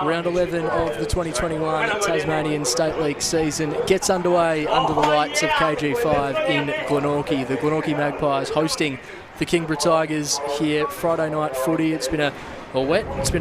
Round 11 of the 2021 Tasmanian State League season gets underway under the lights of KG5 in Glenorchy. The Glenorchy Magpies hosting the Kingborough Tigers here Friday night footy. It's been a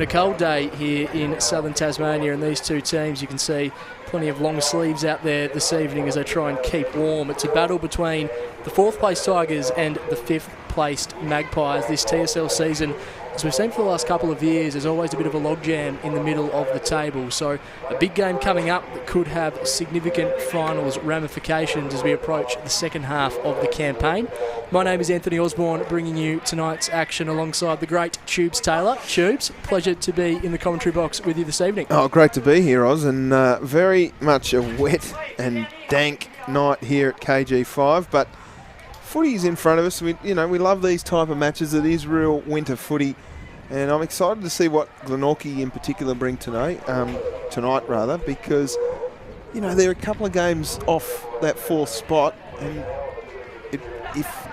cold day here in southern Tasmania, and these two teams, you can see plenty of long sleeves out there this evening as they try and keep warm. It's a battle between the 4th place Tigers and the 5th placed Magpies. This TSL season, as we've seen for the last couple of years, there's always a bit of a logjam in the middle of the table. So a big game coming up that could have significant finals ramifications as we approach the second half of the campaign. My name is Anthony Osborne, bringing you tonight's action alongside the great Tubes Taylor. Tubes, pleasure to be in the commentary box with you this evening. Oh, great to be here, Oz, and very much a wet and dank night here at KG5, but footy's in front of us. We love these type of matches. It is real winter footy, and I'm excited to see what Glenorchy in particular bring tonight, because they're a couple of games off that 4th spot, and if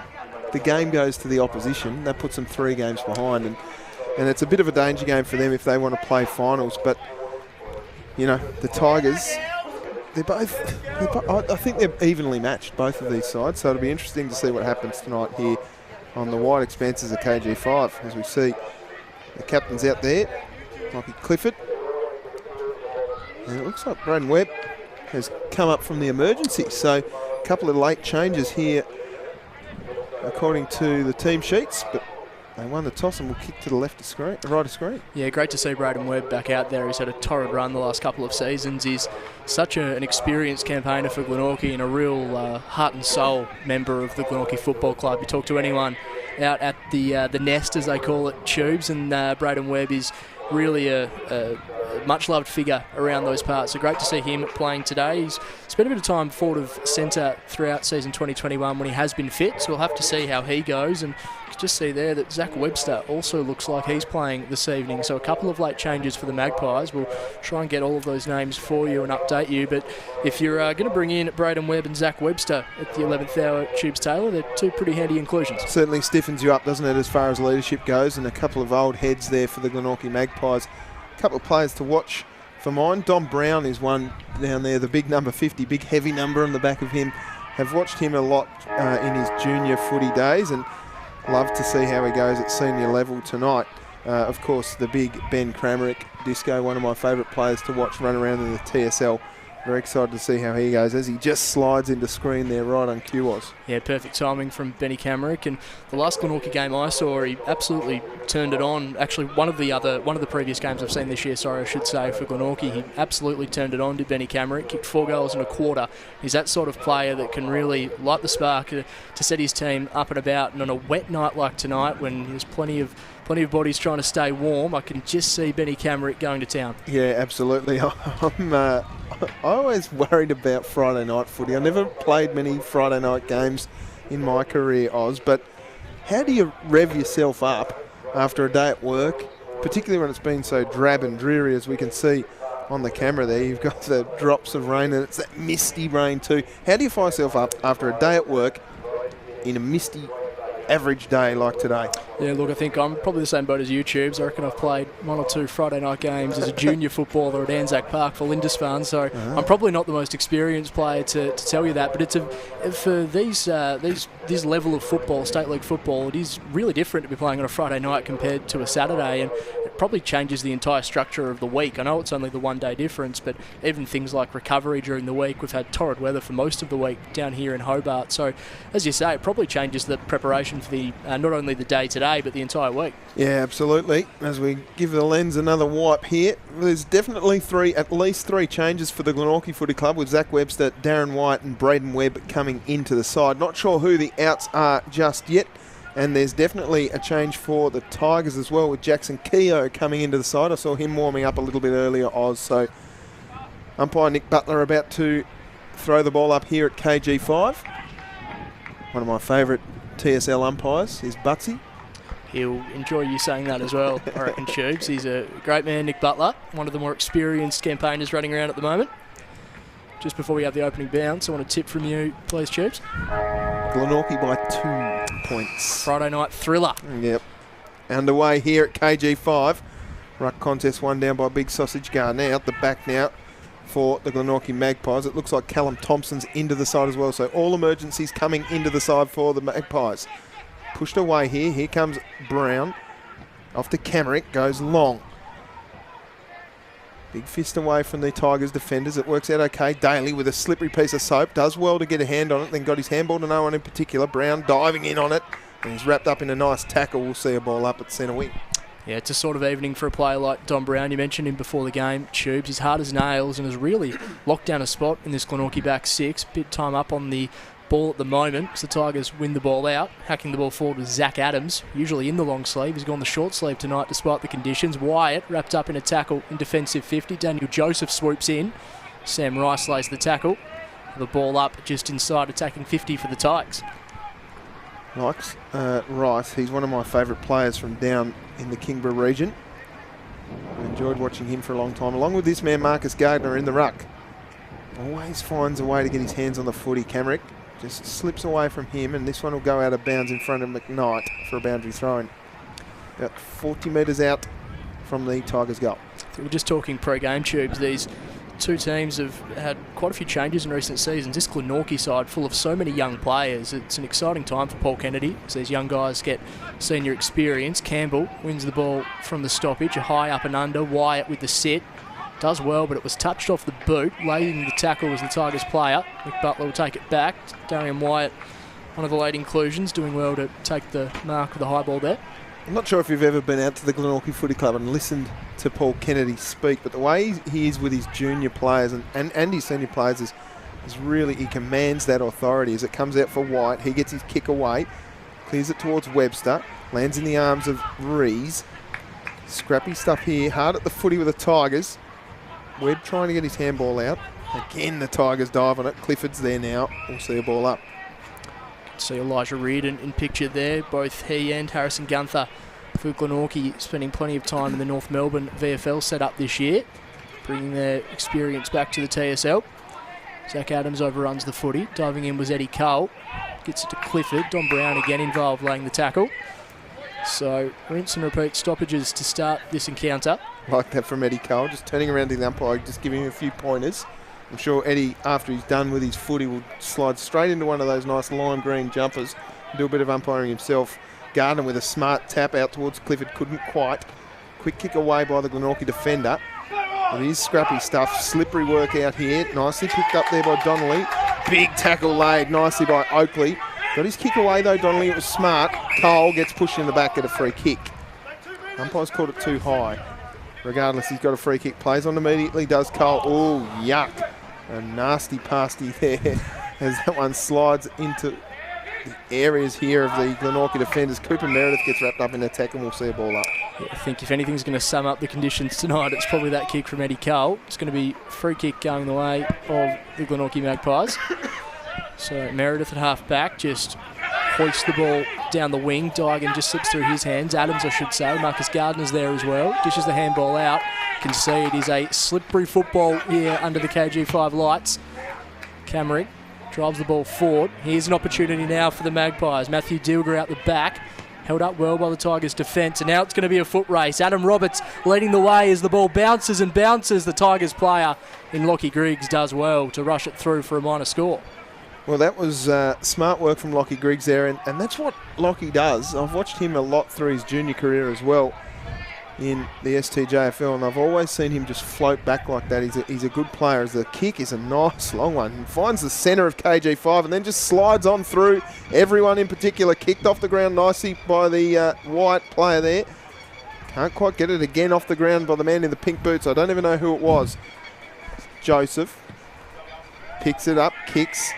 the game goes to the opposition, that puts them 3 games behind, and it's a bit of a danger game for them if they want to play finals. But the Tigers, I think they're evenly matched, both of these sides, so it'll be interesting to see what happens tonight here on the wide expanses of KG5, as we see the captains out there, Mikey Clifford, and it looks like Braden Webb has come up from the emergency, so a couple of late changes here according to the team sheets, but they won the toss and will kick to the right of screen. Yeah, great to see Braden Webb back out there. He's had a torrid run the last couple of seasons. He's such an experienced campaigner for Glenorchy and a real heart and soul member of the Glenorchy Football Club. You talk to anyone out at the nest, as they call it, Tubes, and Braden Webb is really a much-loved figure around those parts. So great to see him playing today. He's spent a bit of time forward of centre throughout season 2021 when he has been fit, so we'll have to see how he goes. And you can just see there that Zach Webster also looks like he's playing this evening. So a couple of late changes for the Magpies. We'll try and get all of those names for you and update you. But if you're going to bring in Braden Webb and Zach Webster at the 11th hour, Tubes Taylor, they're 2 pretty handy inclusions. Certainly stiffens you up, doesn't it, as far as leadership goes, and a couple of old heads there for the Glenorchy Magpies. A couple of players to watch for mine. Dom Brown is one down there, the big number 50, big heavy number on the back of him. Have watched him a lot in his junior footy days, and love to see how he goes at senior level tonight. Of course, the big Ben Kramerick, Disco, one of my favourite players to watch run around in the TSL. Very excited to see how he goes as he just slides into screen there right on cue, Oz. Yeah, perfect timing from Benny Kramerick. And the last Glenorchy game I saw, he absolutely turned it on. Actually, one of the previous games I've seen this year, I should say, for Glenorchy, he absolutely turned it on to Benny Kramerick. Kicked 4 goals and a quarter. He's that sort of player that can really light the spark to set his team up and about. And on a wet night like tonight, when there's plenty of bodies trying to stay warm, I can just see Benny Kramerick going to town. Yeah, absolutely. I'm always worried about Friday night footy. I never played many Friday night games in my career, Oz, but how do you rev yourself up after a day at work, particularly when it's been so drab and dreary, as we can see on the camera there? You've got the drops of rain, and it's that misty rain too. How do you fire yourself up after a day at work in a misty average day like today? Yeah, look, I think I'm probably the same boat as you, Tubes. I reckon I've played 1 or 2 Friday night games as a junior footballer at Anzac Park for Lindisfarne, so I'm probably not the most experienced player to tell you that, but it's for this level of football, state league football, it is really different to be playing on a Friday night compared to a Saturday, and it probably changes the entire structure of the week. I know it's only the 1 day difference, but even things like recovery during the week, we've had torrid weather for most of the week down here in Hobart, so as you say, it probably changes the preparation for the not only the day today, but the entire week. Yeah, absolutely. As we give the lens another wipe here, there's definitely at least three changes for the Glenorchy Footy Club, with Zach Webster, Darren White and Braden Webb coming into the side. Not sure who the outs are just yet, and there's definitely a change for the Tigers as well, with Jackson Keogh coming into the side. I saw him warming up a little bit earlier, Oz, so umpire Nick Butler about to throw the ball up here at KG5. One of my favourite TSL umpires is Butsy. He'll enjoy you saying that as well, I reckon, Tubes. He's a great man, Nick Butler, one of the more experienced campaigners running around at the moment. Just before we have the opening bounce, I want a tip from you, please, Tubes. Glenorchy by 2 points. Friday night thriller. Yep. Underway here at KG5. Ruck contest won down by Big Sausage Gardner. Out the back now for the Glenorchy Magpies. It looks like Callum Thompson's into the side as well. So all emergencies coming into the side for the Magpies. Pushed away here. Here comes Brown. Off to Camerick. Goes long. Big fist away from the Tigers defenders. It works out okay. Daly with a slippery piece of soap. Does well to get a hand on it. Then got his handball to no one in particular. Brown diving in on it. And he's wrapped up in a nice tackle. We'll see a ball up at centre wing. Yeah, it's a sort of evening for a player like Don Brown. You mentioned him before the game, Tubes. He's hard as nails and has really locked down a spot in this Glenorchy back six. Bit time up on the ball at the moment because the Tigers win the ball out. Hacking the ball forward with Zach Adams, usually in the long sleeve. He's gone the short sleeve tonight despite the conditions. Wyatt wrapped up in a tackle in defensive 50. Daniel Joseph swoops in. Sam Rice lays the tackle. The ball up just inside attacking 50 for the Tigers. Likes Rice. He's one of my favourite players from down in the Kingborough region. I enjoyed watching him for a long time. Along with this man, Marcus Gardner, in the ruck. Always finds a way to get his hands on the footy. Camerick just slips away from him, and this one will go out of bounds in front of McKnight for a boundary throw-in. About 40 metres out from the Tigers' goal. We're just talking pre-game, Tubes. These two teams have had quite a few changes in recent seasons. This Glenorchy side full of so many young players. It's an exciting time for Paul Kennedy as these young guys get senior experience. Campbell wins the ball from the stoppage, a high up and under. Wyatt with the sit. Does well, but it was touched off the boot. Leading the tackle was the Tigers player. Mick Butler will take it back. Darian Wyatt, one of the late inclusions, doing well to take the mark of the high ball there. I'm not sure if you've ever been out to the Glenorchy Footy Club and listened to Paul Kennedy speak, but the way he is with his junior players and his senior players is really, he commands that authority as it comes out for White. He gets his kick away, clears it towards Webster, lands in the arms of Rees. Scrappy stuff here, hard at the footy with the Tigers. Webb trying to get his handball out. Again, the Tigers dive on it. Clifford's there now. We'll see a ball up. See Elijah Reardon in picture there. Both he and Harrison Gunther for Glenorchy spending plenty of time in the North Melbourne VFL setup this year, bringing their experience back to the TSL. Zach Adams overruns the footy. Diving in was Eddie Cole. Gets it to Clifford. Don Brown again involved laying the tackle. So rinse and repeat stoppages to start this encounter. Like that from Eddie Cole, just turning around to the umpire, just giving him a few pointers. I'm sure Eddie, after he's done with his footy, will slide straight into one of those nice lime green jumpers and do a bit of umpiring himself. Gardner with a smart tap out towards Clifford, couldn't quite. Quick kick away by the Glenorchy defender. It is scrappy stuff, slippery work out here. Nicely picked up there by Donnelly. Big tackle laid nicely by Oakley. Got his kick away though, Donnelly, it was smart. Cole gets pushed in the back at a free kick. Umpire's called it too high. Regardless, he's got a free kick. Plays on immediately, does Cole. Oh, yuck. A nasty pasty there as that one slides into the areas here of the Glenorchy defenders. Cooper Meredith gets wrapped up in the tackle and we'll see a ball up. Yeah, I think if anything's going to sum up the conditions tonight, it's probably that kick from Eddie Cole. It's going to be free kick going the way of the Glenorchy Magpies. So Meredith at half back just hoists the ball down the wing. Digan just slips through his hands. Adams, I should say. Marcus Gardner's there as well. Dishes the handball out. Can see it is a slippery football here under the KG5 lights. Camerick drives the ball forward. Here's an opportunity now for the Magpies. Matthew Dilger out the back. Held up well by the Tigers' defence. And now it's going to be a foot race. Adam Roberts leading the way as the ball bounces and bounces. The Tigers player in Lockie Griggs does well to rush it through for a minor score. Well, that was smart work from Lockie Griggs there, and that's what Lockie does. I've watched him a lot through his junior career as well in the STJFL, and I've always seen him just float back like that. He's a good player. The kick is a nice long one. He finds the centre of KG5 and then just slides on through. Everyone in particular kicked off the ground nicely by the white player there. Can't quite get it again off the ground by the man in the pink boots. I don't even know who it was. Joseph picks it up, kicks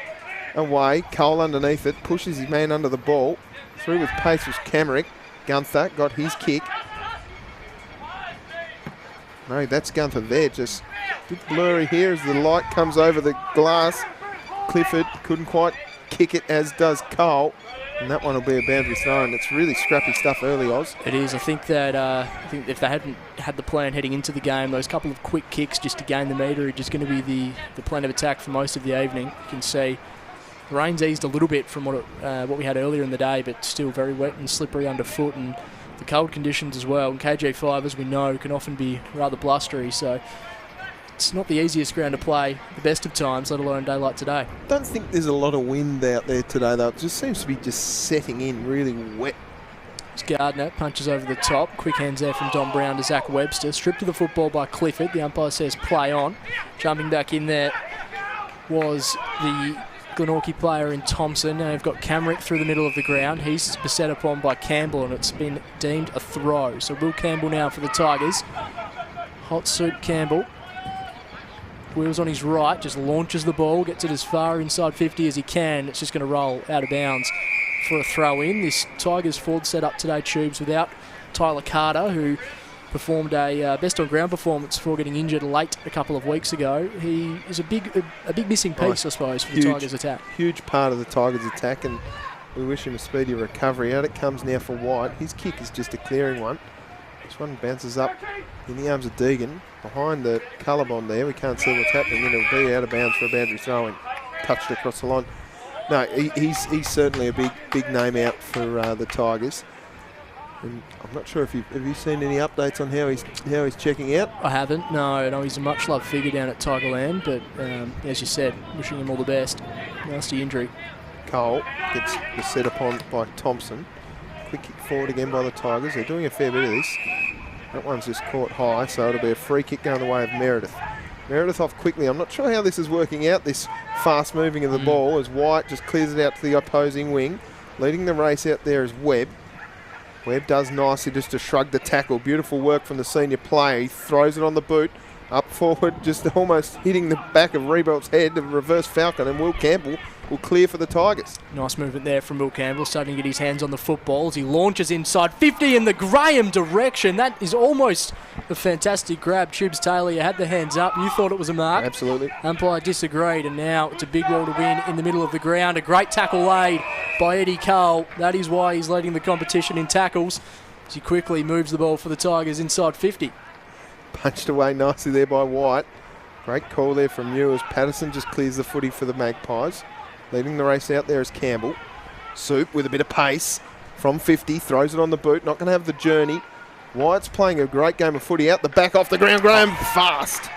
away. Cole underneath it, pushes his man under the ball. Through with pace was Camerick. Gunther got his kick. No, that's Gunther there. Just a bit blurry here as the light comes over the glass. Clifford couldn't quite kick it, as does Cole. And that one will be a boundary throw, and it's really scrappy stuff early, Oz. It is. I think if they hadn't had the plan heading into the game, those couple of quick kicks just to gain the metre are just going to be the plan of attack for most of the evening. You can see the rain's eased a little bit from what we had earlier in the day, but still very wet and slippery underfoot, and the cold conditions as well. And KG5, as we know, can often be rather blustery, so it's not the easiest ground to play the best of times, let alone a day like today. Don't think there's a lot of wind out there today, though. It just seems to be just setting in really wet. Gardner punches over the top. Quick hands there from Don Brown to Zach Webster. Stripped of the football by Clifford. The umpire says play on. Jumping back in there was the Glenorchy player in Thompson. Now they've got Camrick through the middle of the ground. He's beset upon by Campbell, and it's been deemed a throw. So Will Campbell now for the Tigers. Hot Soup Campbell. Wheels on his right, just launches the ball, gets it as far inside 50 as he can. It's just going to roll out of bounds for a throw in. This Tigers forward set up today, Tubes, without Tyler Carter, who performed a best on ground performance before getting injured late a couple of weeks ago. He is a big missing piece, I suppose, for the Tigers attack. Huge part of the Tigers attack, and we wish him a speedy recovery. Out it comes now for White. His kick is just a clearing one. This one bounces up in the arms of Deegan. Behind the colour bond there, we can't see what's happening, and it'll be out of bounds for a boundary throw-in. Touched across the line. No, he's certainly a big name out for the Tigers. And I'm not sure if have you seen any updates on how he's checking out? I haven't. No, I know he's a much loved figure down at Tigerland, but as you said, wishing him all the best. Nasty injury. Cole gets set upon by Thompson. Quick kick forward again by the Tigers. They're doing a fair bit of this. That one's just caught high, so it'll be a free kick going the way of Meredith. Meredith off quickly. I'm not sure how this is working out, this fast moving of the ball, as White just clears it out to the opposing wing. Leading the race out there is Webb. Webb does nicely just to shrug the tackle. Beautiful work from the senior player. He throws it on the boot. Up forward, just almost hitting the back of Rebelt's head, the reverse falcon, and Will Campbell will clear for the Tigers. Nice movement there from Will Campbell, starting to get his hands on the football as he launches inside 50 in the Graham direction. That is almost a fantastic grab. Tubes Taylor, you had the hands up. You thought it was a mark. Absolutely. Umpire disagreed, and now it's a big ball to win in the middle of the ground. A great tackle laid by Eddie Cole. That is why he's leading the competition in tackles, as he quickly moves the ball for the Tigers inside 50. Punched away nicely there by White. Great call there from Ewers. Patterson just clears the footy for the Magpies. Leading the race out there is Campbell. Soup with a bit of pace from 50. Throws it on the boot. Not going to have the journey. White's playing a great game of footy out the back off the ground. Graham fast.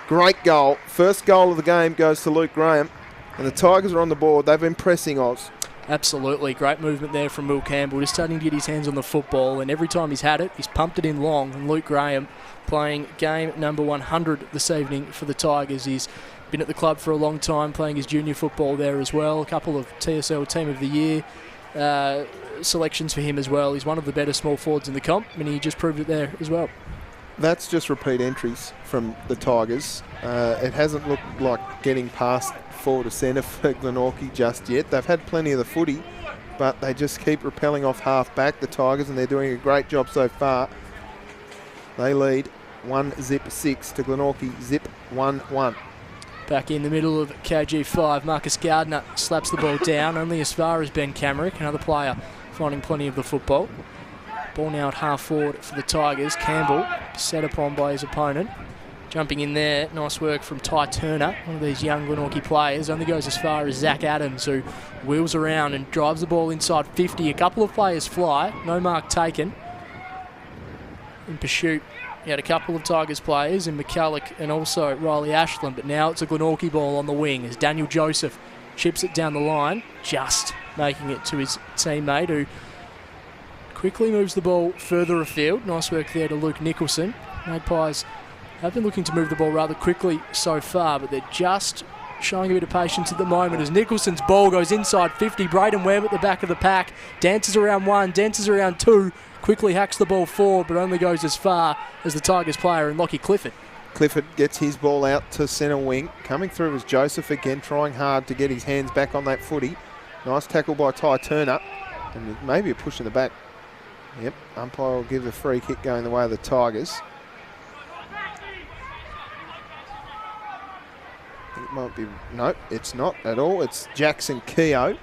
Great goal. First goal of the game goes to Luke Graham. And the Tigers are on the board. They've been pressing Oz. Absolutely. Great movement there from Will Campbell. Just starting to get his hands on the football, and every time he's had it, he's pumped it in long. And Luke Graham playing game number 100 this evening for the Tigers. He's been at the club for a long time, playing his junior football there as well. A couple of TSL Team of the Year selections for him as well. He's one of the better small forwards in the comp, and he just proved it there as well. That's just repeat entries from the Tigers. It hasn't looked like getting past forward to centre for Glenorchy just yet. They've had plenty of the footy, but they just keep repelling off half back, the Tigers, and they're doing a great job so far. They lead 1-6 to Glenorchy, zip 1-1. Back in the middle of KG5, Marcus Gardner slaps the ball down, only as far as Ben Camrick, another player finding plenty of the football. Ball now at half forward for the Tigers. Campbell set upon by his opponent. Jumping in there, nice work from Ty Turner, one of these young Glenorchy players. Only goes as far as Zach Adams, who wheels around and drives the ball inside 50. A couple of players fly, no mark taken. In pursuit, he had a couple of Tigers players in McCulloch and also Riley Ashland, but now it's a Glenorchy ball on the wing as Daniel Joseph chips it down the line, just making it to his teammate, who quickly moves the ball further afield. Nice work there to Luke Nicholson. Magpies have been looking to move the ball rather quickly so far, but they're just showing a bit of patience at the moment as Nicholson's ball goes inside 50. Braden Webb at the back of the pack, dances around one, dances around two, quickly hacks the ball forward, but only goes as far as the Tigers player in Lockie Clifford. Clifford gets his ball out to centre wing. Coming through was Joseph again, trying hard to get his hands back on that footy. Nice tackle by Ty Turner, and maybe a push in the back. Yep, umpire will give the free kick going the way of the Tigers. It might be, no, it's not at all. It's Jackson Keogh,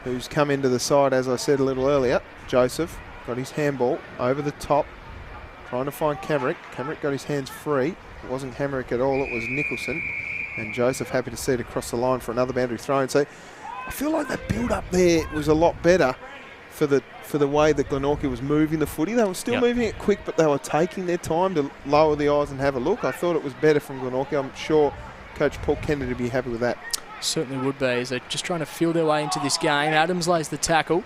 who's come into the side, as I said a little earlier. Joseph got his handball over the top, trying to find Camrick. Camrick got his hands free. It wasn't Hamrick at all, it was Nicholson. And Joseph happy to see it across the line for another boundary throw. And so I feel like that build-up there was a lot better for the for the way that Glenorchy was moving the footy. They were still moving it quick, but they were taking their time to lower the eyes and have a look. I thought it was better from Glenorchy. I'm sure Coach Paul Kennedy would be happy with that. Certainly would be, as they're just trying to feel their way into this game. Adams lays the tackle.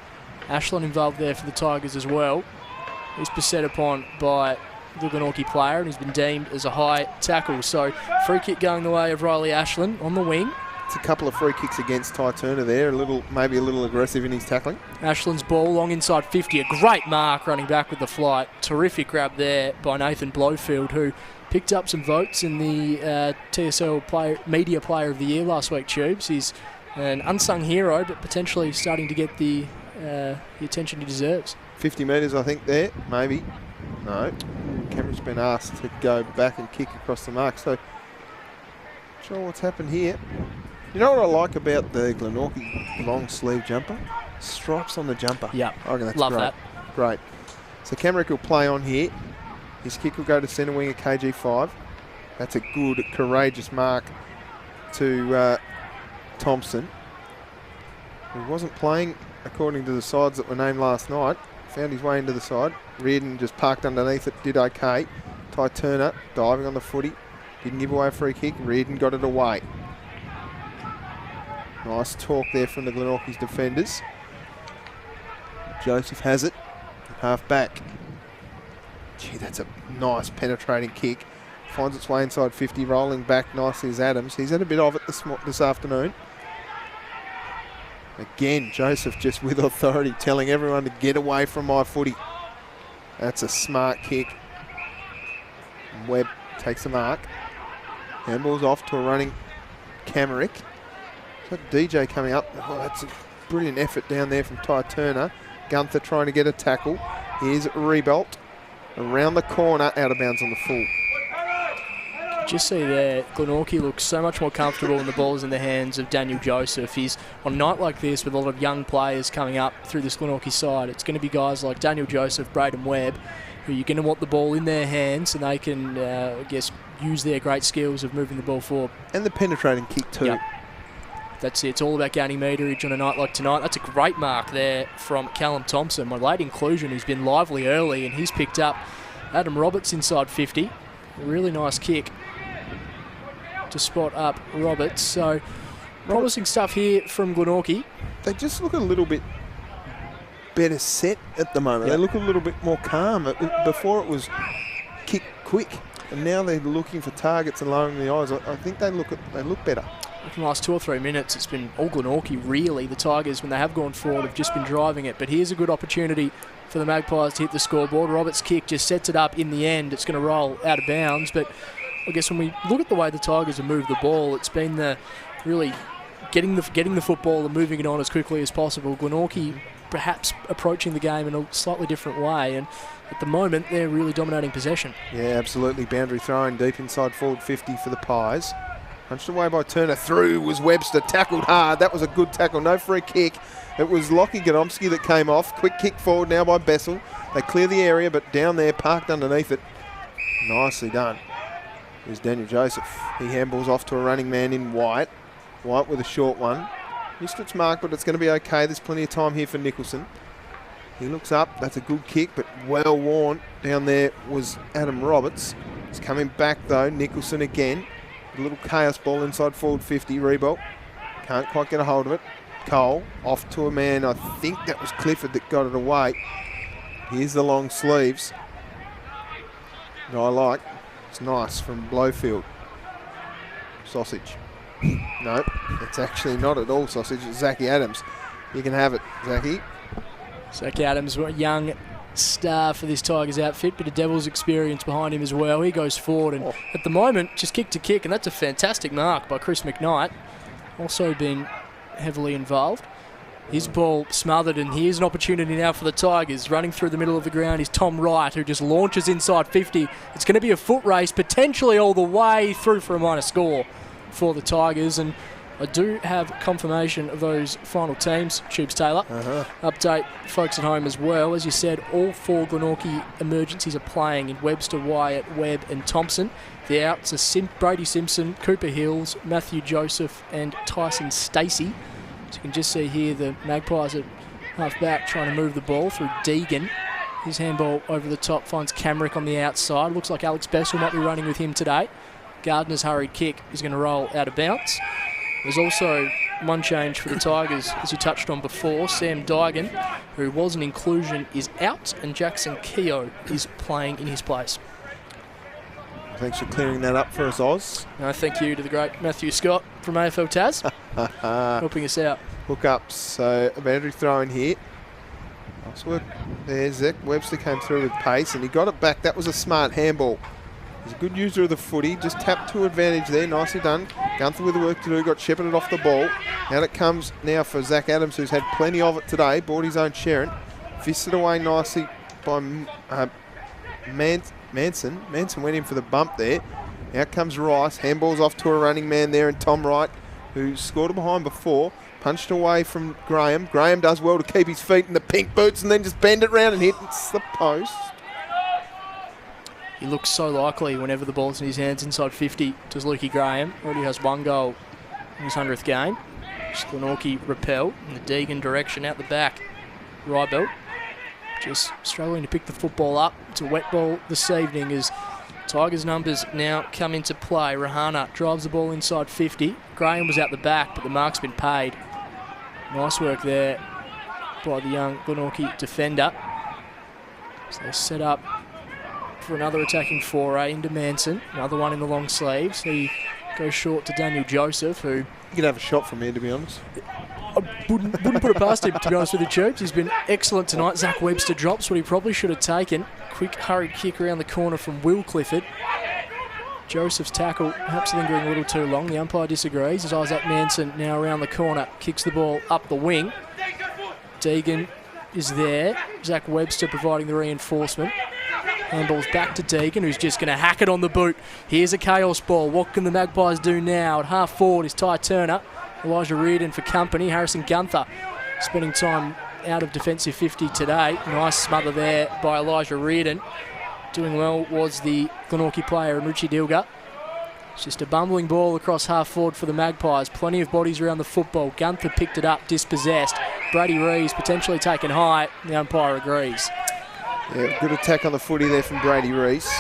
Ashland involved there for the Tigers as well. He's beset upon by the Glenorchy player and he's been deemed as a high tackle. So free kick going the way of Riley Ashland on the wing. It's a couple of free kicks against Ty Turner there, maybe a little aggressive in his tackling. Ashland's ball long inside 50, a great mark running back with the flight. Terrific grab there by Nathan Blowfield, who picked up some votes in the TSL Media Player of the Year last week, Tubes. He's an unsung hero, but potentially starting to get the attention he deserves. 50 metres, I think, there, maybe. No. Cameron's been asked to go back and kick across the mark, so not sure what's happened here. You know what I like about the Glenorchy long sleeve jumper? Stripes on the jumper. Yeah, I reckon that's love great. that. Great. So Camerick will play on here. His kick will go to centre wing at KG5. That's a good, courageous mark to Thompson. He wasn't playing according to the sides that were named last night. Found his way into the side. Reardon just parked underneath it, did okay. Ty Turner diving on the footy. Didn't give away a free kick. Reardon got it away. Nice talk there from the Glenorchy's defenders. Joseph has it. Half back. Gee, that's a nice penetrating kick. Finds its way inside 50, rolling back nicely as Adams. He's had a bit of it this afternoon. Again, Joseph just with authority telling everyone to get away from my footy. That's a smart kick. Webb takes the mark. Handball's off to a running Camerick. Got DJ coming up. Oh, that's a brilliant effort down there from Ty Turner. Gunther trying to get a tackle. Here's Rebolt. Around the corner, out of bounds on the full. Just see there, Glenorchy looks so much more comfortable when the ball is in the hands of Daniel Joseph. He's on a night like this with a lot of young players coming up through this Glenorchy side. It's going to be guys like Daniel Joseph, Braden Webb, who you're going to want the ball in their hands and they can, use their great skills of moving the ball forward. And the penetrating kick too. Yep. That's it. It's all about gaining meterage on a night like tonight. That's a great mark there from Callum Thompson, my late inclusion, who's been lively early, and he's picked up Adam Roberts inside 50. A really nice kick to spot up Roberts. So promising stuff here from Glenorchy. They just look a little bit better set at the moment. Yep. They look a little bit more calm. Before it was kick quick, and now they're looking for targets and lowering the eyes. I think they look better. In the last 2 or 3 minutes, it's been all Glenorchy, really. The Tigers, when they have gone forward, have just been driving it. But here's a good opportunity for the Magpies to hit the scoreboard. Roberts' kick just sets it up in the end. It's going to roll out of bounds. But I guess when we look at the way the Tigers have moved the ball, it's been the really getting the football and moving it on as quickly as possible. Glenorchy perhaps approaching the game in a slightly different way. And at the moment, they're really dominating possession. Yeah, absolutely. Boundary throwing deep inside forward 50 for the Pies. Punched away by Turner. Through was Webster. Tackled hard. That was a good tackle. No free kick. It was Lockie Godomski that came off. Quick kick forward now by Bessel. They clear the area, but down there, parked underneath it. Nicely done. Here's Daniel Joseph. He handballs off to a running man in White. White with a short one. Missed its mark, but it's going to be okay. There's plenty of time here for Nicholson. He looks up. That's a good kick, but well worn. Down there was Adam Roberts. He's coming back, though. Nicholson again. A little chaos ball inside forward 50. Rebolt can't quite get a hold of it. Cole off to a man. I think that was Clifford that got it away. Here's the long sleeves. that I like. It's nice from Blowfield. Sausage. No, it's actually not at all sausage. It's Zachy Adams. You can have it, Zachy. Zachy Adams, a young star for this Tigers outfit, bit of Devils experience behind him as well. He goes forward and at the moment just kick to kick, and that's a fantastic mark by Chris McKnight. Also been heavily involved. His ball smothered, and here's an opportunity now for the Tigers. Running through the middle of the ground is Tom Wright, who just launches inside 50. It's going to be a foot race, potentially all the way through for a minor score for the Tigers. And I do have confirmation of those final teams, Tubes Taylor. Update folks at home as well. As you said, all four Glenorchy emergencies are playing in Webster, Wyatt, Webb and Thompson. The outs are Brady Simpson, Cooper Hills, Matthew Joseph and Tyson Stacey. So you can just see here the Magpies are Half back trying to move the ball through Deegan. His handball over the top finds Camrick on the outside. Looks like Alex Bessel might be running with him today. Gardner's hurried kick is going to roll out of bounds. There's also one change for the Tigers, as you touched on before. Sam Dygan, who was an inclusion, is out, and Jackson Keogh is playing in his place. Thanks for clearing that up for us, Oz. No, thank you to the great Matthew Scott from AFL Taz, helping us out. Hook up, so a boundary throw in here. Nice work there. Zach Webster came through with pace and he got it back. That was a smart handball. He's a good user of the footy. Just tapped to advantage there. Nicely done. Gunther with the work to do. Got shepherded off the ball. Out it comes now for Zach Adams, who's had plenty of it today. Bought his own Sharon. Fisted away nicely by Manson. Manson went in for the bump there. Out comes Rice. Handballs off to a running man there, and Tom Wright, who scored a behind before, punched away from Graham. Graham does well to keep his feet in the pink boots and then just bend it round and hit. It's the post. He looks so likely whenever the ball's in his hands inside 50, does Lukey Graham. Already has one goal in his 100th game. Glenorchy repelled in the Deegan direction out the back. Rybelt just struggling to pick the football up. It's a wet ball this evening as Tigers numbers now come into play. Rahana drives the ball inside 50. Graham was out the back, but the mark's been paid. Nice work there by the young Glenorchy defender. So they set up for another attacking foray into Manson. Another one in the long sleeves. He goes short to Daniel Joseph, who... You could have a shot from here, to be honest. I wouldn't put it past him, to be honest with you, Choops. He's been excellent tonight. Zach Webster drops what he probably should have taken. Quick, hurried kick around the corner from Will Clifford. Joseph's tackle perhaps lingering a little too long. The umpire disagrees as Isaac Manson now around the corner kicks the ball up the wing. Deegan is there. Zach Webster providing the reinforcement. Handball's back to Deegan, who's just going to hack it on the boot. Here's a chaos ball. What can the Magpies do now? At half forward is Ty Turner. Elijah Reardon for company. Harrison Gunther spending time out of defensive 50 today. Nice smother there by Elijah Reardon. Doing well was the Glenorchy player, Richie Dilger. It's just a bumbling ball across half forward for the Magpies. Plenty of bodies around the football. Gunther picked it up, dispossessed. Brady Reeves potentially taken high. The umpire agrees. Yeah, good attack on the footy there from Brady Reese.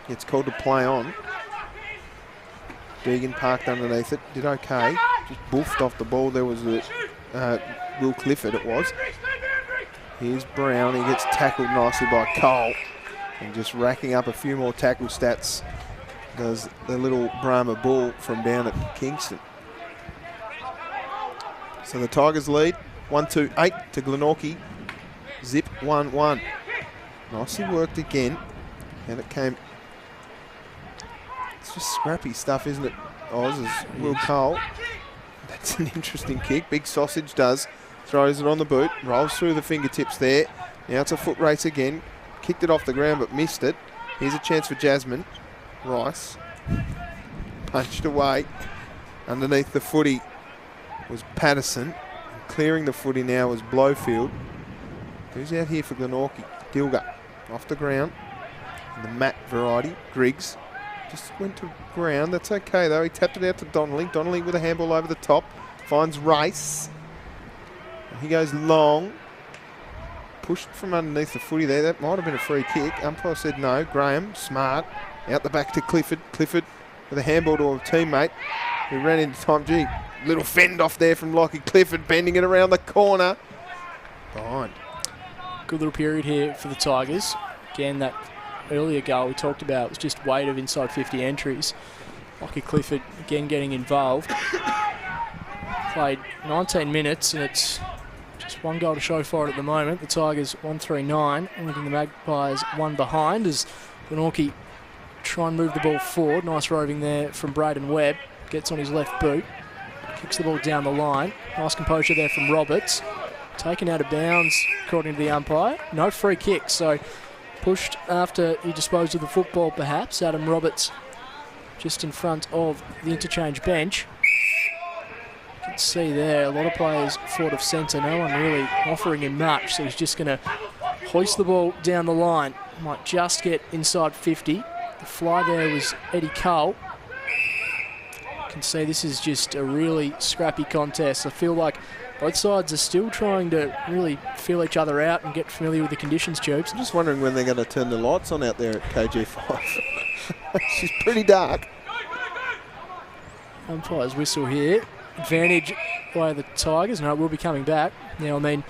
Gets called to play on. Deegan parked underneath it, did okay. Just boofed off the ball. There was Will Clifford, it was. Here's Brown. He gets tackled nicely by Cole. And just racking up a few more tackle stats does the little Brahma Bull from down at Kingston. So the Tigers lead 1-8 to Glenorchy. Zip 1-1. Nicely worked again. And it came... It's just scrappy stuff, isn't it, Oz? As Will Cole. That's an interesting kick. Big Sausage does. Throws it on the boot. Rolls through the fingertips there. Now it's a foot race again. Kicked it off the ground but missed it. Here's a chance for Jasmine. Rice. Punched away. Underneath the footy was Patterson. Clearing the footy now was Blowfield. Who's out here for Glenorchy? Dilger. Off the ground. And the mat variety. Griggs. Just went to ground. That's okay, though. He tapped it out to Donnelly. Donnelly with a handball over the top. Finds Race. He goes long. Pushed from underneath the footy there. That might have been a free kick. Umpire said no. Graham, smart. Out the back to Clifford. Clifford with a handball to a teammate who ran into time. Gee, little fend off there from Lockie Clifford, bending it around the corner. Behind. Good little period here for the Tigers. Again, that earlier goal we talked about was just weight of inside 50 entries. Lockie Clifford again getting involved. Played 19 minutes and it's just one goal to show for it at the moment. The Tigers 1-3-9, leading the Magpies one behind as Glenorchy try and move the ball forward. Nice roving there from Braden Webb. Gets on his left boot. Kicks the ball down the line. Nice composure there from Roberts. Taken out of bounds according to the umpire. No free kick, so pushed after he disposed of the football perhaps. Adam Roberts just in front of the interchange bench. You can see there a lot of players forward of centre. No one really offering him much, so he's just going to hoist the ball down the line. Might just get inside 50. The fly there was Eddie Cole. You can see this is just a really scrappy contest. I feel like both sides are still trying to really feel each other out and get familiar with the conditions, Tubes. I'm just wondering when they're going to turn the lights on out there at KG5. She's pretty dark. Umpire's whistle here. Advantage by the Tigers. No, it will be coming back. Now, I mean,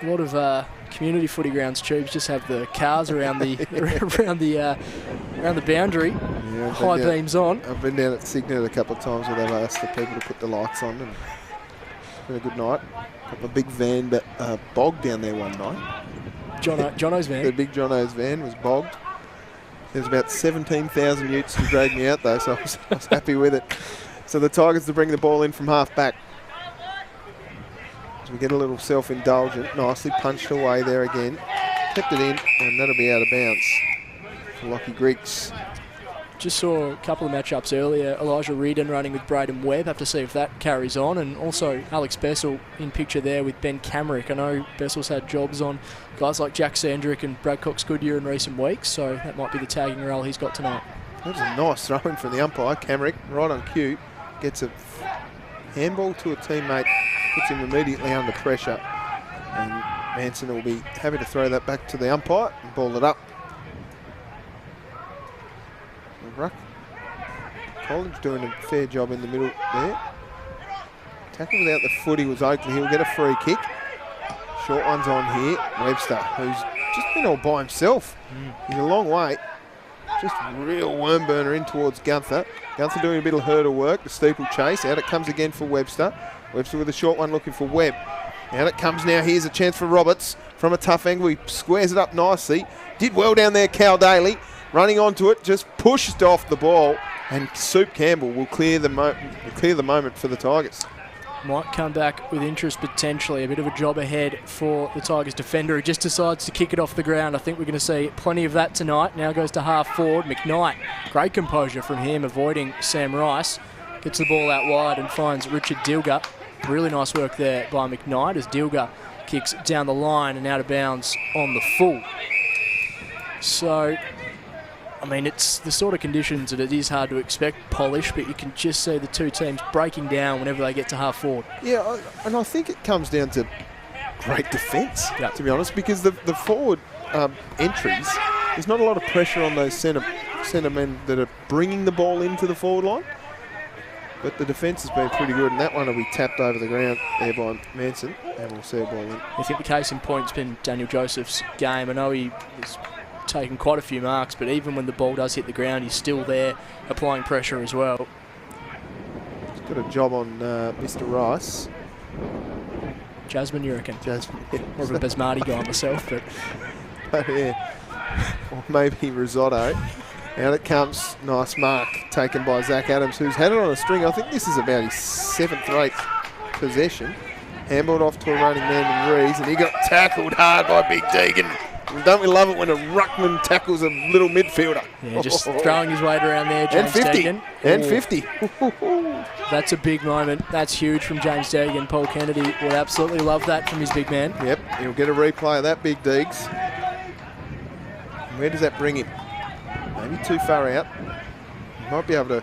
a lot of community footy grounds, Tubes, just have the cars around the around the boundary. Yeah, high beams on. I've been down at Signet a couple of times where they've asked the people to put the lights on, and it's been a good night. Got a big van bogged down there one night. Jono's van. The big Jono's van was bogged. There's about 17,000 utes to drag me out though, so I was happy with it. So the Tigers to bring the ball in from half back. As we get a little self-indulgent, nicely punched away there again. Kept it in, and that'll be out of bounds for Lockie Griggs. Just saw a couple of matchups earlier. Elijah Reardon running with Braden Webb. Have to see if that carries on. And also Alex Bessel in picture there with Ben Camrick. I know Bessel's had jobs on guys like Jack Sandrick and Brad Cox-Goodyear in recent weeks, so that might be the tagging role he's got tonight. That was a nice throw-in from the umpire. Camrick, right on cue, gets a handball to a teammate, puts him immediately under pressure. And Manson will be happy to throw that back to the umpire and ball it up. Ruck. Collins doing a fair job in the middle there. Tackle without the footy was Oakley. He'll get a free kick. Short one's on here. Webster, who's just been all by himself. He's a long way. Just real worm burner in towards Gunther. Gunther doing a bit of hurdle work. The steeple chase. Out it comes again for Webster. Webster with a short one looking for Webb. Out it comes now. Here's a chance for Roberts from a tough angle. He squares it up nicely. Did well down there, Cal Daly. Running onto it, just pushed off the ball, and Soup Campbell will clear the moment for the Tigers. Might come back with interest potentially. A bit of a job ahead for the Tigers defender who just decides to kick it off the ground. I think we're going to see plenty of that tonight. Now goes to half forward. McKnight, great composure from him, avoiding Sam Rice. Gets the ball out wide and finds Richard Dilger. Really nice work there by McKnight as Dilger kicks down the line and out of bounds on the full. So, I mean, it's the sort of conditions that it is hard to expect polish, but you can just see the two teams breaking down whenever they get to half forward. Yeah, and I think it comes down to great defence, to be honest, because the forward entries, there's not a lot of pressure on those centre men that are bringing the ball into the forward line, but the defence has been pretty good, and that one will be tapped over the ground there by Manson, and we'll see a ball in. I think the case in point's been Daniel Joseph's game. I know he was taken quite a few marks, but even when the ball does hit the ground, he's still there applying pressure as well. He's got a job on Mr. Rice. Jasmine, you reckon? Jasmine, yeah. More of a Basmati guy myself, but yeah. Or maybe risotto. Out it comes. Nice mark taken by Zach Adams, who's had it on a string. I think this is about his 7th or 8th possession. Handballed off to a running man in Rees, and he got tackled hard by Big Deegan. Don't we love it when a ruckman tackles a little midfielder? Yeah, just throwing his weight around there, James Deegan. And 50. That's a big moment. That's huge from James Deegan. Paul Kennedy will absolutely love that from his big man. Yep, he'll get a replay of that, Big Deegs. Where does that bring him? Maybe too far out. He might be able to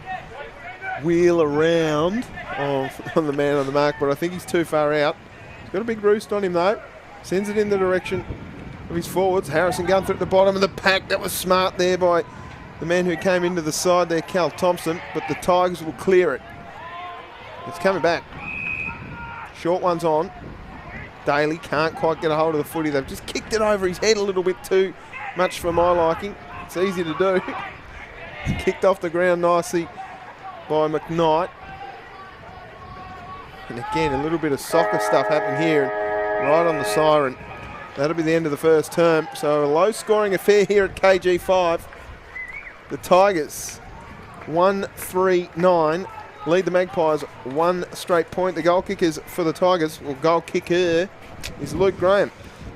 wheel around on the man on the mark, but I think he's too far out. He's got a big roost on him though. Sends it in the direction of his forwards. Harrison Gunther at the bottom of the pack. That was smart there by the man who came into the side there, Cal Thompson, but the Tigers will clear it. It's coming back. Short one's on. Daly can't quite get a hold of the footy. They've just kicked it over his head a little bit too much for my liking. It's easy to do. Kicked off the ground nicely by McKnight. And again, a little bit of soccer stuff happening here. Right on the siren. That'll be the end of the first term. So a low-scoring affair here at KG5. The Tigers, 1-3-9, lead the Magpies 1 straight point. The goal kickers for the Tigers, or goal kicker, is Luke Graham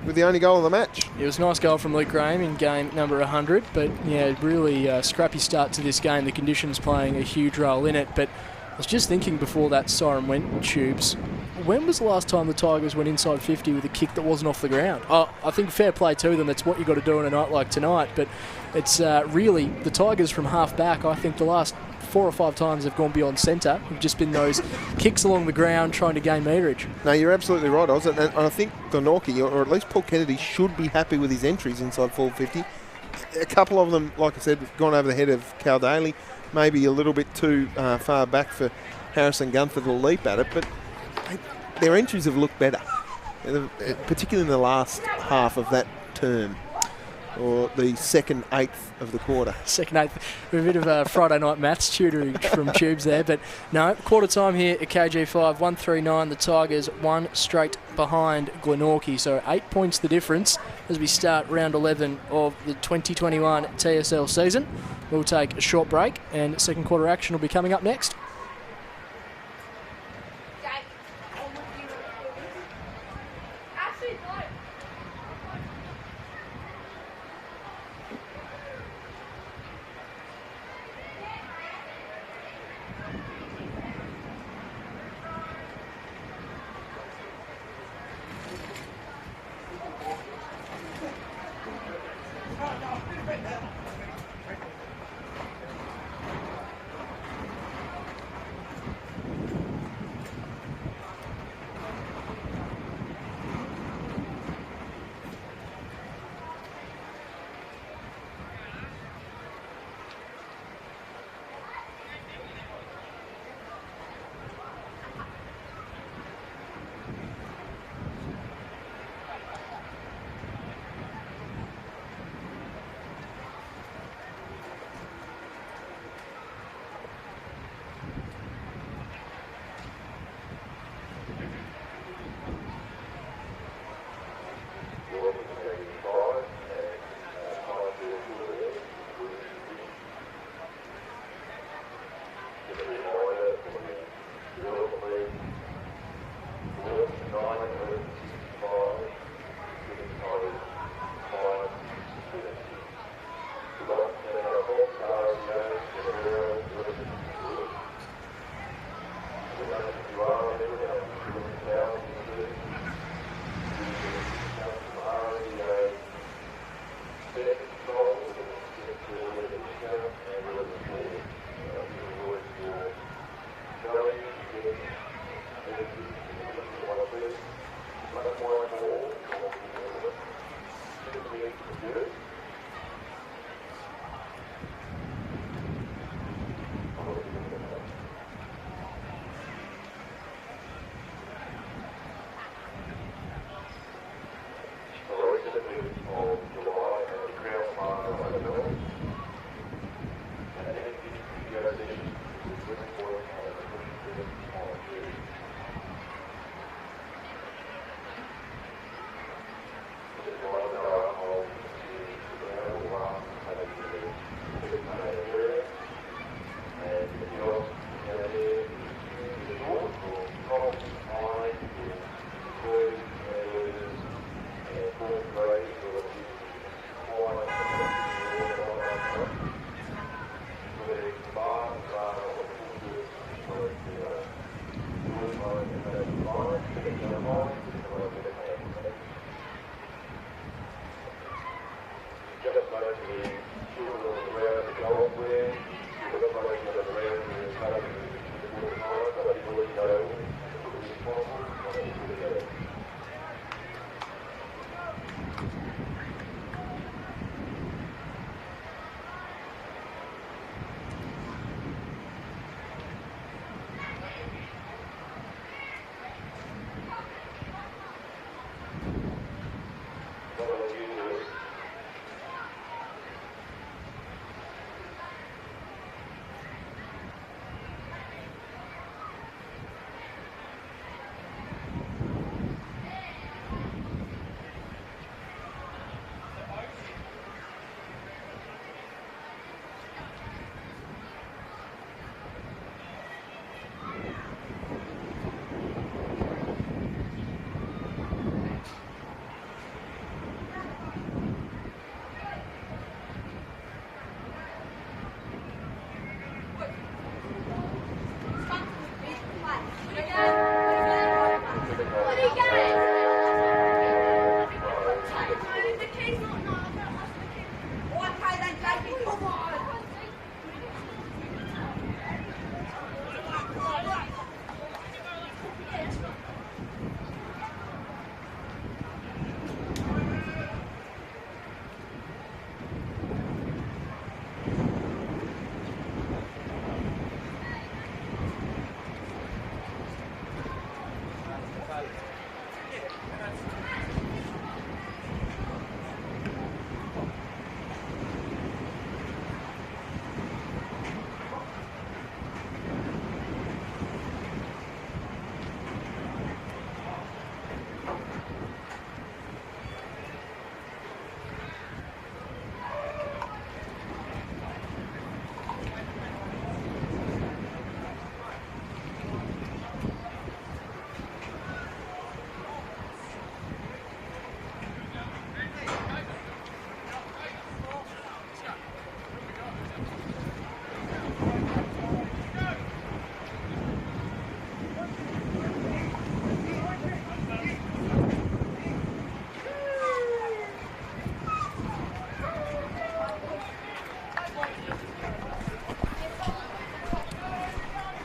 with the only goal of the match. It was a nice goal from Luke Graham in game number 100, but yeah, really scrappy start to this game. The conditions playing a huge role in it, but I was just thinking before that siren went, Tubes, when was the last time the Tigers went inside 50 with a kick that wasn't off the ground? I think fair play to them. It's what you've got to do on a night like tonight. But it's really the Tigers from half back. I think the last 4 or 5 times they've gone beyond centre. Have just been those kicks along the ground trying to gain meterage. No, you're absolutely right, Oz. And I think Glenorchy, or at least Paul Kennedy, should be happy with his entries inside forward 50. A couple of them, like I said, have gone over the head of Cal Daly. Maybe a little bit too far back for Harrison Gunther to leap at it, but their entries have looked better, particularly in the last half of that term, or the second eighth of the quarter. Second eighth, a bit of Friday night maths tutoring from Tubes there, but no, quarter time here at KG5, 139, the Tigers, 1 straight behind Glenorchy, so 8 points the difference as we start round 11 of the 2021 TSL season. We'll take a short break, and second quarter action will be coming up next.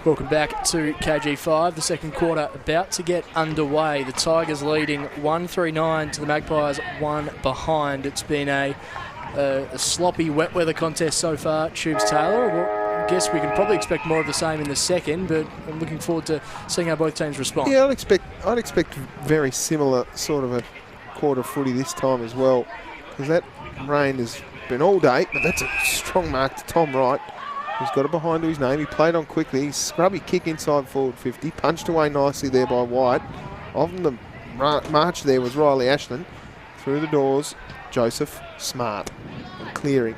Welcome back to KG5. The second quarter about to get underway. The Tigers leading 1-3-9 to the Magpies, 1 behind. It's been a sloppy wet weather contest so far, Tubes Taylor. Well, I guess we can probably expect more of the same in the second, but I'm looking forward to seeing how both teams respond. Yeah, I'd expect very similar sort of a quarter footy this time as well, because that rain has been all day, but that's a strong mark to Tom Wright. He's got it behind to his name. He played on quickly. Scrubby kick inside forward 50. Punched away nicely there by White. On the march there was Riley Ashland. Through the doors, Joseph Smart. And clearing.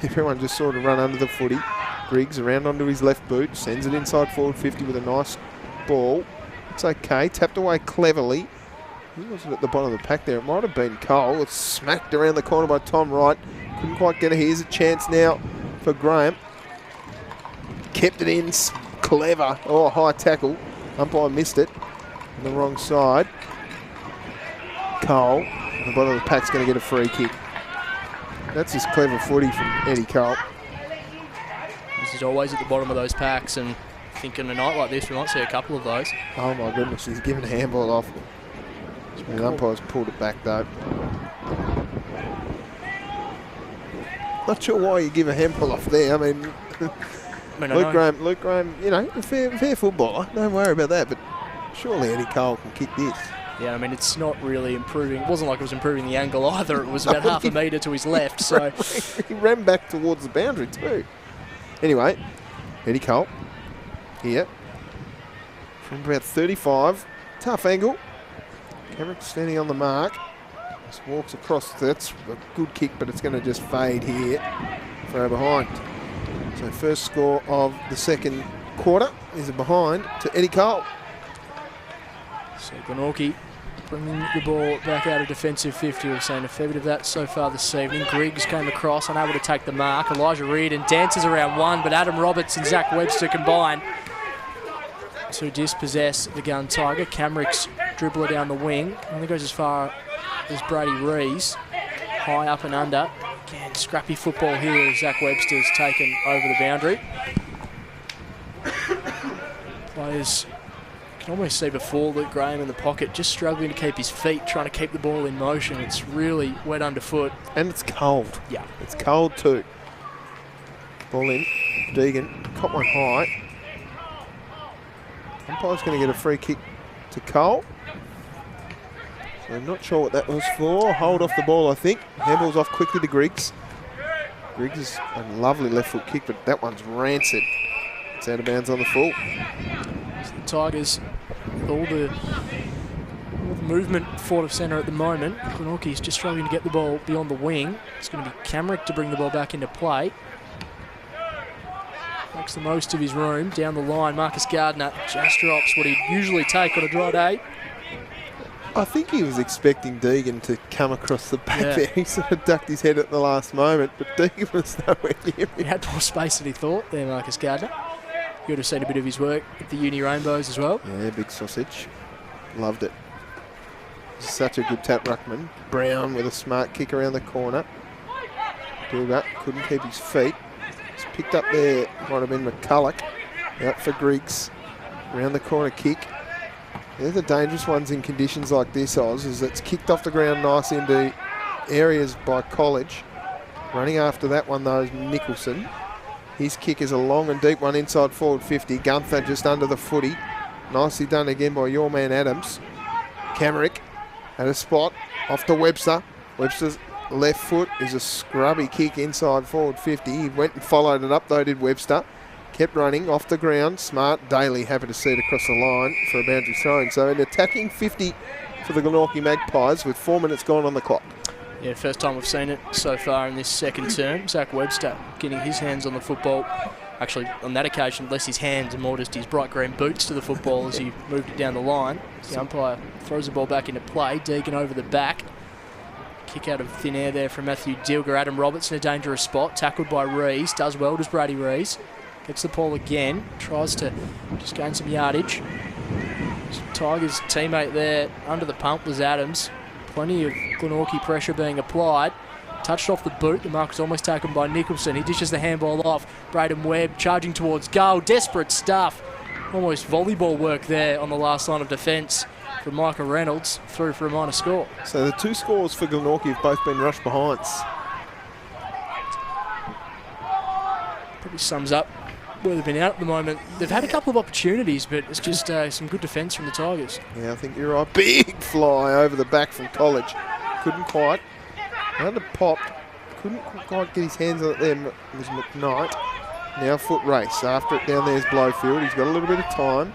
Everyone just sort of run under the footy. Griggs around onto his left boot. Sends it inside forward 50 with a nice ball. It's okay. Tapped away cleverly. Who was it at the bottom of the pack there? It might have been Cole. It's smacked around the corner by Tom Wright. Couldn't quite get it. Here's a chance now for Graham. Kept it in. Clever. Oh, high tackle. Umpire missed it. On the wrong side. Cole. At the bottom of the pack's going to get a free kick. That's just clever footy from Eddie Cole. This is always at the bottom of those packs, and I think in a night like this we might see a couple of those. Oh my goodness, he's given a handball off. And the umpire's pulled it back though. Not sure why you give a handball off there. I mean, Luke Graham, you know, a fair footballer. Don't worry about that. But surely Eddie Cole can kick this. Yeah, I mean, it's not really improving. It wasn't like it was improving the angle either. It was about half a metre to his left. So he ran back towards the boundary too. Anyway, Eddie Cole here from about 35. Tough angle. Cameron standing on the mark. Just walks across. That's a good kick, but it's going to just fade here. Throw behind. So first score of the second quarter is a behind to Eddie Cole. So Glenorchy bringing the ball back out of defensive 50. We've seen a fair bit of that so far this evening. Griggs came across, unable to take the mark. Elijah Reardon dances around one, but Adam Roberts and Zach Webster combine to dispossess the Gun Tiger. Camrick's dribbler down the wing. Only goes as far as Brady Rees. High up and under. Again, scrappy football here as Zach Webster's taken over the boundary. Players can almost see before Luke Graham in the pocket, just struggling to keep his feet, trying to keep the ball in motion. It's really wet underfoot. And it's cold. Yeah. It's cold too. Ball in. Deegan. Caught one high. Umpire's going to get a free kick to Cole. So I'm not sure what that was for. Hold off the ball, I think. Handball's off quickly to Griggs. Griggs is a lovely left foot kick, but that one's rancid. It's out of bounds on the full. So the Tigers, with all the movement forward of centre at the moment, Glenorchy's just struggling to get the ball beyond the wing. It's going to be Camrick to bring the ball back into play. Makes the most of his room down the line. Marcus Gardner just drops what he'd usually take on a dry day. I think he was expecting Deegan to come across the back there. He sort of ducked his head at the last moment, but Deegan was nowhere near him. He had more space than he thought there, Marcus Gardner. You would have seen a bit of his work at the Uni Rainbows as well. Yeah, big sausage. Loved it. Such a good tap ruckman. Brown with a smart kick around the corner. Dilgut couldn't keep his feet. It's picked up there, might have been McCulloch. Out for Griggs. Around the corner kick. They're the dangerous ones in conditions like this, Oz, is it's kicked off the ground nice into areas by College. Running after that one, though, is Nicholson. His kick is a long and deep one inside forward 50. Gunther just under the footy. Nicely done again by your man Adams. Camrick at a spot. Off to Webster. Webster's left foot is a scrubby kick inside forward 50. He went and followed it up, though, did Webster. Kept running off the ground. Smart. Daly happy to see it across the line for a boundary throw. So an attacking 50 for the Glenorchy Magpies with 4 minutes gone on the clock. Yeah, first time we've seen it so far in this second term. Zach Webster getting his hands on the football. Actually, on that occasion, less his hands and more just his bright green boots to the football as he moved it down the line. The umpire throws the ball back into play. Deegan over the back. Kick out of thin air there from Matthew Dilger. Adam Roberts in a dangerous spot. Tackled by Rees. Does well, does Brady Rees. Gets the ball again. Tries to just gain some yardage. Tigers' teammate there under the pump was Adams. Plenty of Glenorchy pressure being applied. touched off the boot. The mark was almost taken by Nicholson. He dishes the handball off. Braden Webb charging towards goal. Desperate stuff. Almost volleyball work there on the last line of defence from Micah Reynolds, through for a minor score. So the 2 scores for Glenorchy have both been rush behinds. Probably sums up where they've been out at the moment. They've had a couple of opportunities, but it's just some good defence from the Tigers. Yeah, I think you're right. Big fly over the back from College. Couldn't quite. Under popped. Couldn't quite get his hands on it there. It was McKnight. Now foot race. After it down there's Blowfield. He's got a little bit of time.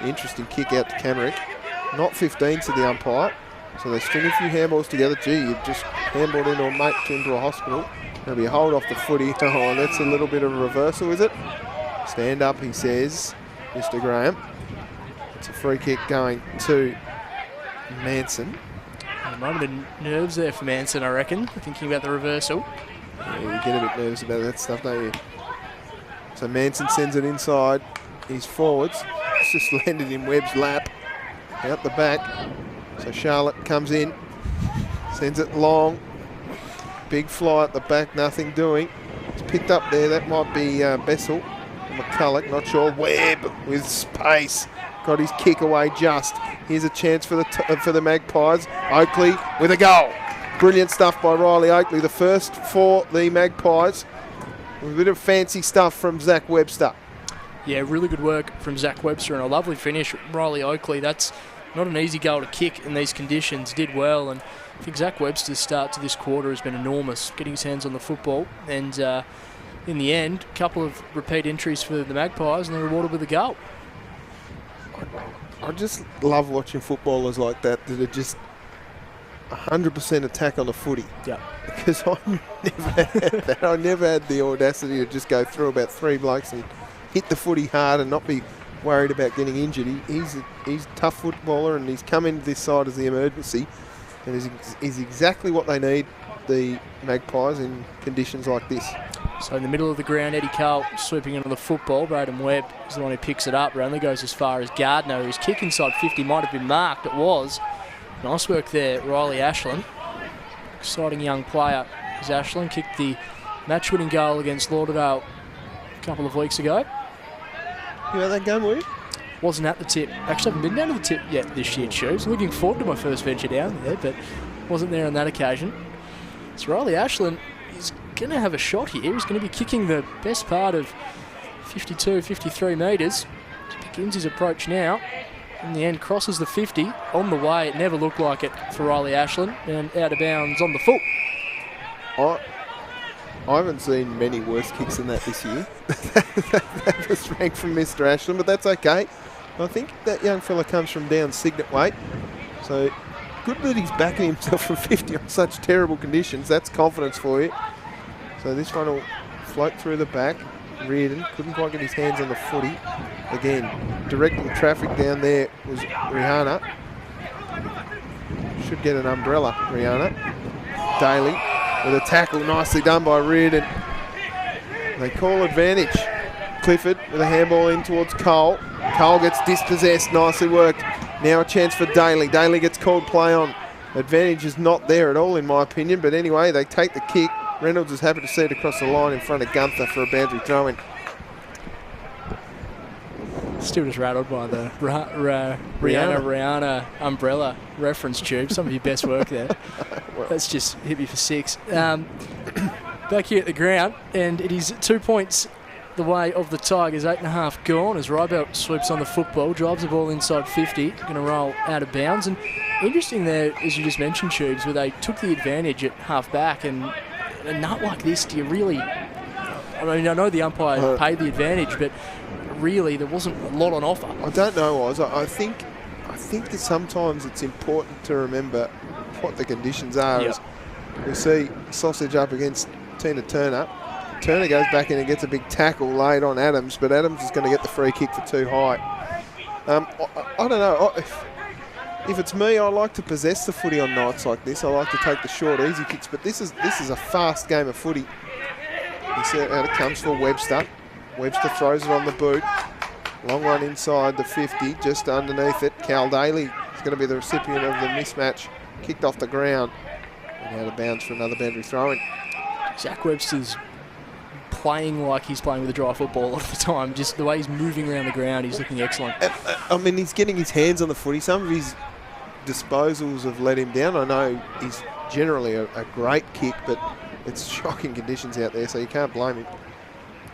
Interesting kick out to Camerick. Not 15 to the umpire. So they string a few handballs together. Gee, you've just handballed in or mate into a hospital. There'll be a hold off the footy. Oh, that's a little bit of a reversal, is it? Stand up, he says, Mr. Graham. It's a free kick going to Manson. A moment of nerves there for Manson, I reckon, thinking about the reversal. Yeah, you get a bit nervous about that stuff, don't you? So Manson sends it inside. He's forwards. It's just landed in Webb's lap. Out the back. So Charlotte comes in. Sends it long. Big fly at the back, nothing doing. It's picked up there. That might be Bessel. McCulloch, not sure. Webb with space. Got his kick away just. Here's a chance for the Magpies. Oakley with a goal. Brilliant stuff by Riley Oakley. The first for the Magpies. A bit of fancy stuff from Zach Webster. Yeah, really good work from Zach Webster and a lovely finish. Riley Oakley, that's not an easy goal to kick in these conditions. Did well, and I think Zach Webster's start to this quarter has been enormous, getting his hands on the football. And in the end, a couple of repeat entries for the Magpies, and they're rewarded with a goal. I just love watching footballers like that are just 100% attack on the footy. Yeah. Because I never had that. I never had the audacity to just go through about 3 blokes and hit the footy hard and not be worried about getting injured. He's a tough footballer, and he's come into this side as the emergency, and is exactly what they need, the Magpies, in conditions like this. So in the middle of the ground, Eddie Cole swooping into the football. Braden Webb is the one who picks it up. It only goes as far as Gardner, whose kick inside 50 might have been marked. It was. Nice work there, Riley Ashland. Exciting young player. As Ashland kicked the match-winning goal against Lauderdale a couple of weeks ago. You know that game, were you? Wasn't at the tip. Actually, haven't been down to the tip yet this year, Tubes. Looking forward to my first venture down there, but wasn't there on that occasion. So Riley Ashland is going to have a shot here. He's going to be kicking the best part of 52, 53 metres. Begins his approach now. In the end, crosses the 50. On the way, it never looked like it for Riley Ashland. And out of bounds on the foot. I haven't seen many worse kicks than that this year. That was ranked from Mr. Ashland, but that's okay. I think that young fella comes from down Signet weight. So good that he's backing himself from 50 on such terrible conditions. That's confidence for you. So this one will float through the back. Reardon couldn't quite get his hands on the footy. Again, directing traffic down there was Rihanna. Should get an umbrella, Rihanna. Daly with a tackle, nicely done by Reardon. They call advantage. Clifford with a handball in towards Cole. Cole gets dispossessed, nicely worked. Now a chance for Daly. Daly gets called play on. Advantage is not there at all, in my opinion, but anyway, they take the kick. Reynolds is happy to see it across the line in front of Gunther for a boundary throw-in. Still just rattled by the Rihanna umbrella reference, Tube. Some of your best work there. That's just hit me for 6. Back here at the ground, and it is 2 points the way of the Tigers. 8.5 gone as Rybelt swoops on the football, drives the ball inside 50, going to roll out of bounds. And interesting there, as you just mentioned, Tubes, where they took the advantage at half-back, and a nut like this, do you really... I mean, I know the umpire paid the advantage, but really there wasn't a lot on offer. I don't know, Oz. I think that sometimes it's important to remember what the conditions are. Yep. We see Sausage up against Tina Turner. Turner goes back in and gets a big tackle laid on Adams, but Adams is going to get the free kick for too high. I don't know. If it's me, I like to possess the footy on nights like this. I like to take the short, easy kicks, but this is a fast game of footy. You see out it comes for Webster. Webster throws it on the boot. Long one inside the 50, just underneath it. Cal Daly is going to be the recipient of the mismatch. Kicked off the ground. And out of bounds for another boundary throw-in. Zach Webster's playing like he's playing with a dry football all the time. Just the way he's moving around the ground, he's looking excellent. I mean, he's getting his hands on the footy. Some of his disposals have let him down. I know he's generally a great kick, but it's shocking conditions out there, so you can't blame him.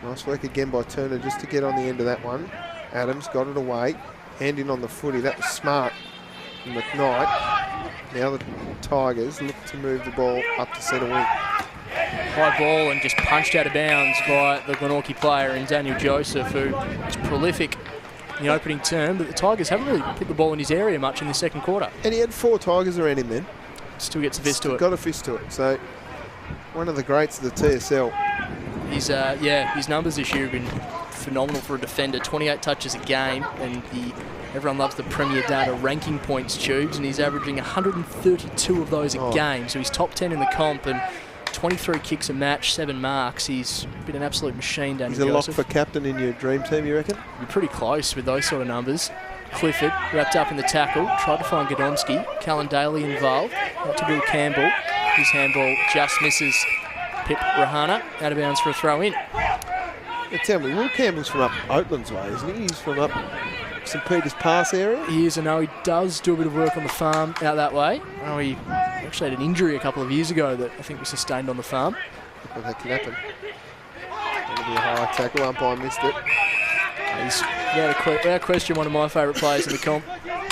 Nice work again by Turner just to get on the end of that one. Adams got it away. Hand in on the footy. That was smart from McKnight. Now the Tigers look to move the ball up to centre wing. High ball and just punched out of bounds by the Glenorchy player in Daniel Joseph, who was prolific in the opening term, but the Tigers haven't really put the ball in his area much in the second quarter. And he had 4 Tigers around him then. Still gets a fist to it. Got a fist to it. So one of the greats of the TSL. His numbers this year have been phenomenal for a defender. 28 touches a game, and everyone loves the Premier Data ranking points tubes, and he's averaging 132 of those a game. So he's top 10 in the comp, and 23 kicks a match, 7 marks. He's been an absolute machine, Daniel Joseph. Joseph. He's a lock for captain in your dream team, you reckon? You're pretty close with those sort of numbers. Clifford wrapped up in the tackle, tried to find Godomski. Callan Daly involved, out to Will Campbell. His handball just misses Pip Rahana, out of bounds for a throw-in. Yeah, tell me, Will Campbell's from up Oatlands way, isn't he? He's from up St Peter's Pass area? He is. I know he does do a bit of work on the farm out that way. I know he actually had an injury a couple of years ago that I think was sustained on the farm. Well, that can happen. That'll be a high tackle. Umpire missed it. He's, without question, one of my favourite players in the comp,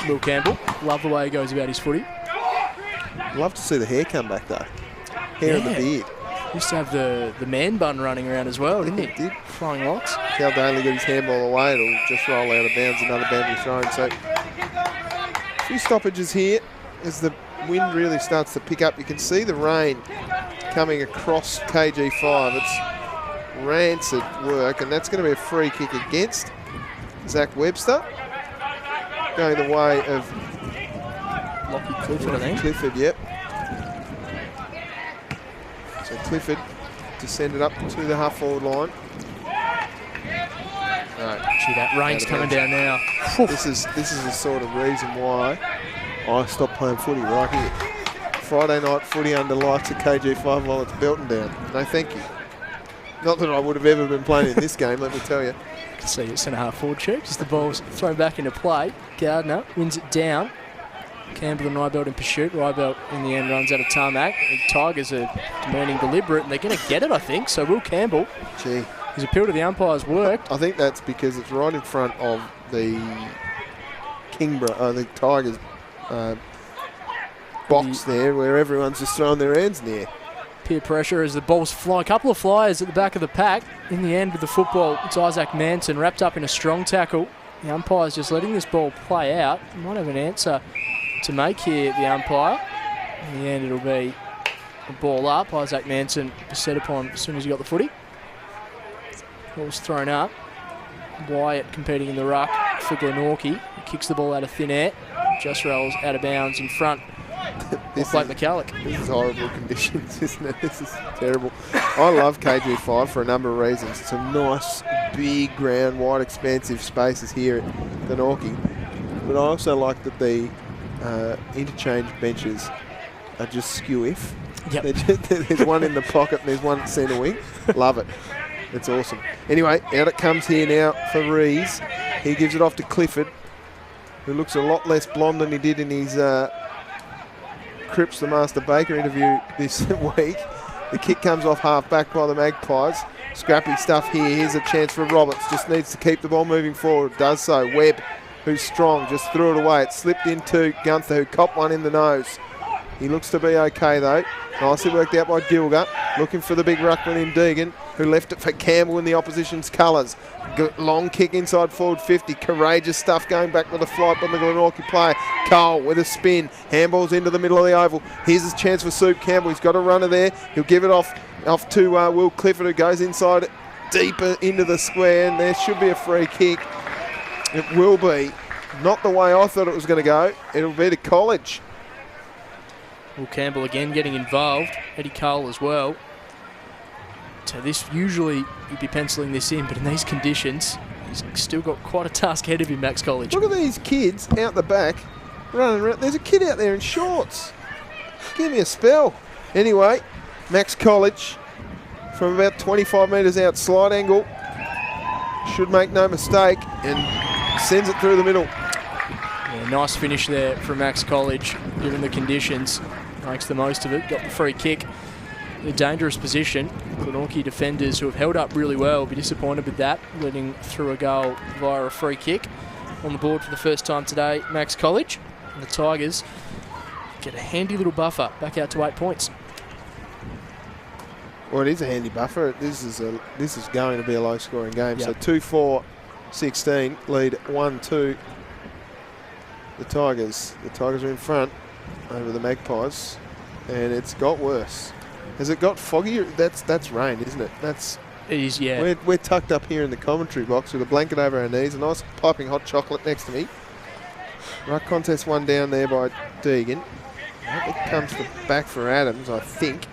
Will Campbell. Love the way he goes about his footy. Love to see the hair come back, though. Hair and the beard. Used to have the man bun running around as well, didn't he? Did. Flying locks. Cal Daly got his handball away. It'll just roll out of bounds. Another boundary thrown. So a few stoppages here as the wind really starts to pick up. You can see the rain coming across KG5. It's rancid work, and that's going to be a free kick against Zach Webster. Going the way of Lockie Clifford, I think. Clifford, yep. So Clifford to send it up to the half-forward line. No. Gee, that rain's coming down now. This is the sort of reason why I stopped playing footy right here. Friday night footy under lights at KG5 while it's belting down. No, thank you. Not that I would have ever been playing in this game, let me tell you. You can see it's centre half forward check. Just the ball's thrown back into play. Gardner wins it down. Campbell and Rybelt in pursuit. Rybelt in the end runs out of tarmac. The Tigers are demanding deliberate, and they're going to get it, I think. So Will Campbell, his appeal to the umpires worked. I think that's because it's right in front of the Kingborough, the Tigers box there, where everyone's just throwing their hands in the air. Peer pressure as the balls fly. A couple of flyers at the back of the pack. In the end with the football, it's Isaac Manson wrapped up in a strong tackle. The umpire's just letting this ball play out. Might have an answer to make here, the umpire. In the end, it'll be a ball up. Isaac Manson set upon as soon as he got the footy. Ball's thrown up. Wyatt competing in the ruck for Glenorchy. He kicks the ball out of thin air. Just rolls out of bounds in front. This Blake McCulloch. This is horrible conditions, isn't it? This is terrible. I love KG5 for a number of reasons. It's a nice, big ground, wide, expansive spaces here at Glenorchy. But I also like that the interchange benches are just skew-if. Yep. There's one in the pocket and there's one at centre wing. Love it. It's awesome. Anyway, out it comes here now for Rees. He gives it off to Clifford, who looks a lot less blonde than he did in his Cripps the Master Baker interview this week. The kick comes off half back by the Magpies. Scrappy stuff here. Here's a chance for Roberts. Just needs to keep the ball moving forward. Does so. Webb, who's strong, just threw it away. It slipped into Gunther, who copped one in the nose. He looks to be okay, though. Nicely worked out by Dilger. Looking for the big ruckman in Deegan, who left it for Campbell in the opposition's colours. Long kick inside forward 50. Courageous stuff going back with a flight by the Glenorchy player. Cole with a spin. Handballs into the middle of the oval. Here's his chance for Soup Campbell. He's got a runner there. He'll give it off to Will Clifford, who goes inside deeper into the square, and there should be a free kick. It will be. Not the way I thought it was going to go. It'll be to College. Will Campbell again getting involved. Eddie Cole as well. So this, usually you'd be penciling this in, but in these conditions, he's still got quite a task ahead of him, Max College. Look at these kids out the back running around. There's a kid out there in shorts. Give me a spell. Anyway, Max College from about 25 metres out, slide angle. Should make no mistake and sends it through the middle. Yeah, nice finish there from Max College, given the conditions. Makes the most of it, got the free kick. In a dangerous position. Glenorchy defenders who have held up really well will be disappointed with that, letting through a goal via a free kick. On the board for the first time today, Max College. And the Tigers get a handy little buffer, back out to 8 points. Well, it is a handy buffer. This is going to be a low-scoring game. Yep. So 2-4-16, lead 1-2. The Tigers. The Tigers are in front over the Magpies, and it's got worse. Has it got foggy? That's rain, isn't it? It is, yeah. We're tucked up here in the commentary box with a blanket over our knees, a nice piping hot chocolate next to me. Ruck contest one down there by Deegan. It comes to back for Adams, I think.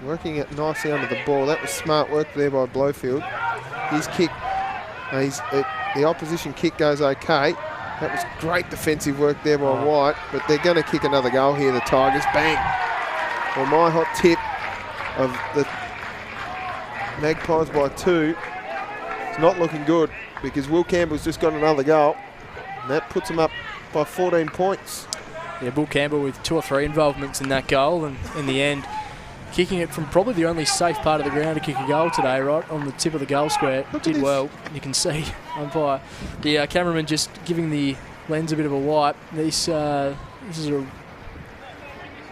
Working it nicely under the ball. That was smart work there by Blowfield. His kick, the opposition kick goes okay. That was great defensive work there by White, but they're going to kick another goal here, the Tigers. Bang! Well, my hot tip of the Magpies by 2 is not looking good because Will Campbell's just got another goal, and that puts them up by 14 points. Yeah, Will Campbell with 2 or 3 involvements in that goal, and in the end, kicking it from probably the only safe part of the ground to kick a goal today, right on the tip of the goal square. Did well. You can see umpire, the cameraman just giving the lens a bit of a wipe. This is a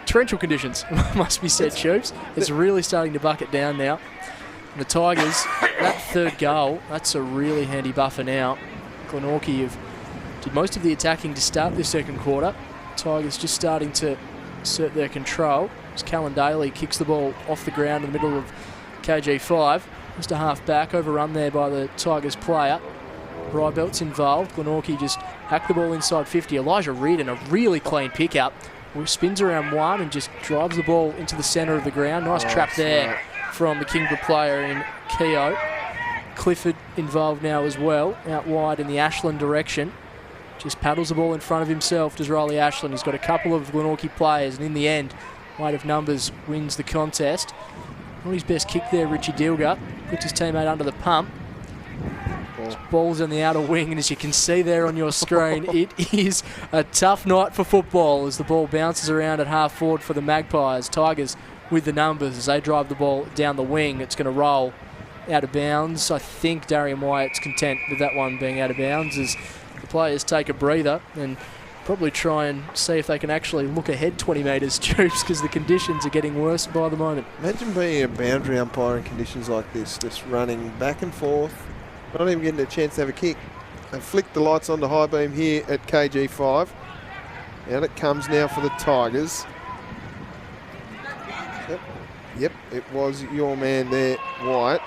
torrential conditions, must be said, Shoops. It's really starting to bucket down now. And the Tigers, that third goal, that's a really handy buffer now. Glenorchy did most of the attacking to start this second quarter. Tigers just starting to assert their control. As Callan Daly kicks the ball off the ground in the middle of KG5. Just a half back, overrun there by the Tigers player. Rybelt's involved. Glenorchy just hacked the ball inside 50. Elijah Reardon, a really clean pick-up. Spins around one and just drives the ball into the centre of the ground. Nice trap there from the Kingborough player in Keogh. Clifford involved now as well, out wide in the Ashland direction. Just paddles the ball in front of himself, does Riley Ashland. He's got a couple of Glenorchy players, and in the end, weight of numbers wins the contest. Not his best kick there, Richie Dilger. Puts his teammate under the pump. Ball's on the outer wing, and as you can see there on your screen, it is a tough night for football as the ball bounces around at half forward for the Magpies. Tigers with the numbers as they drive the ball down the wing. It's going to roll out of bounds. I think Darian Wyatt's content with that one being out of bounds as the players take a breather and probably try and see if they can actually look ahead 20 metres, Troops, because the conditions are getting worse by the moment. Imagine being a boundary umpire in conditions like this, just running back and forth, not even getting a chance to have a kick. They flicked the lights on the high beam here at KG5. Out it comes now for the Tigers. Yep, it was your man there, White,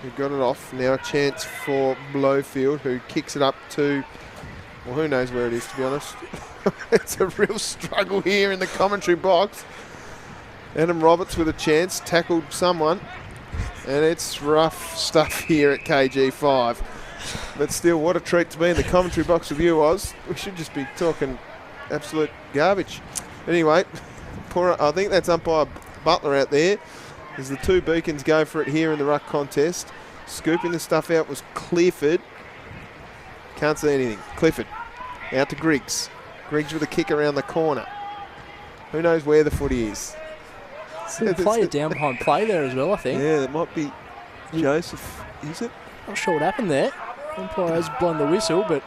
who got it off. Now a chance for Blowfield, who kicks it up to, well, who knows where it is, to be honest. It's a real struggle here in the commentary box. Adam Roberts with a chance, tackled someone, and it's rough stuff here at KG5. But still, what a treat to be in the commentary box with you, Oz. We should just be talking absolute garbage. Anyway, I think that's umpire Butler out there as the two beacons go for it here in the ruck contest. Scooping the stuff out was Clifford. Can't see anything. Clifford out to Griggs. Griggs with a kick around the corner. Who knows where the footy is? The player down behind play there as well, I think. Yeah, it might be Joseph, is it? Not sure what happened there. Umpire has blown the whistle, but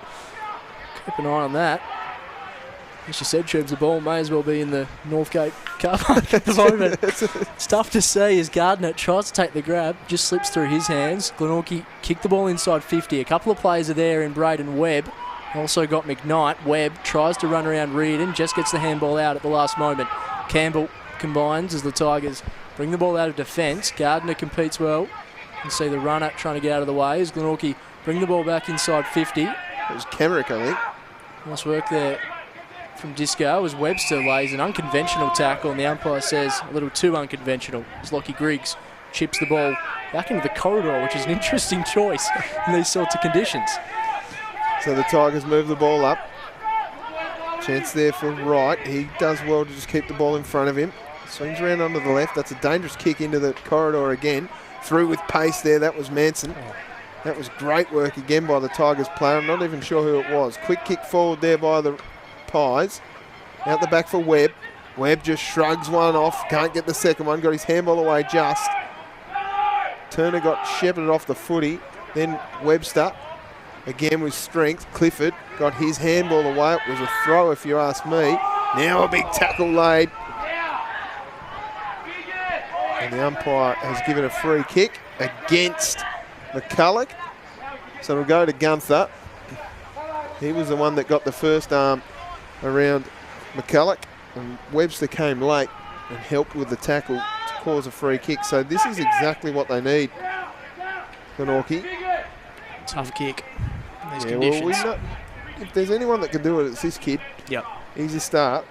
keep an eye on that. As you said, Shubs, the ball may as well be in the Northgate car park at the moment. It's tough to see as Gardner tries to take the grab, just slips through his hands. Glenorchy kicked the ball inside 50. A couple of players are there in Braden Webb. Also got McKnight. Webb tries to run around Reardon, just gets the handball out at the last moment. Campbell combines as the Tigers bring the ball out of defence. Gardner competes well. You can see the runner trying to get out of the way as Glenorchy bring the ball back inside 50. It was Kemerick, I think. Nice work there from Disco as Webster lays an unconventional tackle, and the umpire says a little too unconventional as Lockie Griggs chips the ball back into the corridor, which is an interesting choice in these sorts of conditions. So the Tigers move the ball up. Chance there for Wright. He does well to just keep the ball in front of him. Swings around onto the left. That's a dangerous kick into the corridor again. Through with pace there. That was Manson. That was great work again by the Tigers player. I'm not even sure who it was. Quick kick forward there by the Pies. Out the back for Webb. Webb just shrugs one off. Can't get the second one. Got his handball away just. Turner got shepherded off the footy. Then Webster. Again with strength. Clifford got his handball away. It was a throw if you ask me. Now a big tackle laid. And the umpire has given a free kick against McCulloch. So it'll go to Gunther. He was the one that got the first arm around McCulloch. And Webster came late and helped with the tackle to cause a free kick. So this is exactly what they need. Glenorchy. Tough kick. These conditions. Well, if there's anyone that can do it, it's this kid. Yep. Easy start.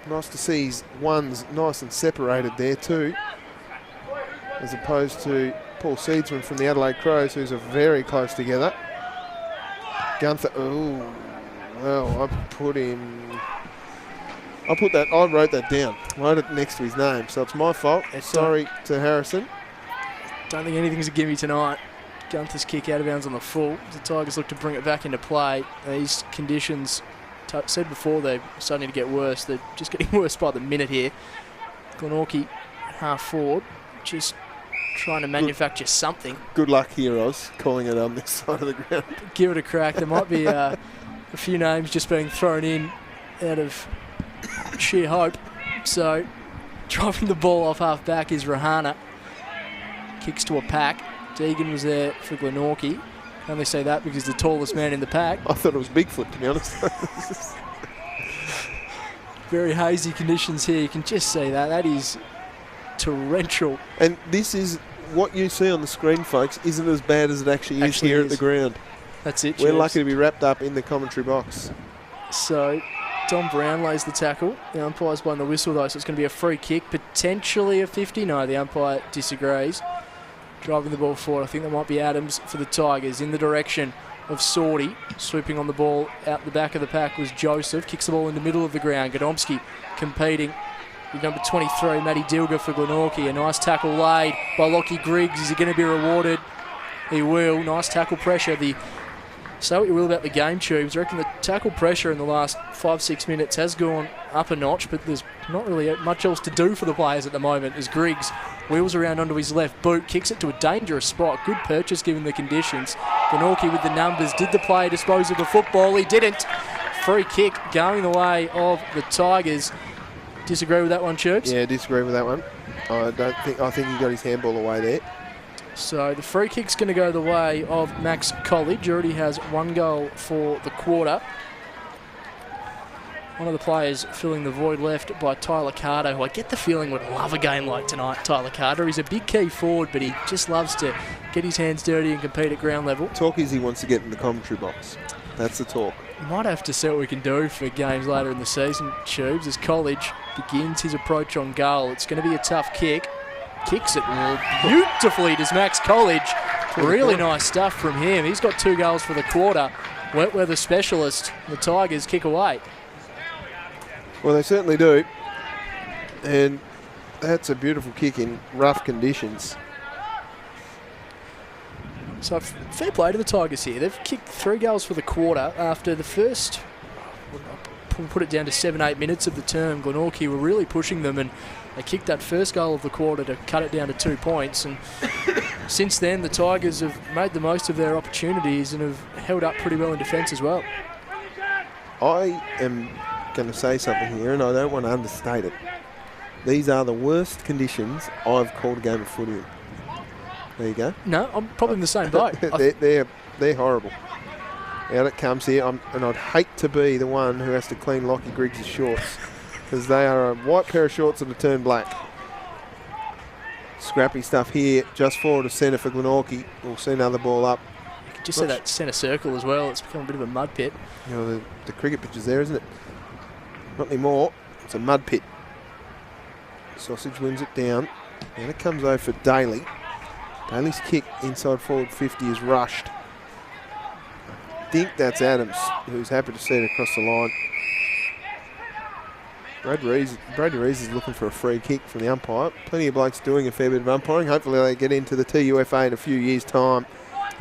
Nice to see his ones nice and separated there too, as opposed to Paul Seedsman from the Adelaide Crows, who's are very close together. Gunther, oh, well, I wrote that down. I wrote it next to his name, so it's my fault. Sorry to Harrison. Don't think anything's a gimme tonight. Gunther's kick out of bounds on the full. The Tigers look to bring it back into play. These conditions, said before, they're starting to get worse. They're just getting worse by the minute here. Glenorchy, half forward, just trying to manufacture something. Good luck here, Oz, calling it on this side of the ground. Give it a crack. There might be a few names just being thrown in out of sheer hope. So, driving the ball off half back is Rahana. Kicks to a pack. Deegan was there for Glenorchy. I only say that because the tallest man in the pack. I thought it was Bigfoot, to be honest. Very hazy conditions here. You can just see that. That is torrential. And this is what you see on the screen, folks, isn't as bad as it actually is here at the ground. That's it, We're lucky to be wrapped up in the commentary box. So, Tom Brown lays the tackle. The umpire's blowing the whistle, though, so it's going to be a free kick, potentially a 50. No, the umpire disagrees. Driving the ball forward. I think that might be Adams for the Tigers in the direction of Sorty. Swooping on the ball out the back of the pack was Joseph. Kicks the ball in the middle of the ground. Godomski competing with number 23, Matty Dilger for Glenorchy. A nice tackle laid by Lockie Griggs. Is he going to be rewarded? He will. Nice tackle pressure. Say what you will about the game tubes. I reckon the tackle pressure in the last 5-6 minutes has gone up a notch, but there's not really much else to do for the players at the moment as Griggs wheels around onto his left boot, kicks it to a dangerous spot. Good purchase given the conditions. Glenorchy with the numbers. Did the player dispose of the football? He didn't. Free kick going the way of the Tigers. Disagree with that one, Chirps? Yeah, disagree with that one. I think he got his handball away there. So the free kick's going to go the way of Max College. Already has one goal for the quarter. One of the players filling the void left by Tyler Carter, who I get the feeling would love a game like tonight. Tyler Carter, he's a big key forward, but he just loves to get his hands dirty and compete at ground level. Talk is he wants to get in the commentary box. That's the talk. Might have to see what we can do for games later in the season, Tubes, as College begins his approach on goal. It's going to be a tough kick. Kicks it beautifully, does Max College. Really nice stuff from him. He's got 2 goals for the quarter. Wet weather specialist. The Tigers kick away. Well, they certainly do. And that's a beautiful kick in rough conditions. So fair play to the Tigers here. They've kicked 3 goals for the quarter after the first, we'll put it down to 7-8 minutes of the term. Glenorchy were really pushing them, and they kicked that first goal of the quarter to cut it down to 2 points. And since then, the Tigers have made the most of their opportunities and have held up pretty well in defence as well. I am going to say something here, and I don't want to understate it. These are the worst conditions I've called a game of footy in. There you go. No, I'm probably in the same boat. they're horrible. Out it comes here, and I'd hate to be the one who has to clean Lockie Griggs' shorts, because they are a white pair of shorts that are turned black. Scrappy stuff here, just forward of centre for Glenorchy. We'll see another ball up. You can just see that centre circle as well. It's become a bit of a mud pit. You know, the cricket pitch is there, isn't it? Not anymore. It's a mud pit. Sausage wins it down. And it comes over for Daly. Daly's kick inside forward 50 is rushed. I think that's Adams, who's happy to see it across the line. Brady Rees is looking for a free kick from the umpire. Plenty of blokes doing a fair bit of umpiring. Hopefully they get into the TUFA in a few years' time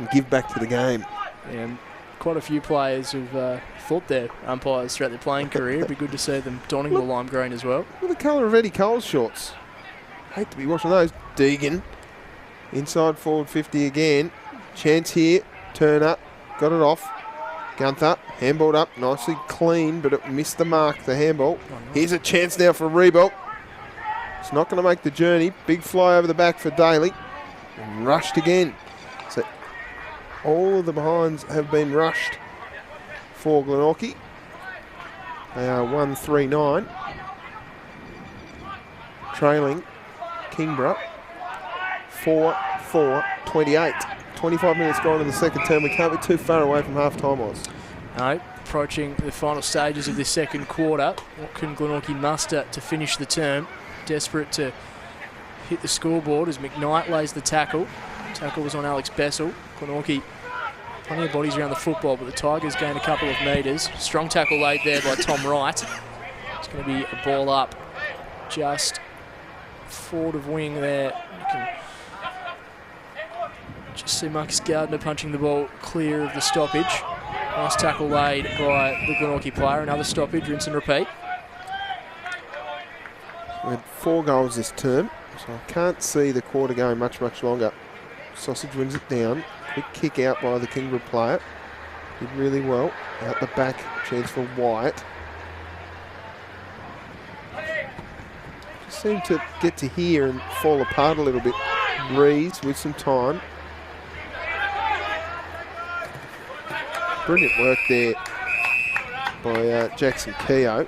and give back to the game. And quite a few players have thought they're umpires throughout their playing career. It'd be good to see them donning the lime green as well. Look at the colour of Eddie Cole's shorts. Hate to be watching those. Deegan, inside forward 50 again. Chance here, turn up, got it off. Gunther, handballed up, nicely clean, but it missed the mark, the handball. Oh, nice. Here's a chance now for Reebok. It's not going to make the journey. Big fly over the back for Daly. And rushed again. So all of the behinds have been rushed for Glenorchy. They are 1-3-9. Trailing Kingborough 4-4-28. 25 minutes gone in the second term. We can't be too far away from half-time, Oz. No, approaching the final stages of this second quarter. What can Glenorchy muster to finish the term? Desperate to hit the scoreboard as McKnight lays the tackle. Tackle was on Alex Bessel. Glenorchy, plenty of bodies around the football, but the Tigers gained a couple of metres. Strong tackle laid there by Tom Wright. It's going to be a ball up just forward of wing there. You can just see Marcus Gardner punching the ball clear of the stoppage. Nice tackle laid by the Glenorchy player. Another stoppage, rinse and repeat. We had 4 goals this term, so I can't see the quarter going much longer. Sausage wins it down. Quick kick out by the Kingborough player. Did really well. Out the back, chance for Wyatt. Just seemed to get to here and fall apart a little bit. Rees with some time. Brilliant work there by Jackson Keogh.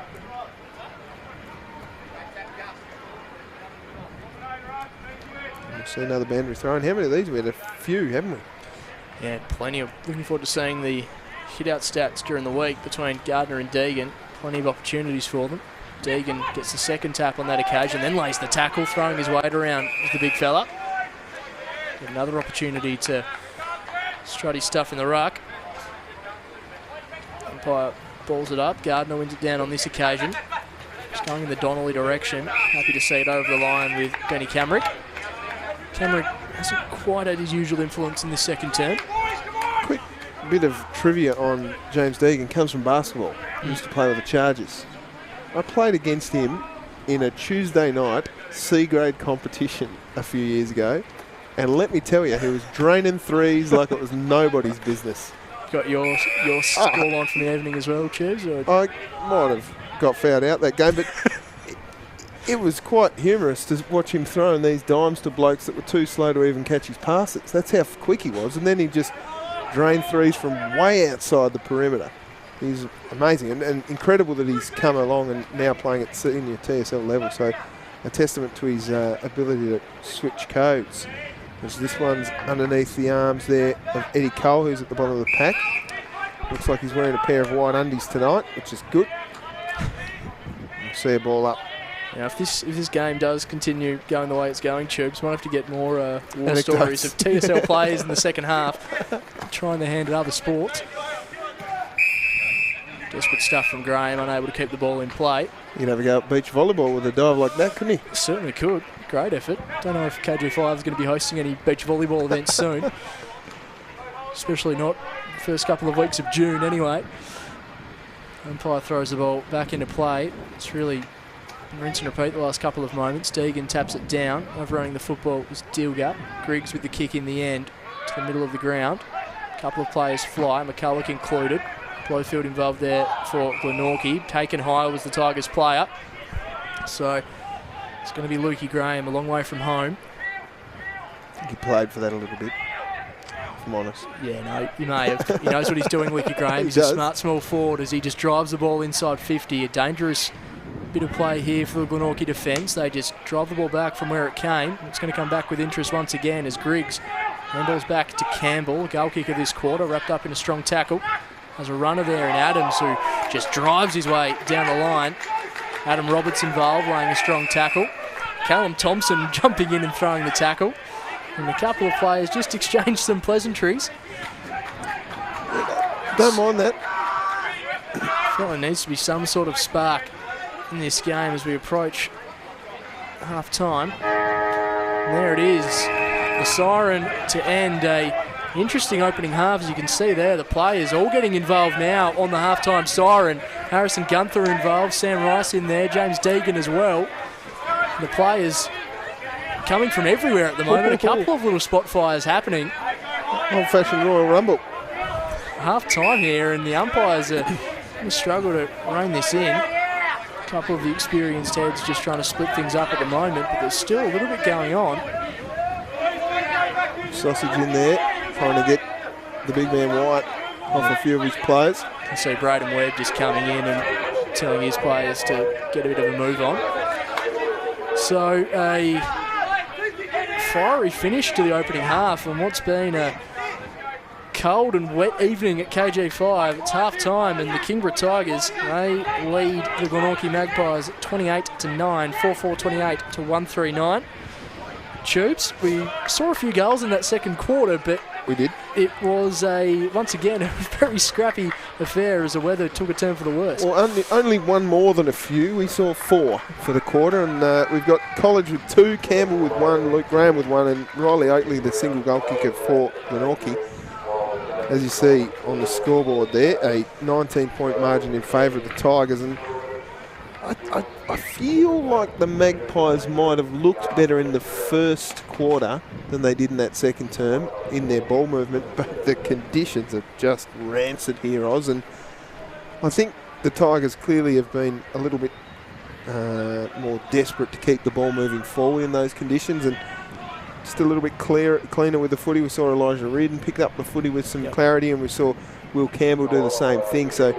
We'll see another boundary thrown. How many of these? We had a few, haven't we? Yeah, plenty of. Looking forward to seeing the hit-out stats during the week between Gardner and Deegan. Plenty of opportunities for them. Deegan gets the second tap on that occasion, then lays the tackle, throwing his weight around with the big fella. Another opportunity to strut his stuff in the ruck. Umpire balls it up. Gardner wins it down on this occasion. Just going in the Donnelly direction. Happy to see it over the line with Benny Camrick. Camrick hasn't quite had his usual influence in this second term. Quick bit of trivia on James Deegan. Comes from basketball. He used to play with the Chargers. I played against him in a Tuesday night C-grade competition a few years ago. And let me tell you, he was draining threes like it was nobody's business. Got your scoreline from the evening as well, Chevs? I might have got fouled out that game, but it was quite humorous to watch him throwing these dimes to blokes that were too slow to even catch his passes. That's how quick he was. And then he just drained threes from way outside the perimeter. He's amazing and incredible that he's come along and now playing at senior TSL level. So a testament to his ability to switch codes. As this one's underneath the arms there of Eddie Cole, who's at the bottom of the pack. Looks like he's wearing a pair of white undies tonight, which is good. We'll see a ball up. Now, if this game does continue going the way it's going, Tubes, might have to get more war stories of TSL players in the second half trying their hand at other sports. Desperate stuff from Graham, unable to keep the ball in play. He could have a go at beach volleyball with a dive like that, couldn't he? Certainly could. Great effort. Don't know if KG5 is going to be hosting any beach volleyball events soon. Especially not the first couple of weeks of June anyway. Umpire throws the ball back into play. It's really rinse and repeat the last couple of moments. Deegan taps it down. Overrunning the football was Dilger. Griggs with the kick in the end to the middle of the ground. A couple of players fly, McCulloch included. Blowfield involved there for Glenorchy. Taken high was the Tigers player. So it's going to be Lukey Graham, a long way from home. I think he played for that a little bit, if I'm honest. Yeah, no, he may have. He knows what he's doing, Lukey Graham. He's a smart small forward as he just drives the ball inside 50. A dangerous bit of play here for the Glenorchy defence. They just drive the ball back from where it came. It's going to come back with interest once again as Griggs handballs back to Campbell, goal kicker this quarter, wrapped up in a strong tackle. There's a runner there in Adams who just drives his way down the line. Adam Roberts involved, laying a strong tackle. Callum Thompson jumping in and throwing the tackle. And a couple of players just exchanged some pleasantries. Don't mind that. I feel there needs to be some sort of spark in this game as we approach half-time. And there it is, the siren to end a interesting opening half. As you can see there, the players all getting involved now on the half-time siren. Harrison Gunther involved, Sam Rice in there, James Deegan as well. The players coming from everywhere at the moment. A couple of little spot fires happening. Old-fashioned Royal Rumble. Half-time here, and the umpires are going to struggle to rein this in. A couple of the experienced heads just trying to split things up at the moment, but there's still a little bit going on. Sausage in there, trying to get the big man White off a few of his players. You can see Braden Webb just coming in and telling his players to get a bit of a move on. So a fiery finish to the opening half on what's been a cold and wet evening at KG5. It's half-time and the Kingborough Tigers, they lead the Glenorchy Magpies 28-9, 4-4-28 to 139. Tubes, we saw a few goals in that second quarter, but we did. It was once again a very scrappy affair as the weather took a turn for the worse. Well, only one more than a few. We saw 4 for the quarter, and we've got College with 2, Campbell with 1, Luke Graham with 1, and Riley Oakley, the single goal kicker for Glenorchy. As you see on the scoreboard there, a 19-point margin in favour of the Tigers, and I feel like the Magpies might have looked better in the first quarter than they did in that second term in their ball movement, but the conditions are just rancid here, Oz, and I think the Tigers clearly have been a little bit more desperate to keep the ball moving forward in those conditions, and just a little bit cleaner with the footy. We saw Elijah Reardon pick up the footy with some clarity, and we saw Will Campbell do the same thing. So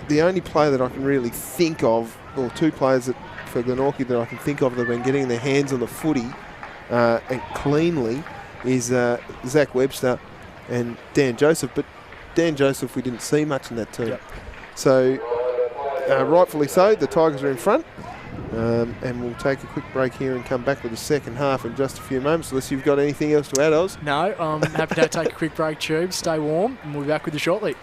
the only player that I can really think of, or 2 players for Glenorchy that I can think of that have been getting their hands on the footy and cleanly is Zach Webster and Dan Joseph. But Dan Joseph, we didn't see much in that term. So rightfully so, the Tigers are in front. And we'll take a quick break here and come back with the second half in just a few moments, unless you've got anything else to add, Oz. No, I'm happy to take a quick break, Tube. Stay warm, and we'll be back with you shortly.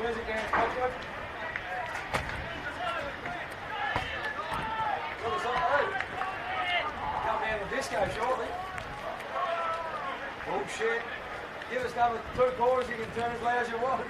Where's it going, Coachman? Come down the disco shortly. Bullshit. Give us another 2 quarters, you can turn as loud as you want.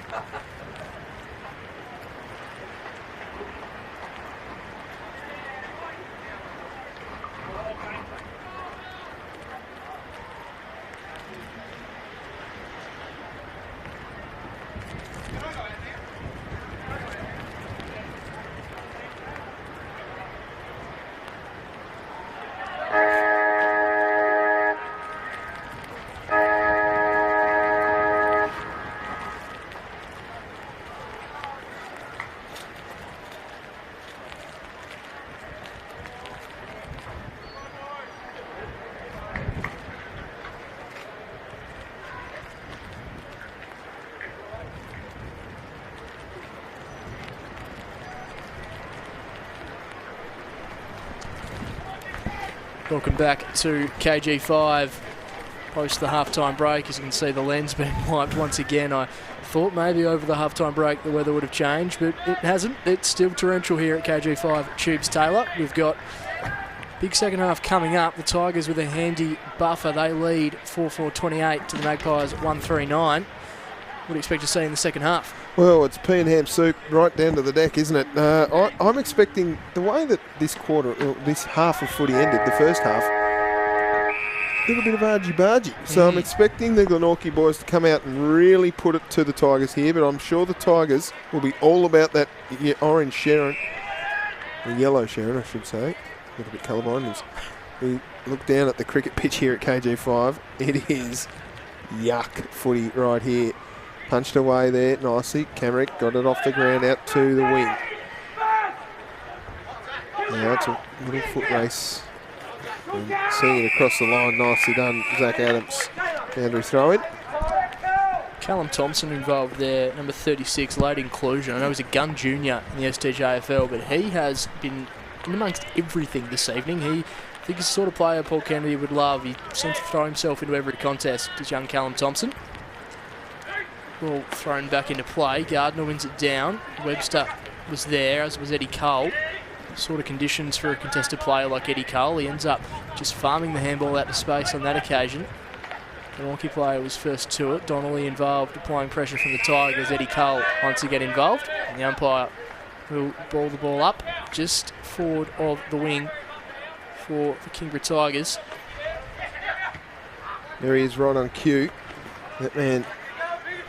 Welcome back to KG5 post the halftime break. As you can see, the lens being wiped once again. I thought maybe over the halftime break the weather would have changed, but it hasn't. It's still torrential here at KG5 Tubes Taylor. We've got big second half coming up. The Tigers with a handy buffer. They lead 4-4-28 to the Magpies 1-3-9. What do you expect to see in the second half? Well, it's pea and ham soup right down to the deck, isn't it? I'm expecting the way that this half of footy ended, the first half, a little bit of argy-bargy. So I'm expecting the Glenorchy boys to come out and really put it to the Tigers here, but I'm sure the Tigers will be all about that orange Sharon, the yellow Sharon, I should say. A little bit colourblind. As we look down at the cricket pitch here at KG5, it is yuck footy right here. Punched away there nicely. Camrick got it off the ground out to the wing. Now it's a little foot race. And seeing it across the line, nicely done, Zach Adams. Boundary throw in. Callum Thompson involved there, number 36, late inclusion. I know he's a gun junior in the STJFL, but he has been in amongst everything this evening. I think he's the sort of player Paul Kennedy would love. He seems to throw himself into every contest, this young Callum Thompson. Ball thrown back into play. Gardner wins it down. Webster was there, as was Eddie Cole. Sort of conditions for a contested player like Eddie Cole. He ends up just farming the handball out to space on that occasion. The Glenorchy player was first to it. Donnelly involved, applying pressure from the Tigers. Eddie Cole once again involved. And the umpire will ball the ball up just forward of the wing for the Kingborough Tigers. There he is right on cue. That man,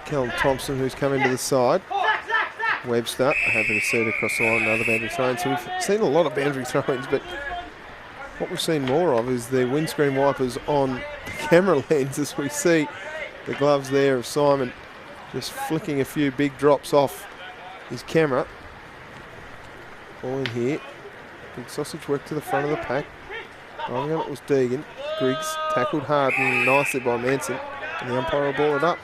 Callum Thompson, who's come into the side. Webster, happy to see it across the line, another boundary throw-in. So we've seen a lot of boundary throw-ins, but what we've seen more of is the windscreen wipers on the camera lens, as we see the gloves there of Simon just flicking a few big drops off his camera. Ball in here. Big sausage work to the front of the pack. Driving on it was Deegan. Griggs tackled hard and nicely by Manson, and the umpire will ball it up.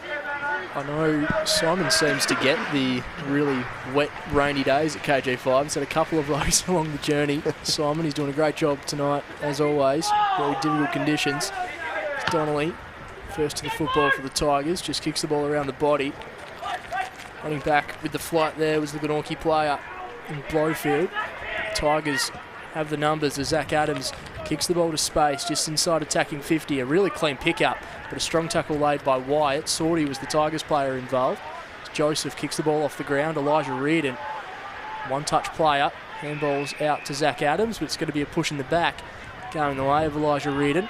I know Simon seems to get the really wet, rainy days at KG5. He's had a couple of those along the journey. Simon, he's doing a great job tonight, as always. Very difficult conditions. It's Donnelly, first to the football for the Tigers, just kicks the ball around the body. Running back with the flight there was the Glenorchy player in Blowfield. Tigers have the numbers as Zach Adams kicks the ball to space just inside attacking 50. A really clean pickup, but a strong tackle laid by Wyatt. Sorty was the Tigers player involved. Joseph kicks the ball off the ground. Elijah Reardon, one-touch player. Handball's out to Zach Adams, but it's going to be a push in the back going the way of Elijah Reardon.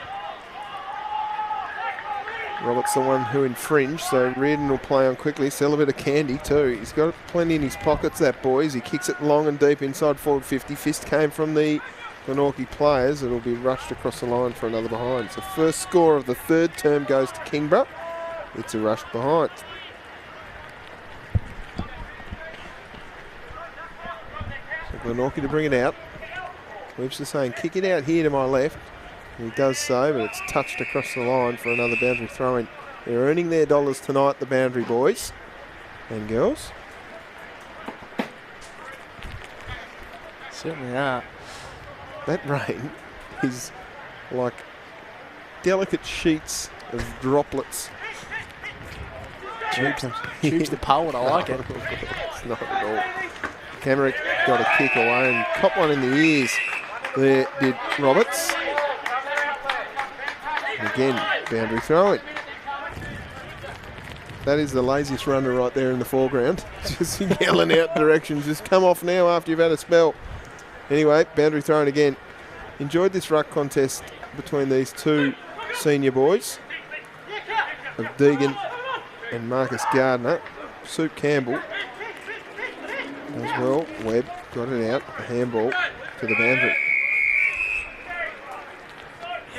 Robert's the one who infringed, so Reardon will play on quickly. Sell a bit of candy too. He's got plenty in his pockets, that boys. He kicks it long and deep inside forward 50. Fist came from the Glenorchy players. It'll be rushed across the line for another behind. So first score of the third term goes to Kingborough. It's a rushed behind. So Glenorchy to bring it out. Webster saying, kick it out here to my left. And he does so, but it's touched across the line for another boundary throw-in. They're earning their dollars tonight, the boundary boys and girls. Certainly are. That rain is like delicate sheets of droplets. Tubes the poet, I like it. It's not at all. Camerick got a kick away and caught one in the ears. There did Roberts. And again, boundary throw-in. That is the laziest runner right there in the foreground. Just yelling out directions. Just come off now after you've had a spell. Anyway, boundary thrown again. Enjoyed this ruck contest between these two senior boys of Deegan and Marcus Gardner. Soup Campbell as well. Webb got it out. A handball to the boundary.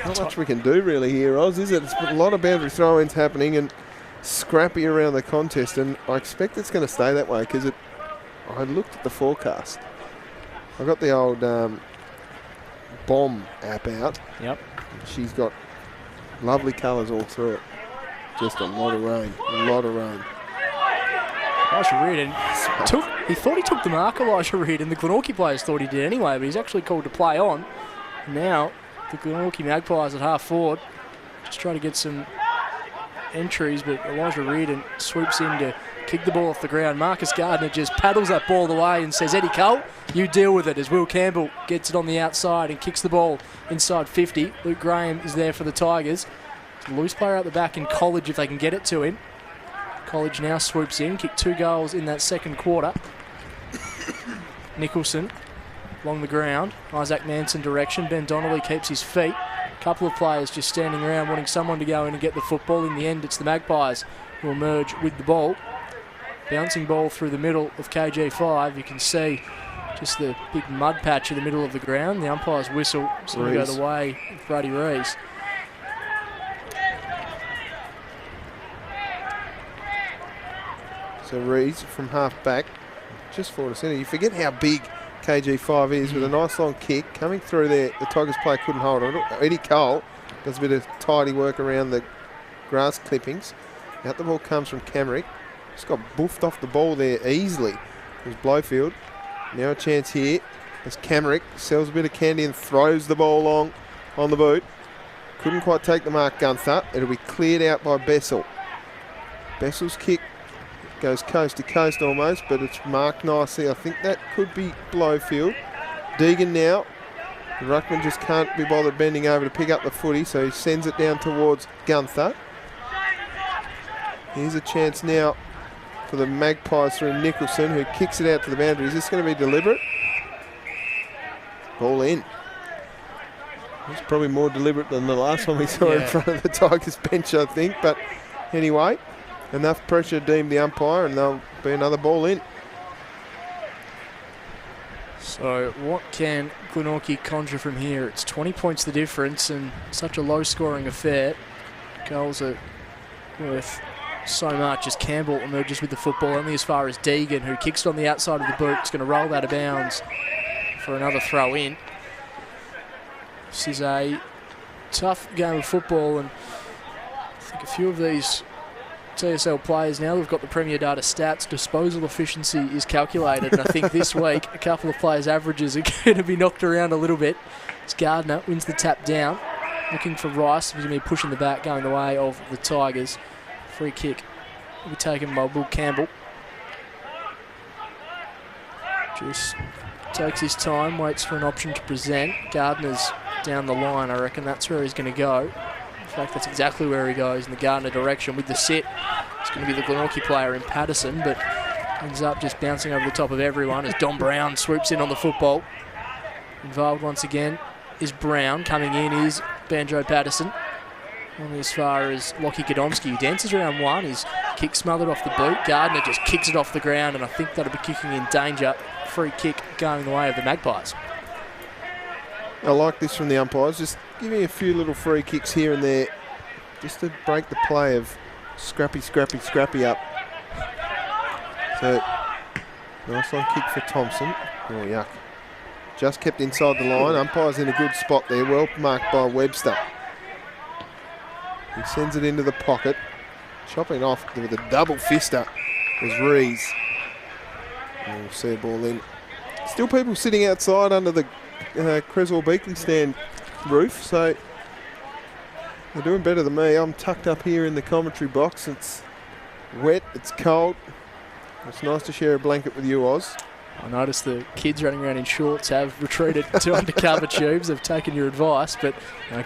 Not much we can do really here, Oz, is it? It's a lot of boundary throw-ins happening and scrappy around the contest, and I expect it's going to stay that way because I looked at the forecast. I got the old Bomb app out. Yep. She's got lovely colours all through it. Just a lot of rain. A lot of rain. Elijah Reardon he thought he took the mark, Elijah Reardon. The Glenorchy players thought he did anyway, but he's actually called to play on. Now, the Glenorchy Magpies at half forward. Just trying to get some entries, but Elijah Reardon swoops in to kick the ball off the ground. Marcus Gardner just paddles that ball away and says, Eddie Cole, you deal with it, as Will Campbell gets it on the outside and kicks the ball inside 50. Luke Graham is there for the Tigers. It's a loose player out the back in College if they can get it to him. College now swoops in, kicked 2 goals in that second quarter. Nicholson along the ground. Isaac Manson direction. Ben Donnelly keeps his feet. A couple of players just standing around wanting someone to go in and get the football. In the end, it's the Magpies who will merge with the ball. Bouncing ball through the middle of KG5. You can see just the big mud patch in the middle of the ground. The umpire's whistle is going to go the way of Brady Rees. So Rees from half back, just forward to centre. You forget how big KG5 is with a nice long kick coming through there. The Tigers player couldn't hold it. Eddie Cole does a bit of tidy work around the grass clippings. Out the ball comes from Camerick. Just got boofed off the ball there easily. It was Blowfield. Now a chance here as Camerick sells a bit of candy and throws the ball long on the boot. Couldn't quite take the mark, Gunther. It'll be cleared out by Bessel. Bessel's kick goes coast to coast almost, but it's marked nicely. I think that could be Blowfield. Deegan now. The ruckman just can't be bothered bending over to pick up the footy, so he sends it down towards Gunther. Here's a chance now for the Magpies through Nicholson, who kicks it out to the boundary. Is this going to be deliberate? Ball in. It's probably more deliberate than the last one we saw in front of the Tigers bench, I think. But anyway, enough pressure deemed the umpire, and there'll be another ball in. So what can Glenorchy conjure from here? It's 20 points the difference, and such a low-scoring affair. Goals are worth so much as Campbell emerges with the football, only as far as Deegan, who kicks it on the outside of the boot. It's going to roll out of bounds for another throw in. This is a tough game of football, and I think a few of these TSL players, now they've got the Premier Data stats, disposal efficiency is calculated, and I think this week a couple of players' averages are going to be knocked around a little bit. It's Gardner wins the tap down, looking for Rice, who's going to be pushing the back, going the way of the Tigers. Free kick will be taken by Will Campbell. Just takes his time, waits for an option to present. Gardner's down the line, I reckon that's where he's going to go. In fact, that's exactly where he goes, in the Gardner direction with the sit. It's going to be the Glenorchy player in Patterson, but ends up just bouncing over the top of everyone as Don Brown swoops in on the football. Involved once again is Brown. Coming in is Banjo Patterson. Only as far as Lockie Godomski, who dances around one. His kick smothered off the boot. Gardner just kicks it off the ground, and I think that'll be kicking in danger. Free kick going the way of the Magpies. I like this from the umpires, just giving a few little free kicks here and there, just to break the play of scrappy up. So, nice long kick for Thompson. Oh, yuck. Just kept inside the line. Umpire's in a good spot there, well marked by Webster. He sends it into the pocket. Chopping off with a double fister was Rees. And we'll see a ball in. Still people sitting outside under the Creswell Beakley stand roof, so they're doing better than me. I'm tucked up here in the commentary box. It's wet, it's cold. It's nice to share a blanket with you, Oz. I noticed the kids running around in shorts have retreated to undercover tubes. They've taken your advice, but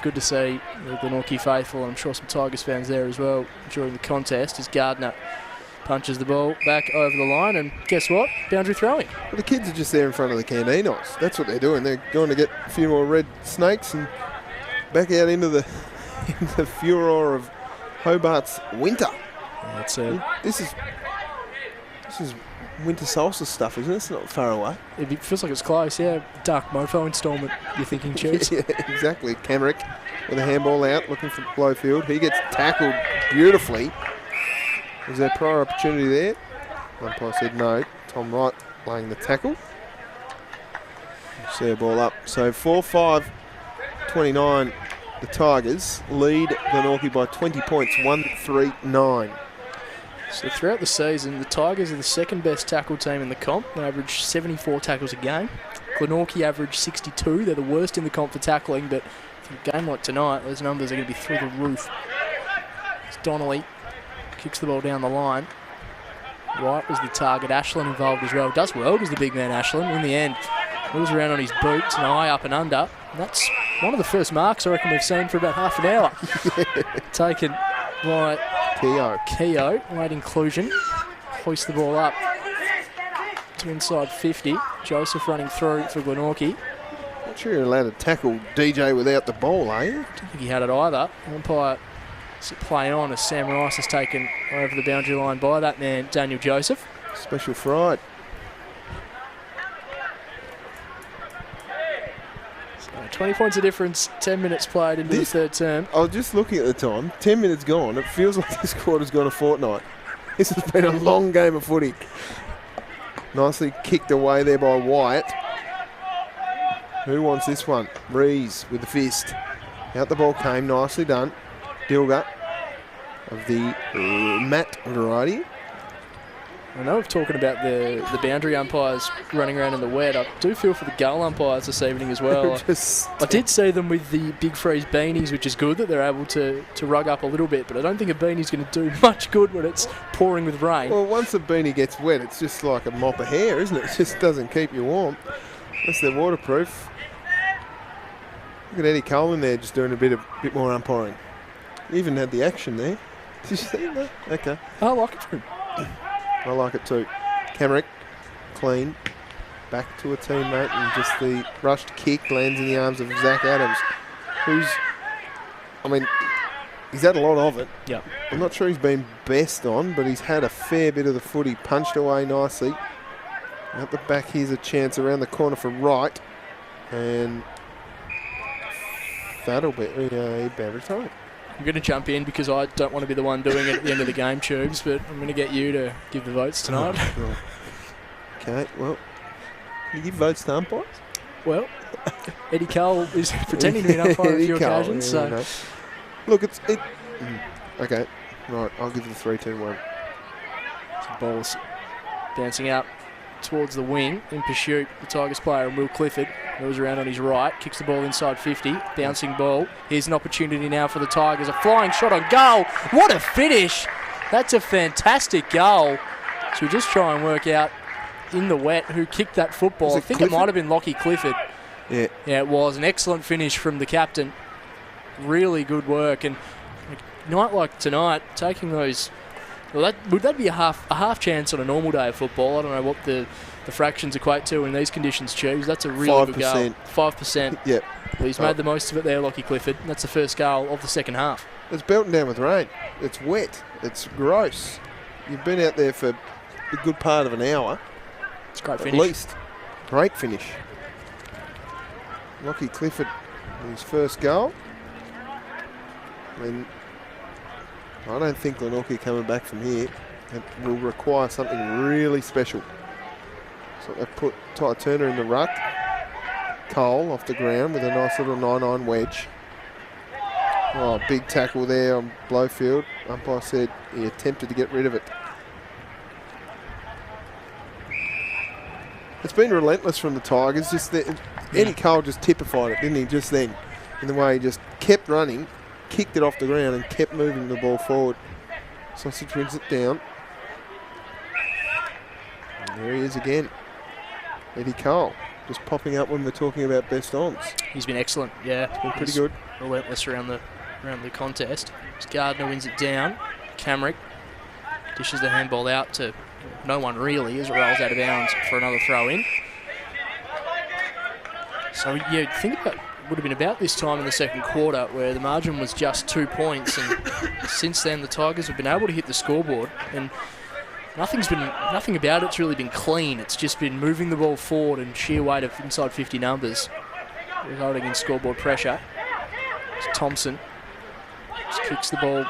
good to see the Glenorchy faithful, and I'm sure some Tigers fans there as well during the contest, as Gardner punches the ball back over the line, and guess what? Boundary throwing. Well, the kids are just there in front of the canteen, Oz. That's what they're doing. They're going to get a few more red snakes and back out into the furor of Hobart's winter. Yeah, this is winter solstice stuff, isn't it? It's not far away. It feels like it's close, yeah. Dark Mofo installment, you're thinking, Cheers? Yeah, exactly. Camerick with a handball out, looking for Blowfield. He gets tackled beautifully. Was there a prior opportunity there? Umpire said no. Tom Wright laying the tackle. See a ball up. So 4-5-29. The Tigers lead Glenorchy by 20 points, 1-3-9. So throughout the season, the Tigers are the second best tackle team in the comp. They average 74 tackles a game. Glenorchy average 62. They're the worst in the comp for tackling, but for a game like tonight, those numbers are going to be through the roof. As Donnelly kicks the ball down the line. Wright was the target. Ashland involved as well. Does well, does the big man Ashland. In the end, wheels around on his boots, an eye up and under. And that's one of the first marks I reckon we've seen for about half an hour. Taken by Keogh, late inclusion. Hoists the ball up to inside 50. Joseph running through for Glenorchy. Not sure you're allowed to tackle DJ without the ball, are you? I don't think he had it either. Umpire play on as Sam Rice is taken over the boundary line by that man, Daniel Joseph. Special fried. So 20 points of difference, 10 minutes played into the third term. I was just looking at the time, 10 minutes gone. It feels like this quarter's gone a fortnight. This has been a long game of footy. Nicely kicked away there by Wyatt. Who wants this one? Rees with the fist. Out the ball came, nicely done. Dilger of the mat variety. I know we're talking about the boundary umpires running around in the wet. I do feel for the goal umpires this evening as well. I did see them with the Big Freeze beanies, which is good that they're able to rug up a little bit, but I don't think a beanie's going to do much good when it's pouring with rain. Well, once a beanie gets wet, it's just like a mop of hair, isn't it? It just doesn't keep you warm. Unless they're waterproof. Look at Eddie Cole in there just doing a bit more umpiring. He even had the action there. Did you see that? Okay. I like it for him. I like it too. Camerick, clean, back to a teammate, and just the rushed kick lands in the arms of Zach Adams, he's had a lot of it. Yeah. I'm not sure he's been best on, but he's had a fair bit of the footy punched away nicely. Out the back, here's a chance around the corner for right, and that'll be a boundary time. I'm going to jump in because I don't want to be the one doing it at the end of the game, Tubes, but I'm going to get you to give the votes tonight. Oh. Okay, well, can you give votes to umpires? Well, Eddie Cole is pretending to be an umpire on a few occasions. So. No. Look, okay, right, I'll give the 3-2-1. Ball's bouncing out towards the wing in pursuit. The Tigers player, Will Clifford, moves around on his right, kicks the ball inside 50, bouncing ball. Here's an opportunity now for the Tigers. A flying shot on goal. What a finish. That's a fantastic goal. So we just try and work out in the wet who kicked that football. I think Clifford? It might have been Lockie Clifford. Yeah, it was an excellent finish from the captain. Really good work. And a night like tonight, taking those... Well, would that be a half chance on a normal day of football? I don't know what the fractions equate to in these conditions, Choose. That's a really good goal. 5%. Yep. Well, he's made the most of it there, Lockie Clifford. And that's the first goal of the second half. It's belting down with rain. It's wet. It's gross. You've been out there for a good part of an hour. It's a great finish. At least. Great finish. Lockie Clifford, his first goal. I don't think Glenorchy coming back from here. It will require something really special. So they put Ty Turner in the ruck. Cole off the ground with a nice little 9-9 wedge. Oh, big tackle there on Blowfield. Umpire said he attempted to get rid of it. It's been relentless from the Tigers. Eddie Cole just typified it, didn't he, just then? In the way he just kept running, kicked it off the ground and kept moving the ball forward. Sausage wins it down. And there he is again. Eddie Cole just popping up when we're talking about best ons. He's been excellent, yeah. It's been pretty good. Relentless around the contest. As Gardner wins it down. Camerick dishes the handball out to no one really as it rolls out of bounds for another throw in. So yeah, think about would have been about this time in the second quarter where the margin was just 2 points, and since then the Tigers have been able to hit the scoreboard, and nothing about it's really been clean. It's just been moving the ball forward and sheer weight of inside 50 numbers, resulting in scoreboard pressure. It's Thompson just kicks the ball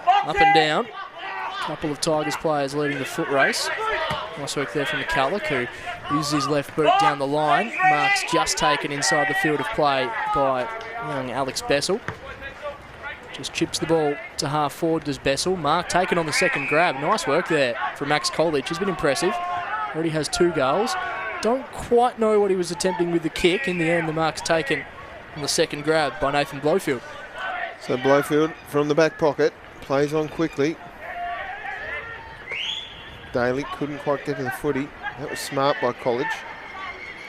up and down. A couple of Tigers players leading the foot race. Nice work there from McCulloch, who uses his left boot down the line. Mark's just taken inside the field of play by young Alex Bessel. Just chips the ball to half forward, does Bessel. Mark taken on the second grab. Nice work there from Max College. He's been impressive. Already has 2 goals. Don't quite know what he was attempting with the kick. In the end, the mark's taken on the second grab by Nathan Blowfield. So Blowfield from the back pocket plays on quickly. Daly couldn't quite get to the footy. That was smart by College.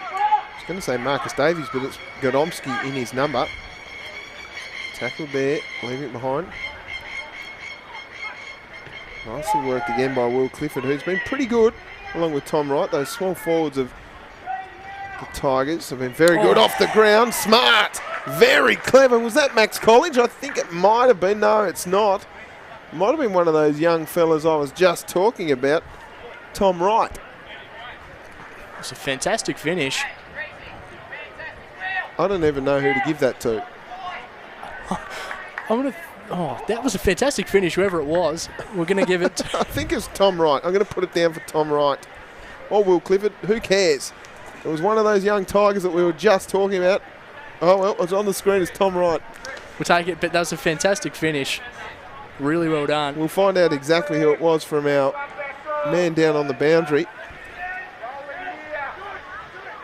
I was going to say Marcus Davies, but it's Godomski in his number. Tackle there, leaving it behind. Nicely worked again by Will Clifford, who's been pretty good, along with Tom Wright. Those small forwards of the Tigers have been very good off the ground. Smart, very clever. Was that Max College? I think it might have been. No, it's not. Might have been one of those young fellas I was just talking about, Tom Wright. It's a fantastic finish. I don't even know who to give that to. That was a fantastic finish, whoever it was. We're going to give it I think it's Tom Wright. I'm going to put it down for Tom Wright. Or Will Clifford. Who cares? It was one of those young Tigers that we were just talking about. Oh, well, it's on the screen as Tom Wright. We'll take it, but that was a fantastic finish. Really well done. We'll find out exactly who it was from our man down on the boundary.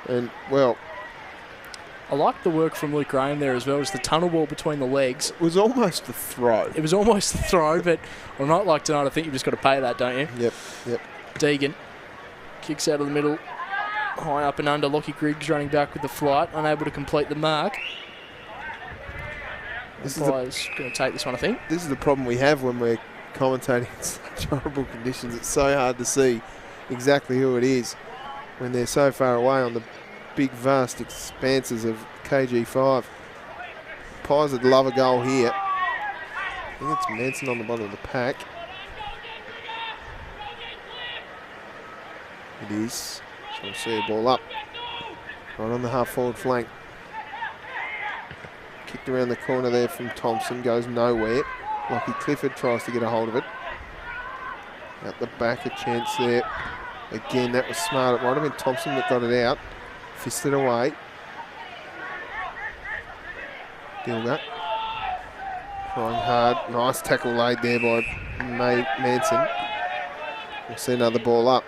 And, well, I like the work from Luke Graham there as well, just the tunnel ball between the legs. it was almost a throw. It was almost a throw, but on a night like tonight, I think you've just got to pay that, don't you? Yep. Deegan kicks out of the middle, high up and under. Lockie Griggs running back with the flight, unable to complete the mark. Umpire's going to take this one, I think. This is the problem we have when we're commentating in such horrible conditions. It's so hard to see exactly who it is when they're so far away on the big, vast expanses of KG5. Pies would love a goal here. I think it's Manson on the bottom of the pack. It is. So we'll see a ball up. Right on the half-forward flank. Kicked around the corner there from Thompson. Goes nowhere. Lockie Clifford tries to get a hold of it. Out the back, a chance there. Again, that was smart. It might have been Thompson that got it out. Fisted away. Gilner. Trying hard. Nice tackle laid there by Manson. We'll see another ball up.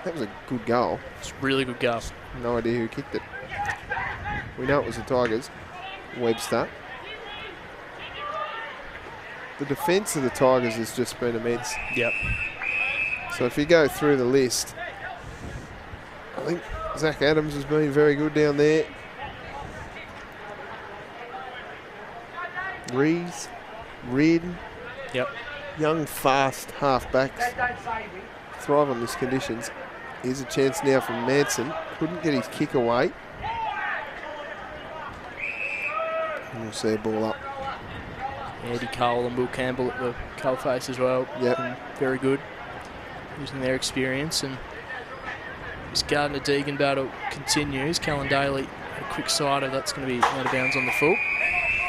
That was a good goal. It's a really good goal. No idea who kicked it. We know it was the Tigers. Webster. The defence of the Tigers has just been immense. Yep. So if you go through the list, I think Zach Adams has been very good down there. Rees, Reardon. Yep. Young, fast half-backs thrive on these conditions. Here's a chance now from Manson. Couldn't get his kick away. And we'll see a ball up. Andy Cole and Will Campbell at the coalface as well. Yep. And very good, using their experience. And this Gardner-Deegan battle continues. Callan Daly, a quick sider, that's going to be out of bounds on the full.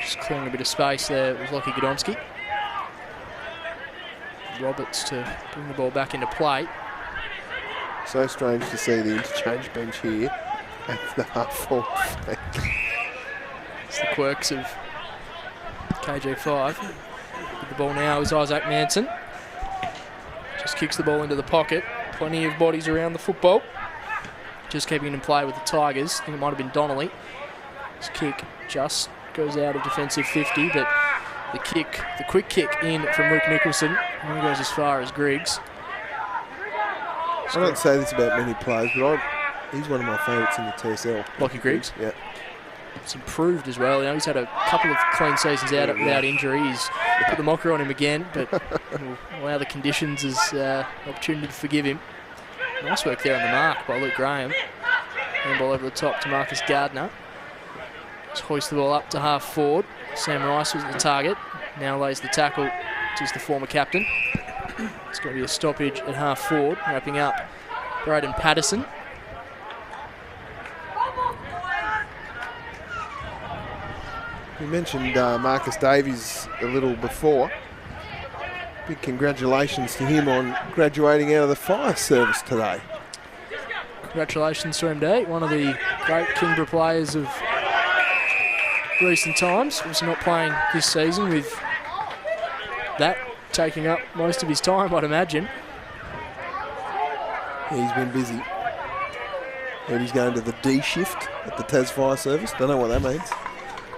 Just clearing a bit of space there with Lockie Godomski. Roberts to bring the ball back into play. So strange to see the interchange bench here at the half-forward flank. It's the quirks of KG5. With the ball now is Isaac Manson. Just kicks the ball into the pocket. Plenty of bodies around the football. Just keeping it in play with the Tigers. I think it might have been Donnelly. His kick just goes out of defensive 50, but the quick kick in from Luke Nicholson only goes as far as Griggs. I don't say this about many players, but he's one of my favourites in the TSL. Lockie Griggs? Yeah. It's improved as well. You know, he's had a couple of clean seasons out without injury. He's put the mocker on him again, but we'll allow the conditions as opportunity to forgive him. Nice work there on the mark by Luke Graham. Handball over the top to Marcus Gardner. Just hoist the ball up to half forward. Sam Rice was the target. Now lays the tackle to the former captain. It's going to be a stoppage at half forward, wrapping up Braden Patterson. You mentioned Marcus Davies a little before. Big congratulations to him on graduating out of the fire service today. Congratulations to him, Dave. One of the great Kingborough players of recent times. Obviously not playing this season, with that taking up most of his time, I'd imagine. Yeah, he's been busy. And he's going to the D shift at the Tas Fire Service. Don't know what that means.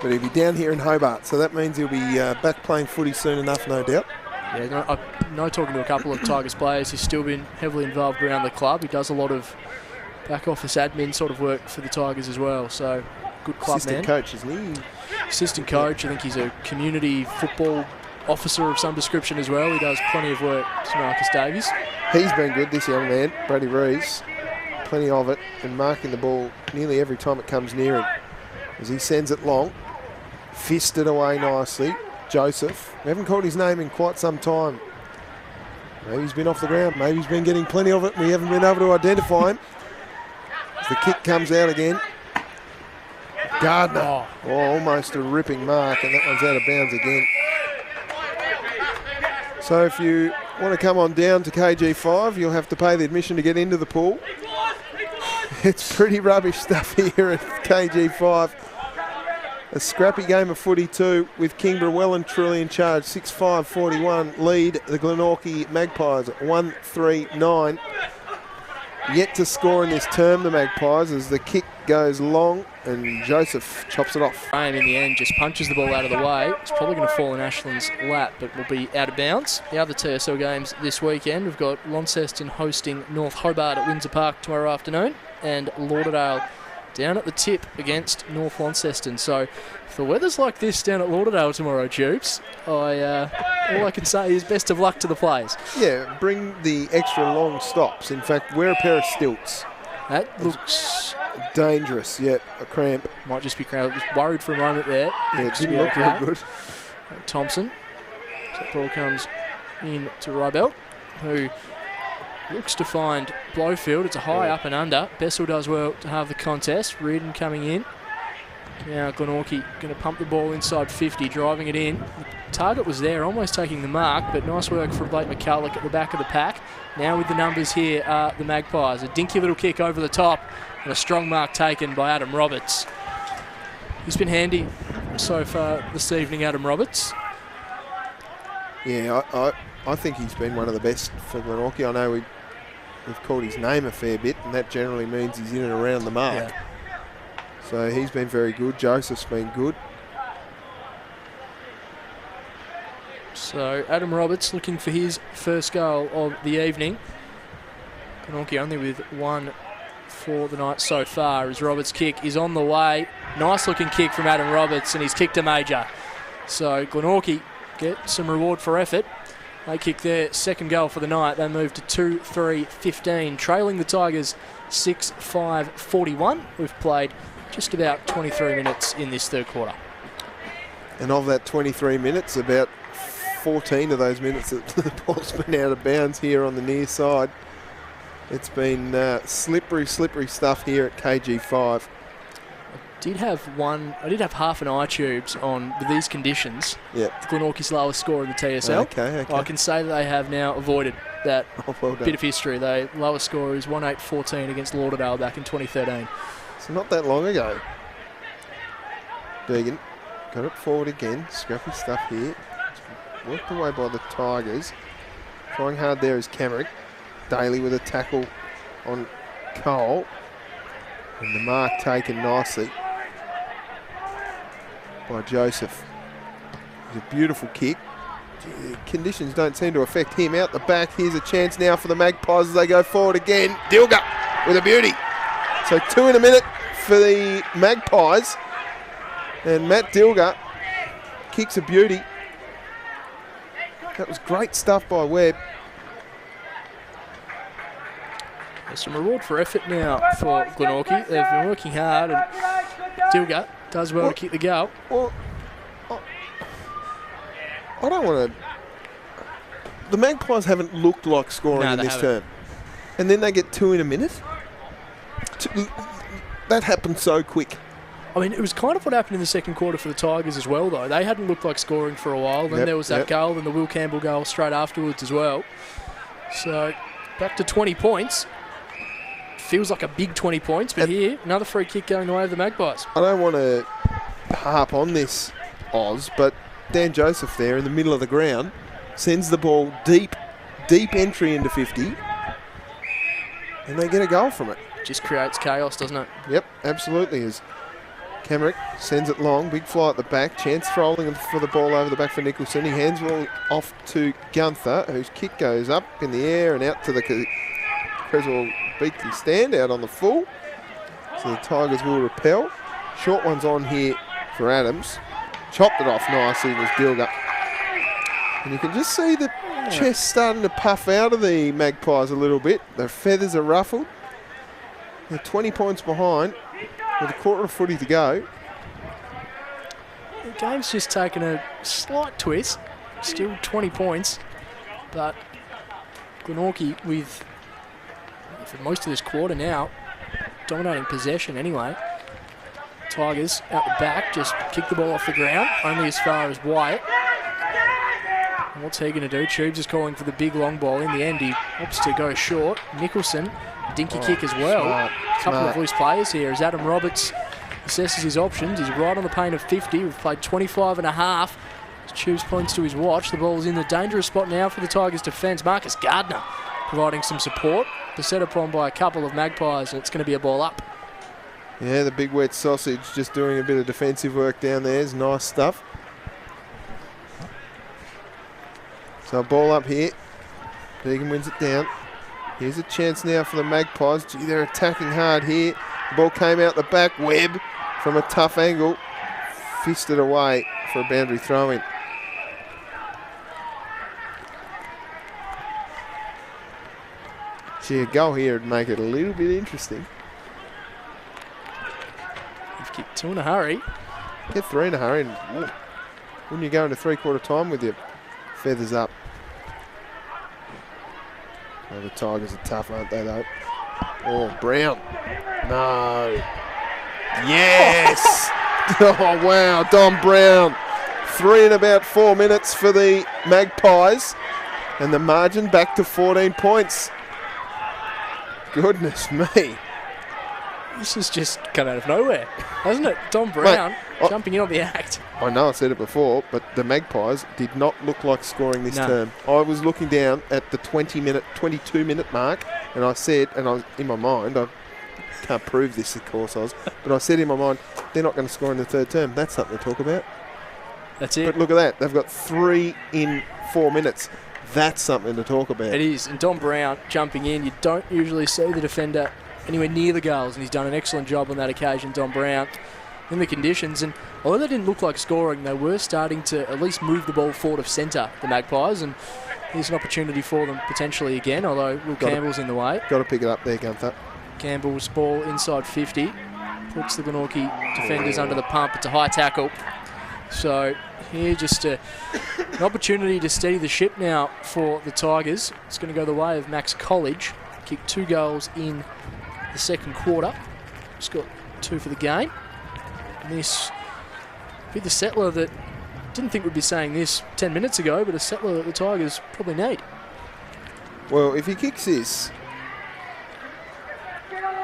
But he'll be down here in Hobart, so that means he'll be back playing footy soon enough, no doubt. Yeah, I know, talking to a couple of Tigers players, he's still been heavily involved around the club. He does a lot of back office admin sort of work for the Tigers as well, so good club Assistant man. coach, isn't he? Assistant coach. I think he's a community football officer of some description as well. He does plenty of work to Marcus Davies. He's been good, this young man, Brady Rees. Plenty of it, and marking the ball nearly every time it comes near him. As he sends it long, fisted away nicely. Joseph, we haven't called his name in quite some time. Maybe he's been off the ground, maybe he's been getting plenty of it, we haven't been able to identify him. As the kick comes out again. Gardner, almost a ripping mark, and that one's out of bounds again. So if you want to come on down to KG5, you'll have to pay the admission to get into the pool. It's pretty rubbish stuff here at KG5. A scrappy game of footy too, with Kingborough well and truly in charge. 6-5-41 lead the Glenorchy Magpies at 1-3-9. Yet to score in this term, the Magpies, as the kick goes long and Joseph chops it off. Graham in the end just punches the ball out of the way. It's probably going to fall in Ashland's lap, but will be out of bounds. The other TSL games this weekend, we've got Launceston hosting North Hobart at Windsor Park tomorrow afternoon, and Lauderdale down at the tip against North Launceston. So if the weather's like this down at Lauderdale tomorrow, Tubes, all I can say is best of luck to the players. Yeah, bring the extra long stops. In fact, wear a pair of stilts. That looks dangerous. Yeah, a cramp. Might just be cramp. Just worried for a moment there. Yeah, it didn't look very good. Thompson. So the ball comes in to Rybelt, who looks to find Blowfield. It's a high up and under. Bessel does well to have the contest. Reardon coming in. Now Glenorchy going to pump the ball inside 50, driving it in. The target was there, almost taking the mark, but nice work from Blake McCulloch at the back of the pack. Now with the numbers here are the Magpies. A dinky little kick over the top and a strong mark taken by Adam Roberts. He's been handy so far this evening, Adam Roberts. Yeah, I think he's been one of the best for Glenorchy. I know we've called his name a fair bit, and that generally means he's in and around the mark. Yeah. So he's been very good. Joseph's been good. So Adam Roberts looking for his first goal of the evening. Glenorchy only with one for the night so far, as Roberts' kick is on the way. Nice looking kick from Adam Roberts, and he's kicked a major. So Glenorchy get some reward for effort. They kick their second goal for the night. They move to 2-3-15, trailing the Tigers 6-5-41. We've played just about 23 minutes in this third quarter. And of that 23 minutes, about 14 of those minutes that the ball's been out of bounds here on the near side. It's been slippery stuff here at KG5. I did have half an eye tubes on with these conditions. Yep. The Glenorchy's lowest score in the TSL. Okay. I can say that they have now avoided that well done. Bit of history. Their lowest score is 18-14 against Lauderdale back in 2013. So not that long ago. Deegan got it forward again. Scrappy stuff here. Worked away by the Tigers. Trying hard there is Camerick. Daly with a tackle on Cole. And the mark taken nicely by Joseph. It's a beautiful kick. Conditions don't seem to affect him. Out the back, here's a chance now for the Magpies as they go forward again. Dilger with a beauty. So 2 in a minute for the Magpies. And Matt Dilger kicks a beauty. That was great stuff by Webb. There's some reward for effort now for Glenorchy. They've been working hard, and Dilger does well to kick the goal. Well, I don't want to... The Magpies haven't looked like scoring in this term. And then they get 2 in a minute? That happened so quick. I mean, it was kind of what happened in the second quarter for the Tigers as well, though. They hadn't looked like scoring for a while. Then there was that goal, and the Will Campbell goal straight afterwards as well. So, back to 20 points. Feels like a big 20 points, but here, another free kick going the way of the Magpies. I don't want to harp on this, Oz, but Dan Joseph there in the middle of the ground sends the ball deep entry into 50, and they get a goal from it. Just creates chaos, doesn't it? Yep, absolutely. As Camerick sends it long, big fly at the back, chance throwing for the ball over the back for Nicholson. He hands it off to Gunther, whose kick goes up in the air and out to the Creswell Beakley stand out on the full. So the Tigers will repel. Short one's on here for Adams. Chopped it off nicely with Dilger. And you can just see the chest starting to puff out of the Magpies a little bit. The feathers are ruffled. They're 20 points behind with a quarter of footy to go. The game's just taken a slight twist. Still 20 points. But Glenorchy with, for most of this quarter now, dominating possession anyway. Tigers out the back, just kick the ball off the ground, only as far as Wyatt. And what's he going to do? Tubes is calling for the big long ball. In the end, he opts to go short. Nicholson, dinky kick as well. A couple of loose players here as Adam Roberts assesses his options. He's right on the paint of 50. We've played 25 and a half. Tubes points to his watch. The ball is in the dangerous spot now for the Tigers' defence. Marcus Gardner providing some support. The set upon by a couple of Magpies, and it's going to be a ball up. Yeah, the big wet sausage just doing a bit of defensive work down there. Is nice stuff. So a ball up here. Deegan wins it down. Here's a chance now for the Magpies. Gee, they're attacking hard here. The ball came out the back. Webb from a tough angle. Fisted away for a boundary throw-in. See, a goal here would make it a little bit interesting. You've kicked 2 in a hurry. Get 3 in a hurry, and wouldn't you go into three-quarter time with your feathers up? Oh, the Tigers are tough, aren't they, though? Oh, Brown. No. Yes! Oh, wow, Dom Brown. 3 in about 4 minutes for the Magpies. And the margin back to 14 points. Goodness me. This has just come out of nowhere, hasn't it? Dom Brown jumping in on the act. I know I said it before, but the Magpies did not look like scoring this term. I was looking down at the 22-minute mark, and I said, and I was in my mind, I can't prove this, of course I was, but I said in my mind, they're not going to score in the third term. That's something to talk about. That's it. But look at that. They've got 3 in 4 minutes. That's something to talk about. It is. And Dom Brown jumping in. You don't usually see the defender anywhere near the goals, and he's done an excellent job on that occasion, Dom Brown, in the conditions. And although they didn't look like scoring, they were starting to at least move the ball forward of centre, the Magpies, and here's an opportunity for them potentially again, although Will Campbell's in the way. Got to pick it up there, Gunther. Campbell's ball inside 50. Puts the Glenorchy defenders under the pump. It's a high tackle. So here just an opportunity to steady the ship now for the Tigers. It's going to go the way of Max College. Kicked 2 goals in the second quarter. Just got 2 for the game. And this be the settler that didn't think we'd be saying this 10 minutes ago, but a settler that the Tigers probably need. Well, if he kicks this,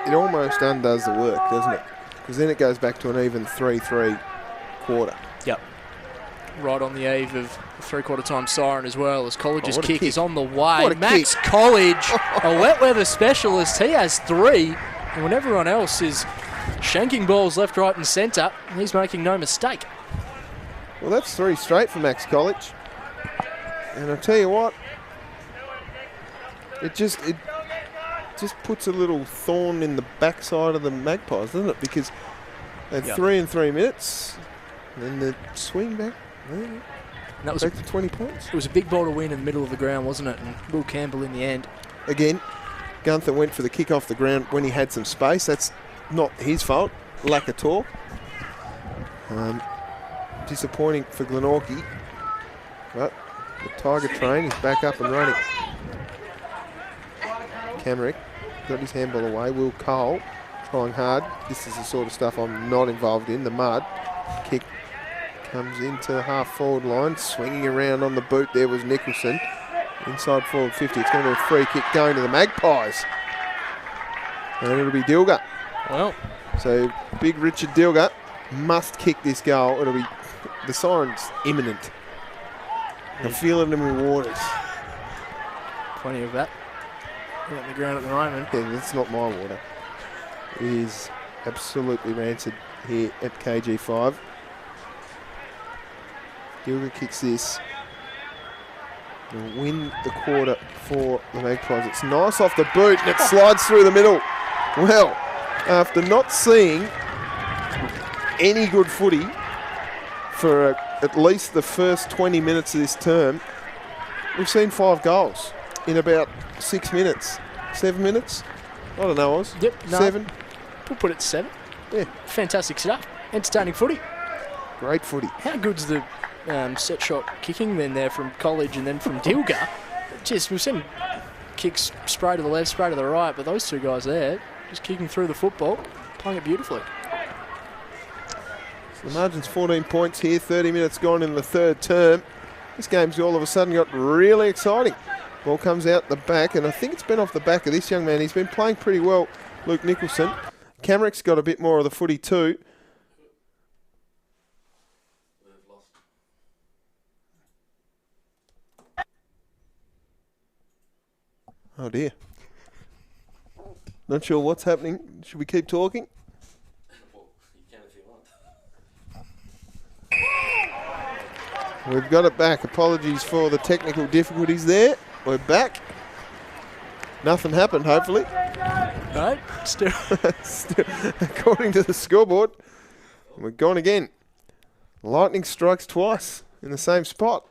it almost undoes the work, doesn't it? Because then it goes back to an even 3-3 quarter. Yep. Right on the eve of the three-quarter time siren as well, as College's kick is on the way. Max College, a wet weather specialist. He has 3. And when everyone else is shanking balls left, right and centre, he's making no mistake. Well, that's 3 straight for Max College. And I'll tell you what, it just puts a little thorn in the backside of the Magpies, doesn't it? Because they had 3 in 3 minutes, and then the swing back, and that was back to 20 points. It was a big ball to win in the middle of the ground, wasn't it? And Will Campbell in the end. Again, Gunther went for the kick off the ground when he had some space. That's not his fault, lack of talk. Disappointing for Glenorchy, but the Tiger train is back up and running. Camrick got his handball away. Will Cole trying hard. This is the sort of stuff I'm not involved in. The mud kick comes into the half-forward line. Swinging around on the boot there was Nicholson. Inside forward 50. It's going to be a free kick going to the Magpies. And it'll be Dilger. Well, so big Richard Dilger must kick this goal. It'll be the siren's imminent. I'm feeling them in waters. Plenty of that on the ground at the moment. Yeah, that's not my water. It is absolutely rancid here at KG5. Dilger kicks this. Will win the quarter for the Magpies. It's nice off the boot and it slides through the middle. Well, after not seeing any good footy for at least the first 20 minutes of this term, we've seen 5 goals in about 6 minutes. 7 minutes? I don't know, Oz. Yep. No, 7? We'll put it 7. Yeah. Fantastic stuff. Entertaining footy. Great footy. How good's the set shot kicking then there from College and then from Dilger? Just we've seen kicks spray to the left, spray to the right, but those 2 guys there just kicking through the football, playing it beautifully. So the margin's 14 points here, 30 minutes gone in the third term. This game's all of a sudden got really exciting. Ball comes out the back, and I think it's been off the back of this young man. He's been playing pretty well, Luke Nicholson. Camrick's got a bit more of the footy too. Oh dear. Not sure what's happening. Should we keep talking? Well, you can if you want. We've got it back. Apologies for the technical difficulties there. We're back. Nothing happened, hopefully. No, still. Still, according to the scoreboard, we're gone again. Lightning strikes twice in the same spot.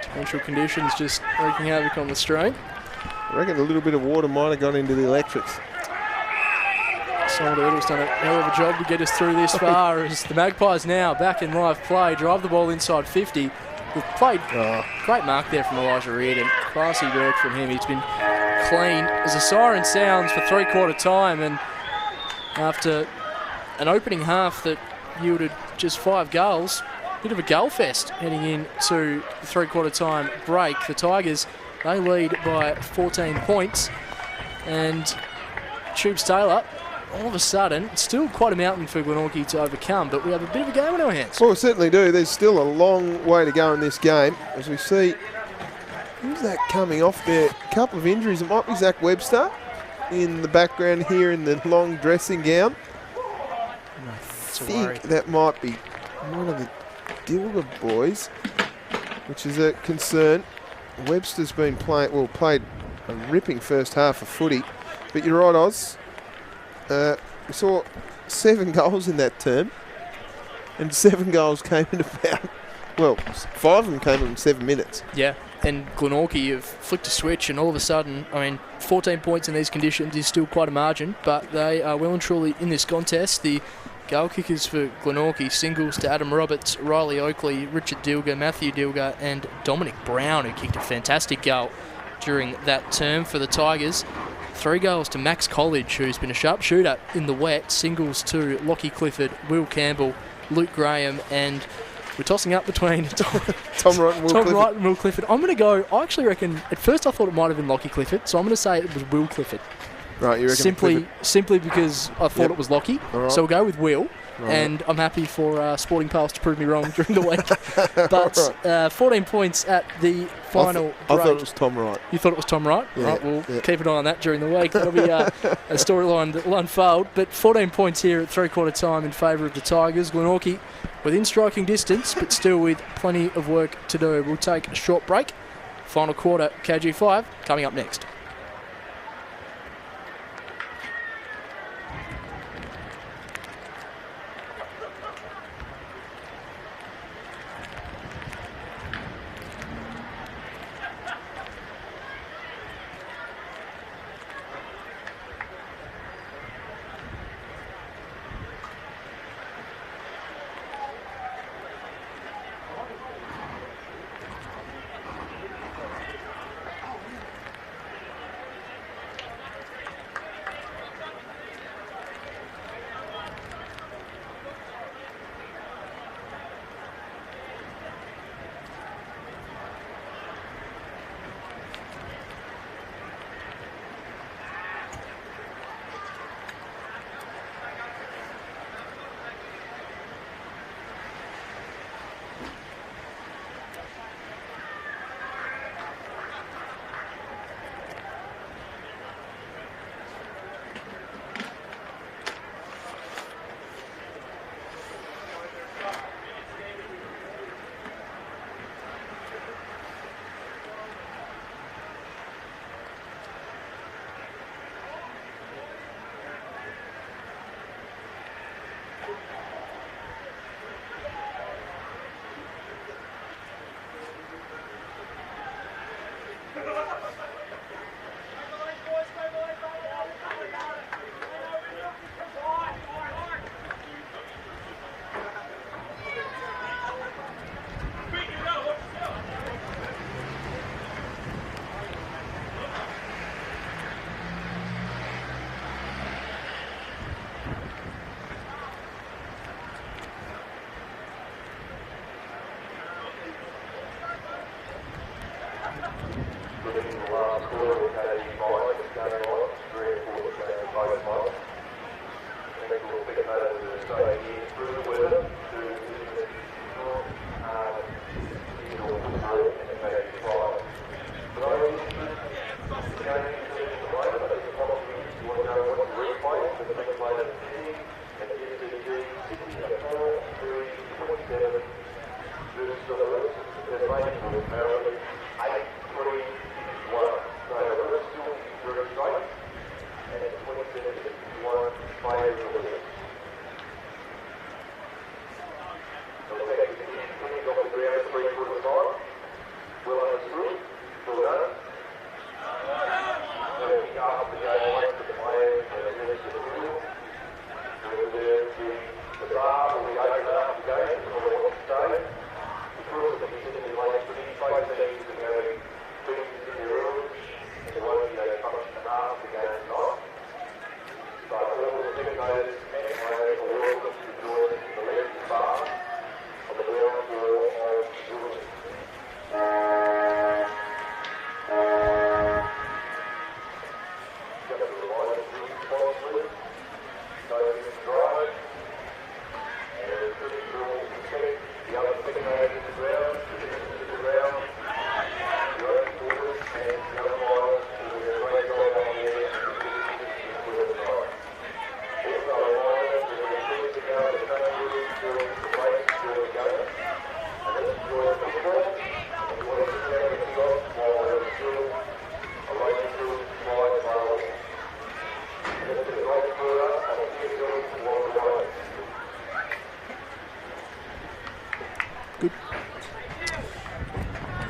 Torrential conditions just wreaking havoc on the stream. I reckon a little bit of water might have gone into the electrics. Simon Edel's done a hell of a job to get us through this far as the Magpies now back in live play, drive the ball inside 50. We've played great mark there from Elijah Reardon. Classy work from him. He's been clean as a siren sounds for three-quarter time, and after an opening half that yielded just 5 goals, bit of a goal fest heading into the three-quarter time break. The Tigers, they lead by 14 points, and Tubes Taylor, all of a sudden, it's still quite a mountain for Glenorchy to overcome, but we have a bit of a game on our hands. Well, we certainly do. There's still a long way to go in this game. As we see, who's that coming off there? A couple of injuries. It might be Zach Webster in the background here in the long dressing gown. And I think that might be one of the Dilger boys, which is a concern. Webster's been played a ripping first half of footy. But you're right, Oz. We saw 7 goals in that term, and 7 goals came in about, 5 of them came in 7 minutes. Yeah, and Glenorchy have flicked a switch, and all of a sudden, 14 points in these conditions is still quite a margin, but they are well and truly in this contest. The goal kickers for Glenorchy, singles to Adam Roberts, Riley Oakley, Richard Dilger, Matthew Dilger, and Dominic Brown, who kicked a fantastic goal during that term for the Tigers. 3 goals to Max College, who's been a sharp shooter in the wet. Singles to Lockie Clifford, Will Campbell, Luke Graham, and we're tossing up between Tom Wright and Will Clifford. I'm going to go, I actually reckon, at first I thought it might have been Lockie Clifford, so I'm going to say it was Will Clifford. Right, you reckon Simply because I thought it was Lockie. Right. So we'll go with Will. Right. And I'm happy for Sporting Pals to prove me wrong during the week. But 14 points at the final I thought break. it was Tom Wright. You thought it was Tom Wright? Yeah, Right, we'll keep an eye on that during the week. That'll be a storyline that will unfold. But 14 points here at three-quarter time in favour of the Tigers. Glenorchy within striking distance, but still with plenty of work to do. We'll take a short break. Final quarter, KG5, coming up next.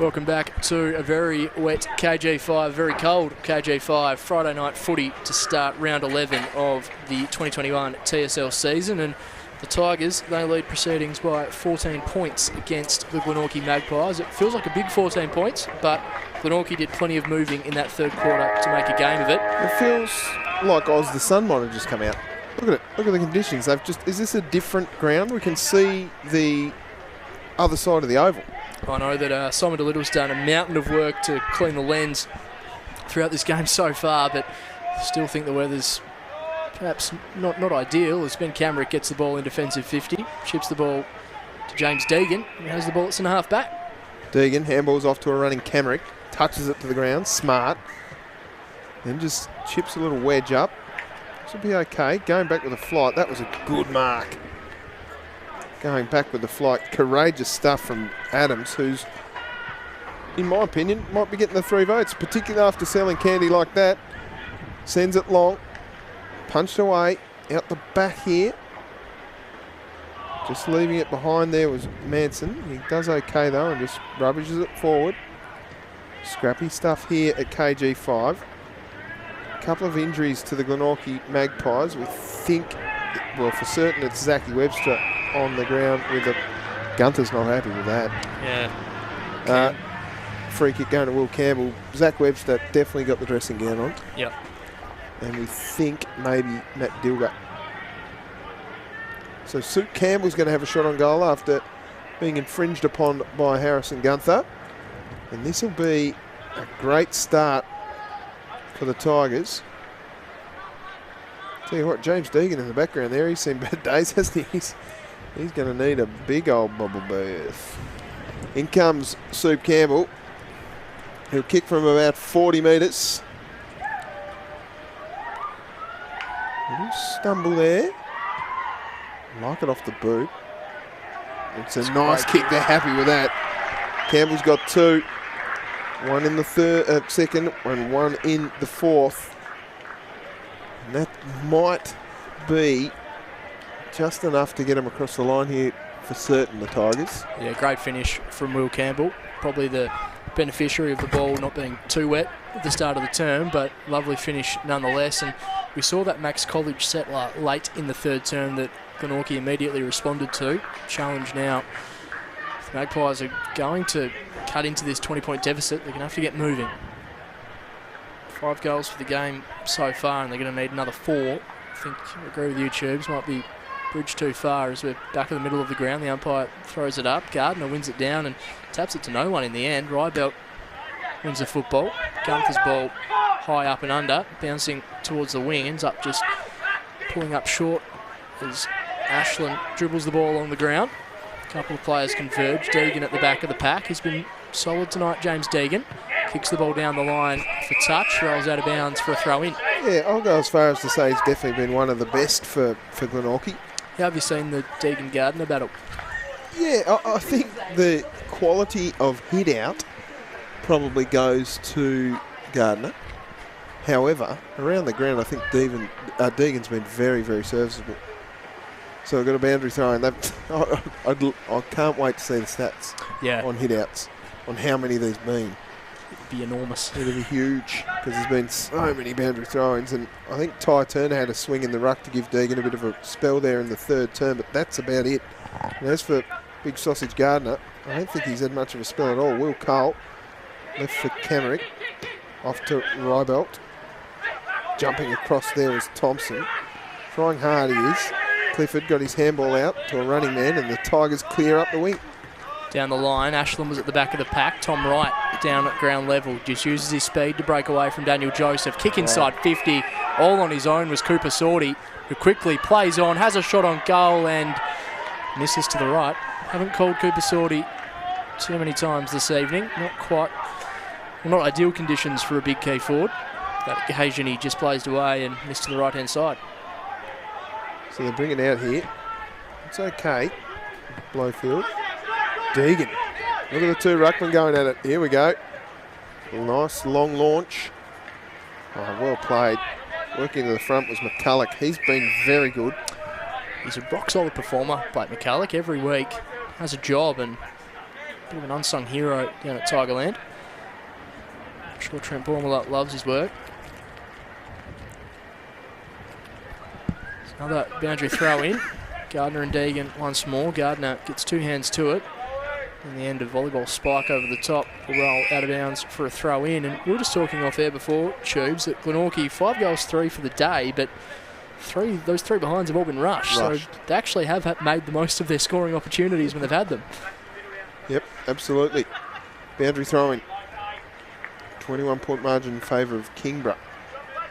Welcome back to a very wet KG5, very cold KG5 Friday night footy to start round 11 of the 2021 TSL season, and the Tigers, they lead proceedings by 14 points against the Glenorchy Magpies. It feels like a big 14 points, but Glenorchy did plenty of moving in that third quarter to make a game of it. It feels like the sun might have just come out. Look at it. Look at the conditions. Is this a different ground? We can see the other side of the oval. I know that Simon DeLittle's done a mountain of work to clean the lens throughout this game so far, but I still think the weather's perhaps not ideal as Ben Camerick gets the ball in defensive 50, chips the ball to James Deegan, and has the ball at centre half back. Deegan, handballs off to a running Camerick, touches it to the ground, smart, then just chips a little wedge up. This will be okay. Going back with a flight, that was a good mark. Going back with the flight, courageous stuff from Adams, who's, in my opinion, might be getting the 3 votes, particularly after selling candy like that. Sends it long, punched away, out the back here. Just leaving it behind there was Manson. He does okay though and just rubbishes it forward. Scrappy stuff here at KG5. A couple of injuries to the Glenorchy Magpies. We think, well, for certain it's Zachy Webster on the ground with a... Gunther's not happy with that. Yeah. Free kick going to Will Campbell. Zach Webster definitely got the dressing gown on. Yep. And we think maybe Matt Dilger. So Sue Campbell's going to have a shot on goal after being infringed upon by Harrison Gunther. And this will be a great start for the Tigers. Tell you what, James Deegan in the background there, he's seen bad days, hasn't he? He's going to need a big old bubble bath. In comes Sue Campbell. He'll kick from about 40 metres. A little stumble there. Like it off the boot. It's a nice kick. They're happy with that. Campbell's got 2. One in the second and one in the fourth. And that might be just enough to get him across the line here for certain, the Tigers. Yeah, great finish from Will Campbell. Probably the beneficiary of the ball not being too wet at the start of the term, but lovely finish nonetheless. And we saw that Max College settler late in the third term that Glenorchy immediately responded to. Challenge now. If the Magpies are going to cut into this 20-point deficit, they're going to have to get moving. 5 goals for the game so far, and they're going to need another 4. I think I agree with you, Tubes. Might be bridge too far as we're back in the middle of the ground. The umpire throws it up. Gardner wins it down and taps it to no one in the end. Rybelt wins the football. Gunther's ball high up and under, bouncing towards the wing. Ends up just pulling up short as Ashland dribbles the ball along the ground. A couple of players converge. Deegan at the back of the pack. He's been solid tonight, James Deegan. Kicks the ball down the line for touch. Rolls out of bounds for a throw in. Yeah, I'll go as far as to say he's definitely been one of the best for Glenorchy. How have you seen the Deegan-Gardner battle? Yeah, I think the quality of hit out probably goes to Gardner. However, around the ground, I think Deegan's been very, very serviceable. So we've got a boundary throw, and I can't wait to see the stats on hit outs. on how many there's been. It'd be enormous. It'll be huge because there's been so many boundary throw-ins, and I think Ty Turner had a swing in the ruck to give Deegan a bit of a spell there in the third term, but that's about it. And as for Big Sausage Gardner, I don't think he's had much of a spell at all. Will Cole left for Camerick, off to Rybelt. Jumping across there was Thompson. Trying hard he is. Clifford got his handball out to a running man, and the Tigers clear up the wing. Down the line, Ashland was at the back of the pack. Tom Wright down at ground level. Just uses his speed to break away from Daniel Joseph. Kick inside 50. All on his own was Cooper Sorty, who quickly plays on, has a shot on goal and misses to the right. Haven't called Cooper Sorty too many times this evening. Not ideal conditions for a big key forward. That occasion he just blazed away and missed to the right-hand side. So they bring it out here. It's okay. Blowfield. Deegan. Look at the two ruckmen going at it. Here we go. Nice long launch. Oh, well played. Working to the front was McCulloch. He's been very good. He's a rock-solid performer. Blake McCulloch every week has a job and a bit of an unsung hero down at Tigerland. I'm sure Trent Bormala loves his work. Another boundary throw in. Gardner and Deegan once more. Gardner gets two hands to it. In the end, a volleyball spike over the top will roll out of bounds for a throw in. And we were just talking off air before, Tubes, that Glenorchy 5 goals 3 for the day, but those three behinds have all been rushed. So they actually have made the most of their scoring opportunities when they've had them. Yep, absolutely. Boundary throwing. 21-point margin in favour of Kingborough.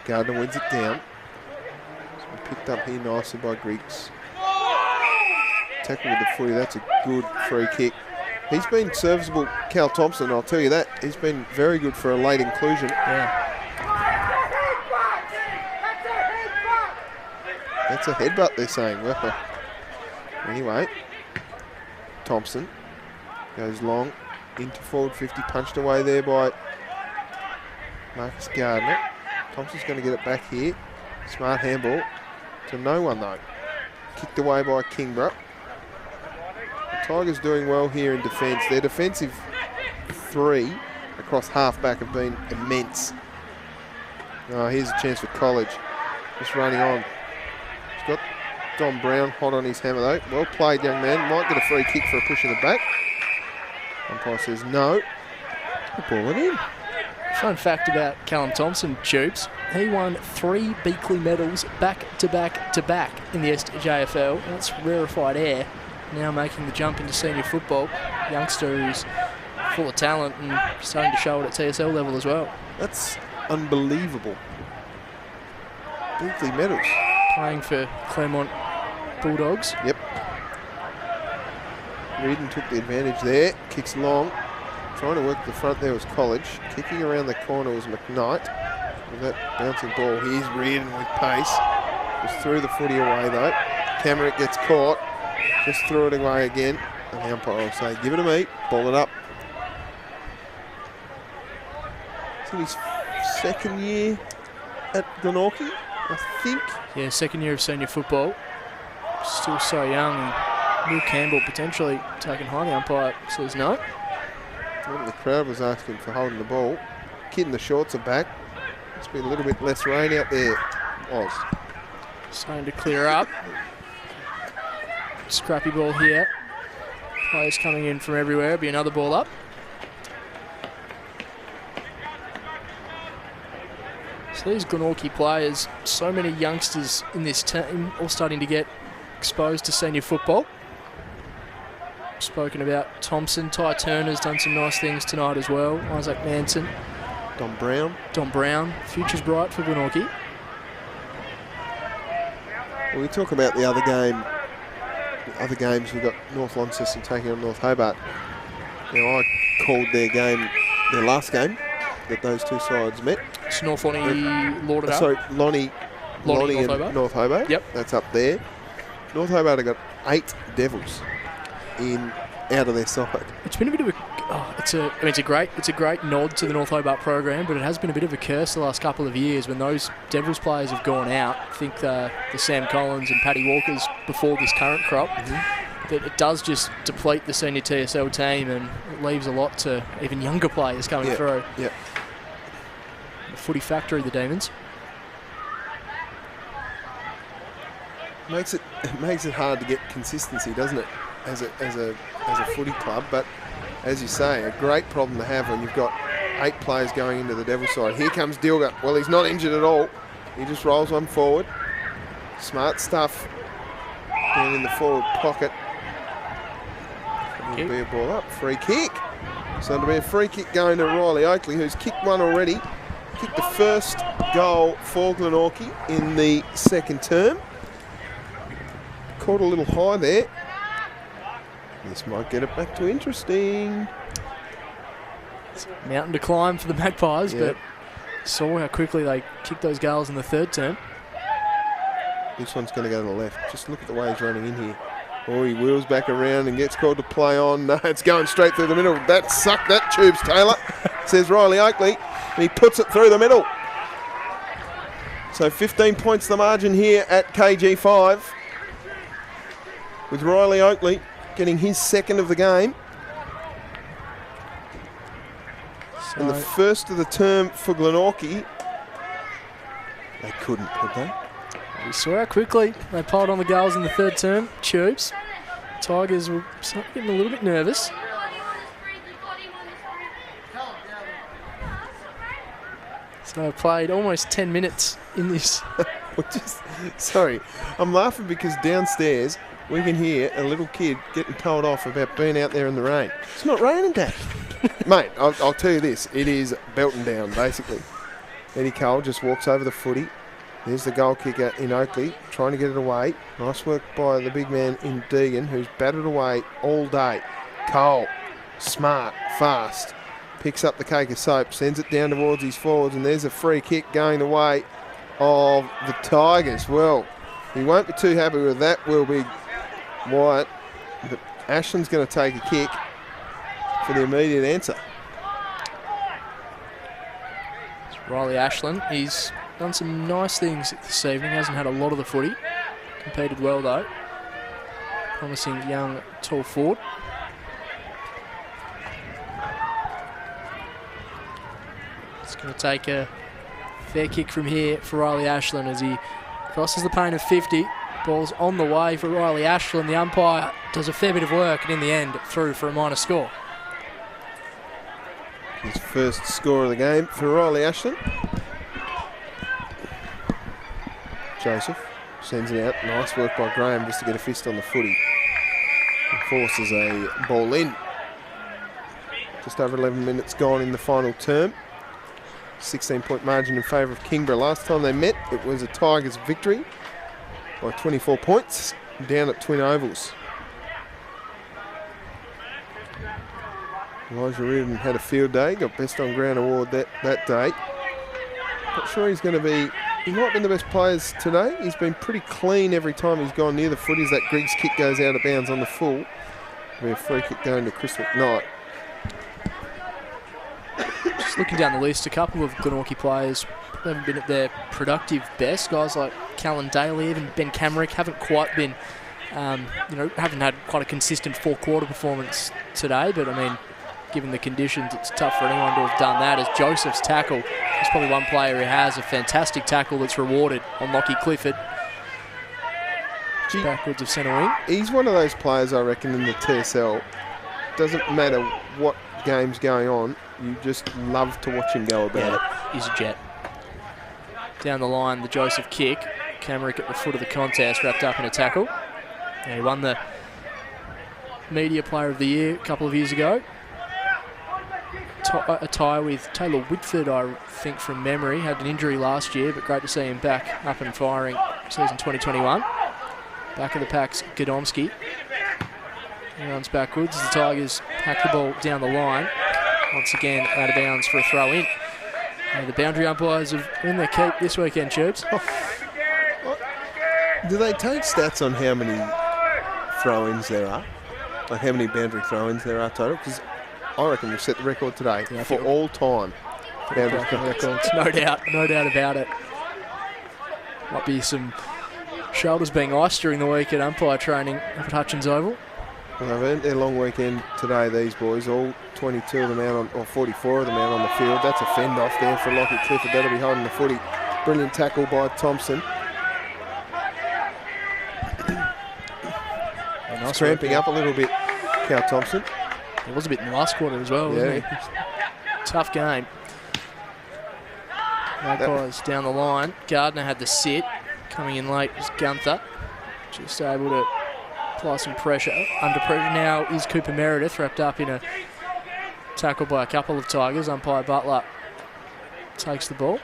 Gardner wins it down. It's been picked up here nicely by Griggs. Tackle with the footy, that's a good free kick. He's been serviceable, Cal Thompson, I'll tell you that. He's been very good for a late inclusion. Yeah. That's a headbutt, they're saying. Well, anyway, Thompson goes long into forward 50, punched away there by Marcus Gardner. Thompson's going to get it back here. Smart handball to no one, though. Kicked away by Kingborough. Tigers doing well here in defence. Their defensive three across half-back have been immense. Oh, here's a chance for College. Just running on. He's got Don Brown hot on his hammer, though. Well played, young man. Might get a free kick for a push in the back. Umpire says no. Ball it in. Fun fact about Callum Thompson, Tubes, he won 3 Beakley medals back-to-back in the SJFL. That's rarefied air. Now making the jump into senior football. Youngster who's full of talent and starting to show it at TSL level as well. That's unbelievable. Beakley medals. Playing for Claremont Bulldogs. Yep. Reardon took the advantage there. Kicks long. Trying to work the front there was College. Kicking around the corner was McKnight. With that bouncing ball, here's Reardon with pace. Just threw the footy away though. Camerick gets caught. Just threw it away again. And the umpire will say, give it a me. Ball it up. It's in his second year at Glenorchy, I think. Yeah, second year of senior football. Still so young. And Will Campbell potentially taken high. The umpire says no. The crowd was asking for holding the ball. Kid in the shorts are back. Must be a little bit less rain out there. Oz. Starting to clear up. Scrappy ball here. Players coming in from everywhere. Be another ball up. So these Glenorchy players, so many youngsters in this team, all starting to get exposed to senior football. Spoken about Thompson. Ty Turner's done some nice things tonight as well. Isaac Manson. Don Brown. Future's bright for Glenorchy. Well, we talk about the other game. The other games, we've got North Launceston taking on North Hobart. Now, I called their last game that those two sides met. It's North Lonnie Lauderdale. Sorry, Lonnie North and Hobart. North Hobart. Yep. That's up there. North Hobart have got 8 Devils out of their side. It's been a bit of it's a great nod to the North Hobart program, but it has been a bit of a curse the last couple of years when those Devils players have gone out. I think the Sam Collins and Paddy Walkers before this current crop. that it does just deplete the senior TSL team, and it leaves a lot to even younger players coming through. Yeah. The footy factory, the Demons. It makes it hard to get consistency, doesn't it, as a footy club? But as you say, a great problem to have when you've got 8 players going into the Devil side. Here comes Dilger. Well, he's not injured at all. He just rolls one forward. Smart stuff down in the forward pocket. It'll be a ball up. Free kick. So it'll be a free kick going to Riley Oakley, who's kicked one already. Kicked the first goal for Glenorchy in the second term. Caught a little high there. This might get it back to interesting. It's a mountain to climb for the Magpies, but saw how quickly they kicked those goals in the third term. This one's going to go to the left. Just look at the way he's running in here. Oh, he wheels back around and gets called to play on. No, it's going straight through the middle. That sucked that tubes, Taylor, says Riley Oakley. And he puts it through the middle. So 15 points the margin here at KG5. With Riley Oakley getting his second of the game. And the first of the term for Glenorchy. They couldn't, could they? We saw how quickly they piled on the goals in the third term. Tubes. Tigers were getting a little bit nervous. So I played almost 10 minutes in this. Sorry, I'm laughing because downstairs we can hear a little kid getting told off about being out there in the rain. It's not raining, Dad. Mate, I'll tell you this, it is belting down, basically. Eddie Cole just walks over the footy. There's the goal kicker in Oakley, trying to get it away. Nice work by the big man in Deegan, who's batted away all day. Cole, smart, fast, picks up the cake of soap, sends it down towards his forwards, and there's a free kick going the way of the Tigers. Well, he won't be too happy with that, will be Wyatt. But Ashland's going to take a kick for the immediate answer. It's Riley Ashland. He's done some nice things this evening. Hasn't had a lot of the footy. Competed well though. Promising young tall forward. It's going to take a fair kick from here for Riley Ashland as he crosses the paint of 50. Ball's on the way for Riley Ashland. The umpire does a fair bit of work and in the end through for a minor score. His first score of the game for Riley Ashland. Joseph sends it out. Nice work by Graham just to get a fist on the footy. And forces a ball in. Just over 11 minutes gone in the final term. 16-point margin in favour of Kingborough. Last time they met, it was a Tigers victory by 24 points down at Twin Ovals. Elijah Reardon had a field day, got Best on Ground award that day. Not sure he's going to be, he might have been the best players today. He's been pretty clean every time he's gone near the footy as that Griggs kick goes out of bounds on the full. There'll be a free kick going to Chris McKnight. Just looking down the list, a couple of Glenorchy players haven't been at their productive best. Guys like Callan Daly, even Ben Camerick haven't quite been, haven't had quite a consistent four-quarter performance today. But I mean, given the conditions, it's tough for anyone to have done that. As Joseph's tackle, there's probably one player who has a fantastic tackle that's rewarded on Lockie Clifford. Backwards of centre wing. He's one of those players, I reckon, in the TSL. Doesn't matter what game's going on, you just love to watch him go about it. He's a jet. Down the line, the Joseph kick. Camerick at the foot of the contest, wrapped up in a tackle. And he won the Media Player of the Year a couple of years ago. A tie with Taylor Whitford, I think, from memory. Had an injury last year, but great to see him back up and firing season 2021. Back of the pack's Godomski. He runs backwards as the Tigers hack the ball down the line. Once again, out of bounds for a throw in. And the boundary umpires have in their keep this weekend, Tubes. Do they take stats on how many throw-ins there are? Like how many boundary throw-ins there are total? Because I reckon we'll set the record today for all time. Boundary records. No doubt about it. Might be some shoulders being iced during the week at umpire training up at Hutchins Oval. Well, they've earned their long weekend today, these boys. All 22 of them out on, or 44 of them out on the field. That's a fend off there for Lockie Clifford. That'll be holding the footy. Brilliant tackle by Thompson. Nice cramping up a little bit, Cal Thompson. It was a bit in the last quarter as well, wasn't he? Tough game. Magpies down the line. Gardner had the sit. Coming in late was Gunther. Just able to apply some pressure. Under pressure now is Cooper Meredith, wrapped up in a tackle by a couple of Tigers. Umpire Butler takes the ball.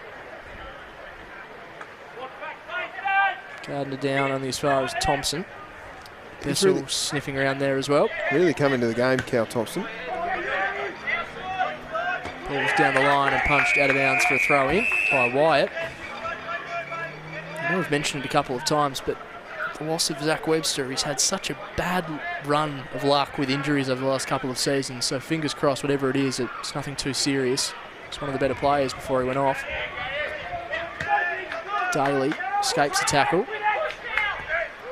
Gardner down only as far as Thompson. Bessel really sniffing around there as well. Really come into the game, Cal Thompson. Ball's down the line and punched out of bounds for a throw in by Wyatt. I know we've mentioned it a couple of times, but the loss of Zach Webster, he's had such a bad run of luck with injuries over the last couple of seasons, so fingers crossed, whatever it is, it's nothing too serious. He's one of the better players before he went off. Daly escapes the tackle.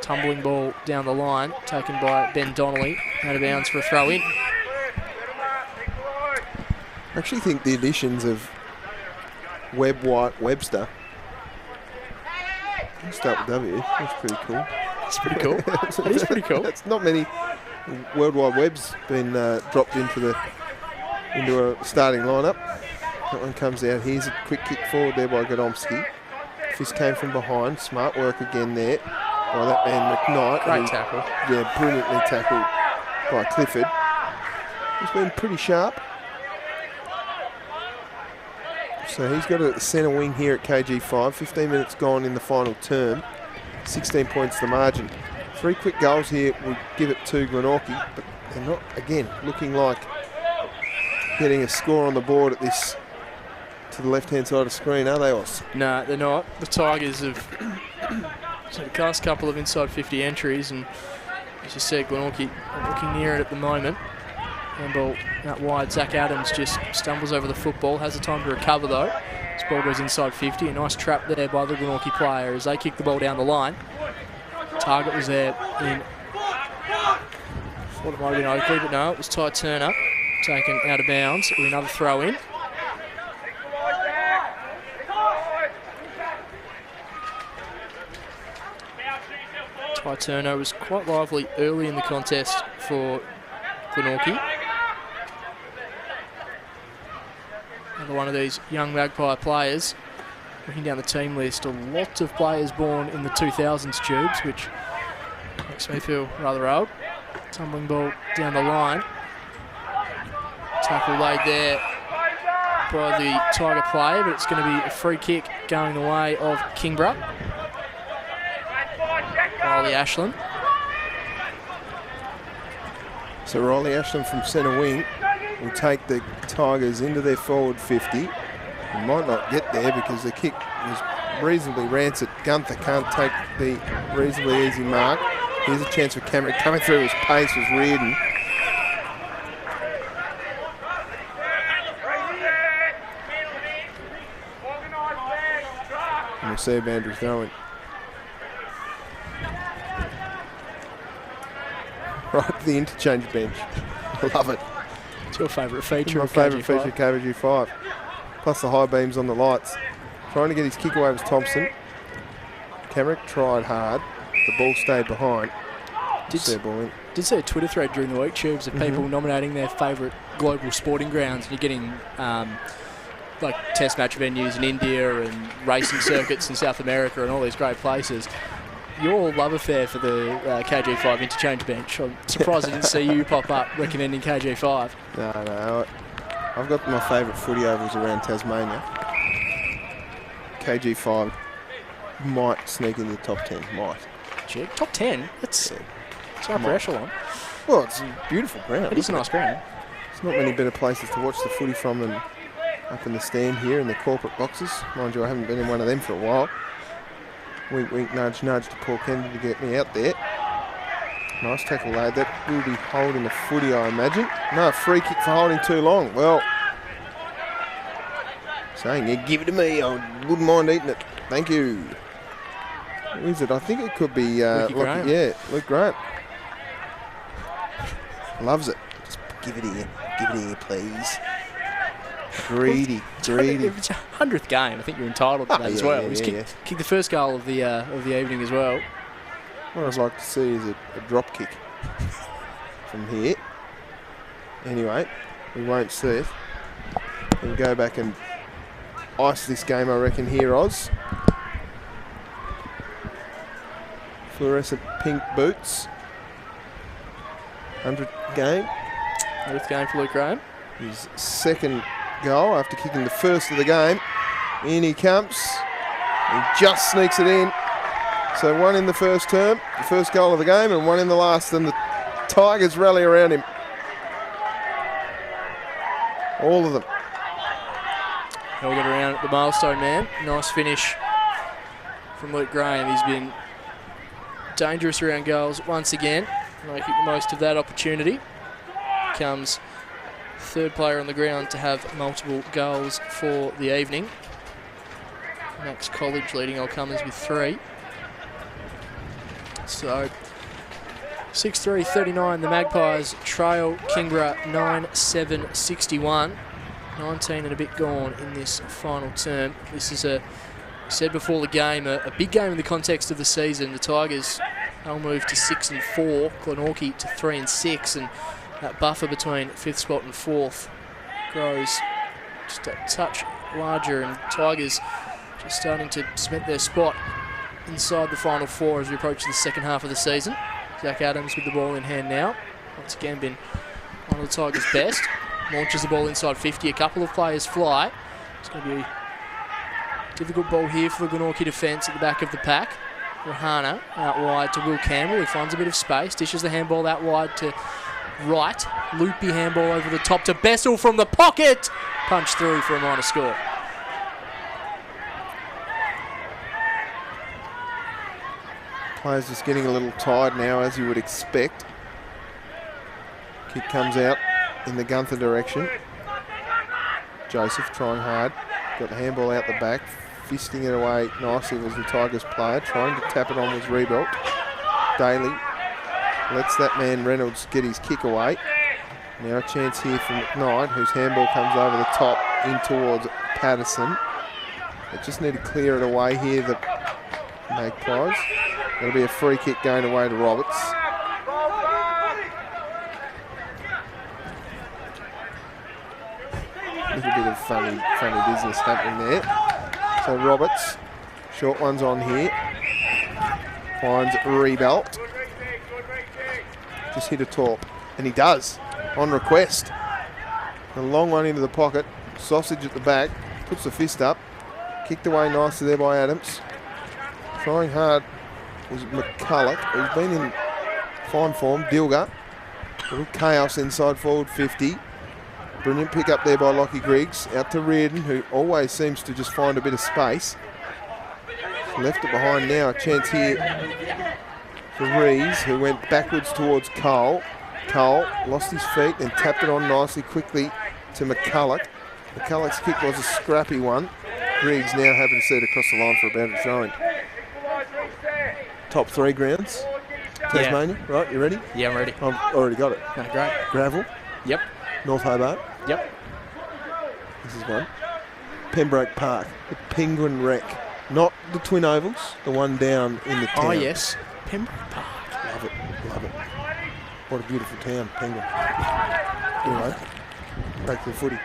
Tumbling ball down the line, taken by Ben Donnelly, out of bounds for a throw in. I actually think the additions of Webb, White, Webster. Let's start with W. That's pretty cool. That's pretty cool. That is pretty cool. It's not many Worldwide Webb's been dropped into a starting lineup. That one comes out. Here's a quick kick forward there by Godomski. Fist came from behind. Smart work again there by that man McKnight. Great tackle. Yeah, brilliantly tackled by Clifford. He's been pretty sharp. So he's got a centre wing here at KG5. 15 minutes gone in the final term. 16 points the margin. 3 quick goals here will give it to Glenorchy, but they're not, again, looking like getting a score on the board at this, to the left-hand side of the screen, are they, Oz? No, they're not. The Tigers have had a cast couple of inside 50 entries, and as you said, Glenorchy looking near it at the moment. Handball out wide. Zach Adams just stumbles over the football, has the time to recover though. This ball goes inside 50. A nice trap there by the Glenorchy player as they kick the ball down the line. Target was there in, thought it might have been Oakley, but no, it was Ty Turner, taken out of bounds with another throw in. Ty Turner was quite lively early in the contest for Glenorchy. Another one of these young Magpie players. Looking down the team list, a lot of players born in the 2000s tubes, which makes me feel rather old. Tumbling ball down the line. Tackle laid there by the Tiger player, but it's going to be a free kick going the way of Kingborough. Riley Ashland. So Riley Ashland from centre wing will take the Tigers into their forward 50. He might not get there because the kick was reasonably rancid. Gunther can't take the reasonably easy mark. Here's a chance for Cameron. Coming through his pace was Reardon. And we'll see a boundary throwing. Right to the interchange bench. I love it. It's your favourite feature. My favourite feature of KGV5. Plus the high beams on the lights. Trying to get his kick away was Thompson. Camerick tried hard. The ball stayed behind. Did see a Twitter thread during the week, Tubes, of people nominating their favourite global sporting grounds. And you're getting like test match venues in India and racing circuits in South America and all these great places. Your love affair for the KG5 interchange bench. I'm surprised I didn't see you pop up recommending KG5. No. I've got my favourite footy ovals around Tasmania. KG5 might sneak into the top 10. Might. Gee, top 10? It's upper echelon. Well, it's a beautiful ground. It is a nice ground. There's not many better places to watch the footy from than up in the stand here in the corporate boxes. Mind you, I haven't been in one of them for a while. Wink, wink, nudge, nudge to Paul Kennedy to get me out there. Nice tackle laid. That will be holding the footy, I imagine. No, free kick for holding too long. Well, saying you give it to me, I wouldn't mind eating it. Thank you. Who is it? I think it could be Graham. Yeah, Luke Graham. Loves it. Just give it here. Give it here, please. Greedy. Greedy. It's your 100th game. I think you're entitled to that as well. He's kicked the first goal of the evening as well. What I'd like to see is a drop kick from here. Anyway, we won't see it. We'll go back and ice this game, I reckon, here, Oz. Fluorescent pink boots. 100th game. 100th game for Luke Graham. His second goal after kicking the first of the game. In he comes. He just sneaks it in. So one in the first term, the first goal of the game, and one in the last, and the Tigers rally around him. All of them. He'll get around at the milestone man. Nice finish from Luke Graham. He's been dangerous around goals once again, making the most of that opportunity. Becomes third player on the ground to have multiple goals for the evening. Max College leading all comers with 3. So 6-3-39, the Magpies trail Kingborough 9-7-61. 19 and a bit gone in this final term. This is said before the game, a big game in the context of the season. The Tigers, they'll move to 6-4, Glenorchy to 3-6, and that buffer between 5th spot and 4th grows just a touch larger, and Tigers just starting to cement their spot inside the final 4 as we approach the second half of the season. Zach Adams with the ball in hand now. Once again been one of the Tigers' best. Launches the ball inside 50. A couple of players fly. It's going to be a difficult ball here for the Glenorchy defence at the back of the pack. Rahana out wide to Will Campbell, who finds a bit of space. Dishes the handball out wide to Wright. Loopy handball over the top to Bessel from the pocket. Punch through for a minor score. Players just getting a little tired now, as you would expect. Kick comes out in the Gunther direction. Joseph trying hard. Got the handball out the back. Fisting it away nicely was the Tigers player. Trying to tap it on was Rebuilt. Daly lets that man Reynolds get his kick away. Now a chance here from McKnight, whose handball comes over the top in towards Patterson. They just need to clear it away here, the Magpies. That'll be a free kick going away to Roberts. A little bit of funny business happening there. So Roberts, short one's on here. Finds Rebelt. Just hit a top, and he does, on request. A long one into the pocket. Sausage at the back, puts the fist up. Kicked away nicely there by Adams. Trying hard was McCulloch, who's been in fine form. Dilger, a little chaos inside forward 50. Brilliant pick up there by Lockie Griggs. Out to Reardon, who always seems to just find a bit of space. Left it behind now. A chance here for Rees, who went backwards towards Cole. Cole lost his feet and tapped it on nicely quickly to McCulloch. McCulloch's kick was a scrappy one. Griggs now happy to see it across the line for a boundary throw-in. Top 3 grounds. Tasmania, right? You ready? Yeah, I'm ready. I've already got it. No, great. Gravel. Yep. North Hobart. Yep. This is one. Pembroke Park, the Penguin Wreck. Not the Twin Ovals, the one down in the town. Oh, yes. Pembroke Park. Love it, love it. What a beautiful town, Penguin. Anyway, back to the footy.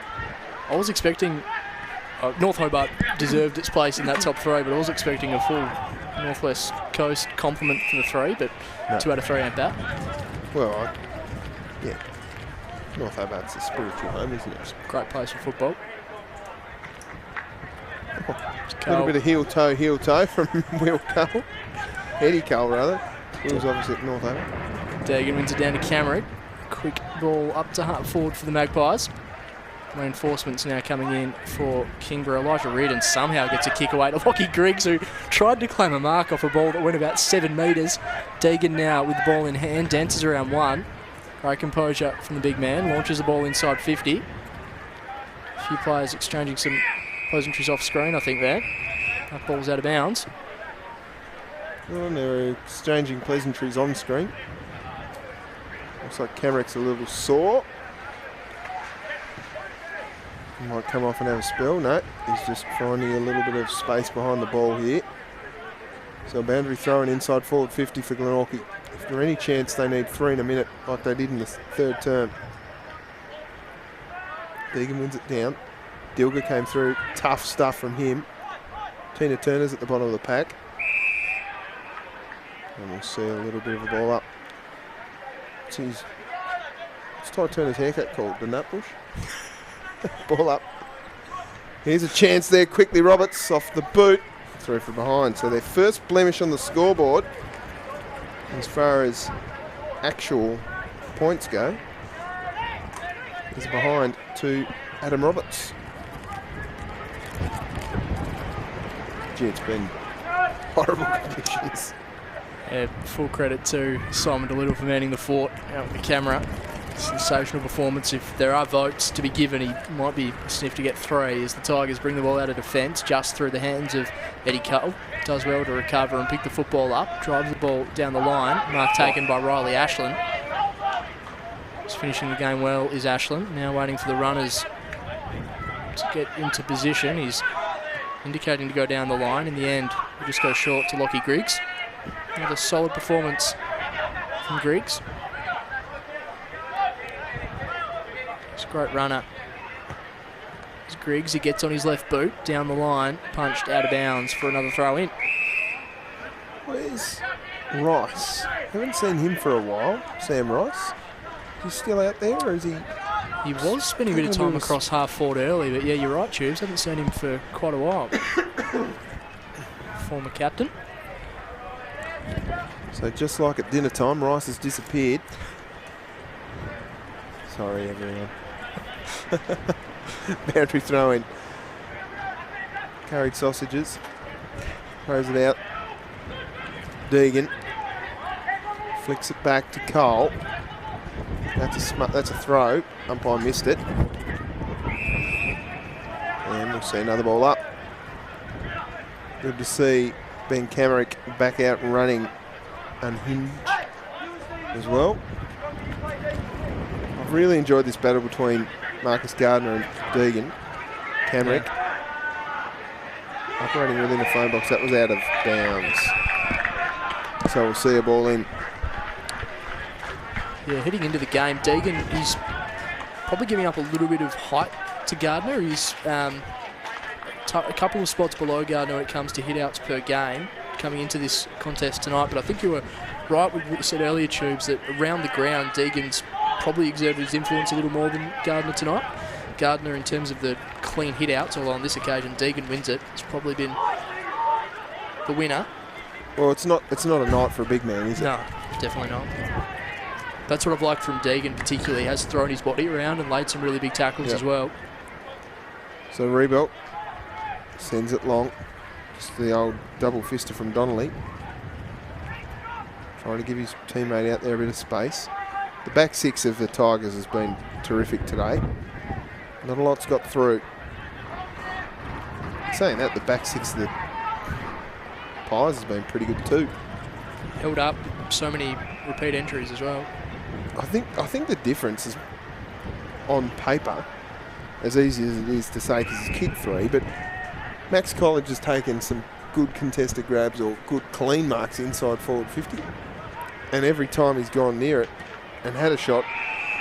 I was expecting... North Hobart deserved its place in that top 3, but I was expecting a full Northwest Coast compliment for the 3, but no. 2 out of 3 ain't that. Well, yeah. North Hobart's a spiritual home, isn't it? Great place for football. A little bit of heel toe from Will Cole. Eddie Cole, rather. Will's obviously at North Hobart. Dagan wins it down to Camerick. Quick ball up to forward for the Magpies. Reinforcements now coming in for Kingborough. Elijah Reardon somehow gets a kick away to Lockie Griggs, who tried to claim a mark off a ball that went about 7 metres. Deegan now with the ball in hand, dances around 1. Great composure from the big man, launches the ball inside 50. A few players exchanging some pleasantries off screen, I think, there. That ball's out of bounds. Well, they're exchanging pleasantries on screen. Looks like Camrick's a little sore. He might come off and have a spell. No, he's just finding a little bit of space behind the ball here. So boundary throw and inside forward 50 for Glenorchy. If there any chance they need 3 in a minute like they did in the third term. Deegan wins it down. Dilger came through. Tough stuff from him. Tina Turner's at the bottom of the pack. And we'll see a little bit of a ball up. Jeez. What's Ty Turner's haircut called? The nut bush? Ball up. Here's a chance there. Quickly Roberts off the boot. Through from behind. So their first blemish on the scoreboard as far as actual points go is behind to Adam Roberts. Gee, it's been horrible conditions. Full credit to Simon DeLittle for manning the fort out with the camera. Sensational performance. If there are votes to be given, he might be sniffed to get 3 as the Tigers bring the ball out of defence just through the hands of Eddie Cuttle. Does well to recover and pick the football up. Drives the ball down the line. Mark taken by Riley Ashland. Just finishing the game well is Ashland. Now waiting for the runners to get into position. He's indicating to go down the line. In the end, we just go short to Lockie Griggs. Another solid performance from Griggs. It's a great runner. It's Griggs, he gets on his left boot, down the line, punched out of bounds for another throw in. Where's Rice? Haven't seen him for a while, Sam Rice. Is he still out there or is he? He was spending a bit of time across half forward early, but yeah, you're right, Tubes. Haven't seen him for quite a while. Former captain. So just like at dinner time, Rice has disappeared. Sorry, everyone. Boundary throw in. Carried sausages. Throws it out. Deegan. Flicks it back to Cole. That's a throw. Umpire missed it. And we'll see another ball up. Good to see Ben Camrick back out and running unhinged as well. I've really enjoyed this battle between Marcus Gardner and Deegan. Camrick operating within the phone box. That was out of bounds. So we'll see a ball in. Yeah, heading into the game, Deegan is probably giving up a little bit of height to Gardner. He's a couple of spots below Gardner when it comes to hit-outs per game coming into this contest tonight. But I think you were right with what you said earlier, Tubes, that around the ground, Deegan's probably exerted his influence a little more than Gardner tonight. Gardner, in terms of the clean hit-outs, although on this occasion Deegan wins it, it's probably been the winner. Well, it's not a night for a big man, is it? No, definitely not. That's what I've liked from Deegan particularly. He has thrown his body around and laid some really big tackles as well. So Rebuilt sends it long. Just the old double fister from Donnelly. Trying to give his teammate out there a bit of space. The back six of the Tigers has been terrific today. Not a lot's got through. Saying that, the back six of the Pies has been pretty good too. Held up so many repeat entries as well. I think the difference is on paper, as easy as it is to say because it's kid 3, but Max College has taken some good contested grabs or good clean marks inside forward 50. And every time he's gone near it and had a shot,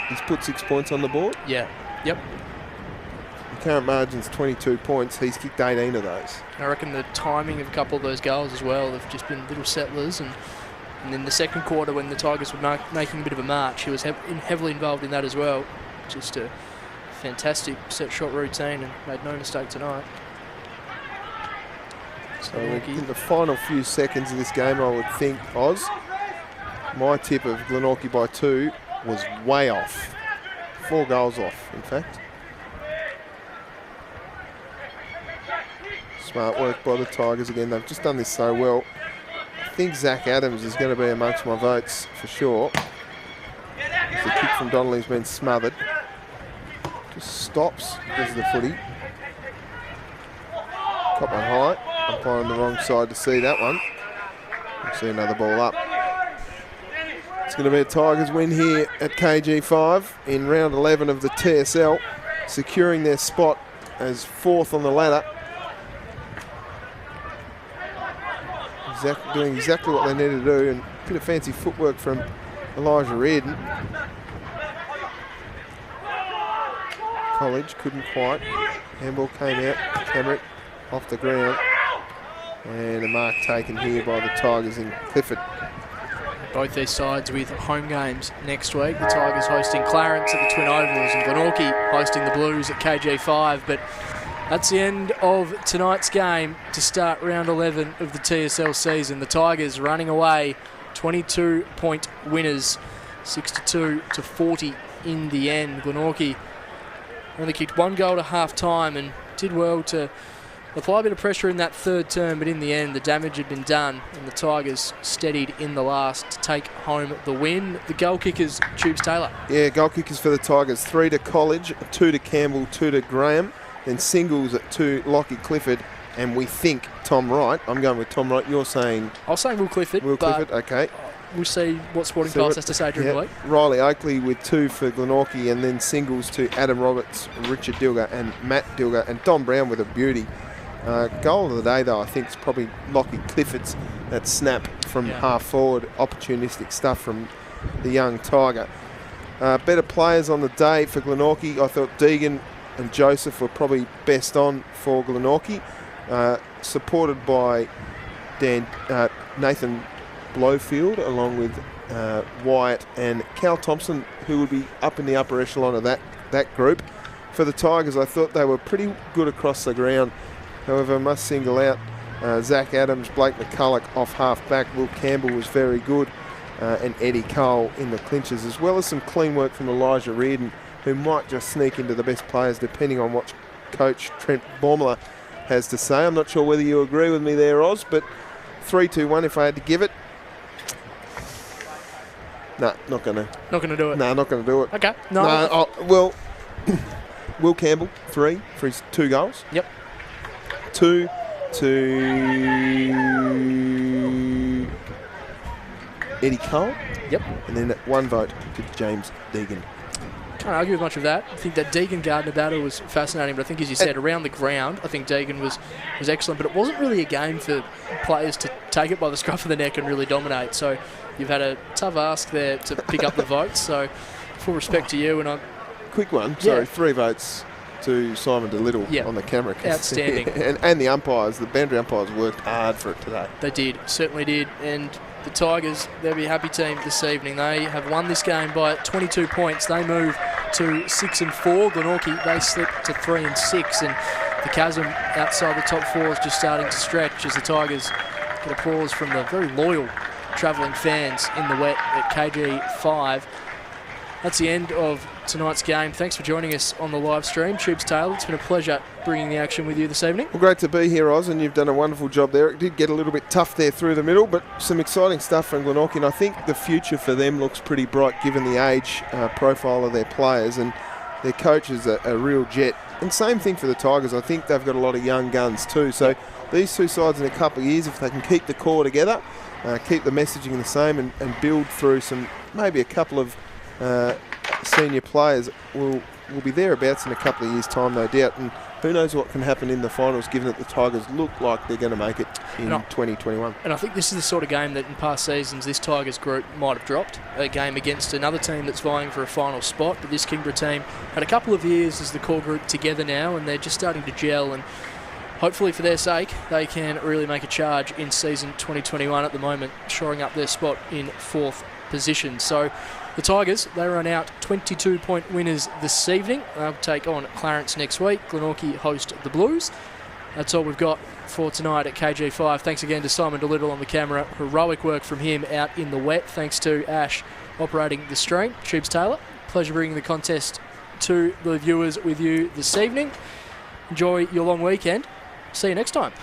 he's put 6 points on the board. Yeah. Yep. The current margin's 22 points. He's kicked 18 of those. I reckon the timing of a couple of those goals as well have just been little settlers. And then the second quarter when the Tigers were making a bit of a march, he was heavily involved in that as well. Just a fantastic set shot routine and made no mistake tonight. So in the final few seconds of this game, I would think, Oz, my tip of Glenorchy by 2 was way off. 4 goals off, in fact. Smart work by the Tigers again. They've just done this so well. I think Zach Adams is going to be amongst my votes for sure. The kick from Donnelly's been smothered. Just stops because of the footy. Caught one high. Umpire on the wrong side to see that one. We'll see another ball up. It's going to be a Tigers win here at KG5 in round 11 of the TSL, securing their spot as 4th on the ladder. Doing exactly what they needed to do, and a bit of fancy footwork from Elijah Reardon. College couldn't quite. Handball came out. Camerick off the ground. And a mark taken here by the Tigers in Clifford. Both these sides with home games next week. The Tigers hosting Clarence at the Twin Ovals and Glenorchy hosting the Blues at KG5. But that's the end of tonight's game to start round 11 of the TSL season. The Tigers running away, 22-point winners, 62-40 in the end. Glenorchy only kicked 1 goal at half-time and did well to apply a bit of pressure in that third term, but in the end the damage had been done and the Tigers steadied in the last to take home the win. The goal kickers, Tubes Taylor. Yeah, goal kickers for the Tigers, 3 to College, 2 to Campbell, 2 to Graham, then singles at 2 Lockie Clifford, and we think Tom Wright. I'm going with Tom Wright. You're saying... I was saying Will Clifford. Will Clifford, okay. We'll see what Sporting Pass has to say during the week. Riley Oakley with 2 for Glenorchy, and then singles to Adam Roberts, Richard Dilger and Matt Dilger, and Don Brown with a beauty. Goal of the day, though, I think is probably Lockie Clifford's, that snap from half forward, opportunistic stuff from the young Tiger. Better players on the day for Glenorchy. I thought Deegan and Joseph were probably best on for Glenorchy, supported by Nathan Blowfield, along with Wyatt and Cal Thompson, who would be up in the upper echelon of that group. For the Tigers, I thought they were pretty good across the ground. However, I must single out Zach Adams, Blake McCulloch off half-back. Will Campbell was very good, and Eddie Cole in the clinches, as well as some clean work from Elijah Reardon, who might just sneak into the best players depending on what coach Trent Baumler has to say. I'm not sure whether you agree with me there, Oz, but 3-2-1 if I had to give it. No, not going to. Not going to do it? No, not going to do it. Okay. No. Well, Will Campbell, 3 for his 2 goals. Yep. 2 to Eddie Cole. Yep. And then 1 vote to James Deegan. Can't argue with much of that. I think that Deegan-Gardner battle was fascinating, but I think, as you said, around the ground, I think Deegan was excellent, but it wasn't really a game for players to take it by the scruff of the neck and really dominate. So you've had a tough ask there to pick up the votes. So full respect to you. And quick one. Sorry, 3 votes to Simon DeLittle on the camera. Outstanding. and the umpires, the boundary umpires worked hard for it today. They did, certainly did. And the Tigers, they'll be a happy team this evening. They have won this game by 22 points. They move to 6-4. Glenorchy, they slip to 3-6. And the chasm outside the top 4 is just starting to stretch as the Tigers get applause from the very loyal travelling fans in the wet at KG5. That's the end of tonight's game. Thanks for joining us on the live stream. Tubes Taylor, it's been a pleasure bringing the action with you this evening. Well, great to be here, Oz, and you've done a wonderful job there. It did get a little bit tough there through the middle, but some exciting stuff from Glenorchy, and I think the future for them looks pretty bright given the age profile of their players, and their coach is a real jet. And same thing for the Tigers. I think they've got a lot of young guns too. So these two sides in a couple of years, if they can keep the core together, keep the messaging the same, and build through some, maybe a couple of senior players will be thereabouts in a couple of years' time, no doubt. And who knows what can happen in the finals, given that the Tigers look like they're going to make it in 2021. And I think this is the sort of game that in past seasons this Tigers group might have dropped. A game against another team that's vying for a final spot, but this Kingborough team had a couple of years as the core group together now, and they're just starting to gel, and hopefully for their sake they can really make a charge in season 2021 at the moment, shoring up their spot in 4th position. So the Tigers, they run out 22-point winners this evening. They'll take on Clarence next week. Glenorchy host the Blues. That's all we've got for tonight at KG5. Thanks again to Simon DeLittle on the camera. Heroic work from him out in the wet. Thanks to Ash operating the stream. Tubes Taylor, pleasure bringing the contest to the viewers with you this evening. Enjoy your long weekend. See you next time.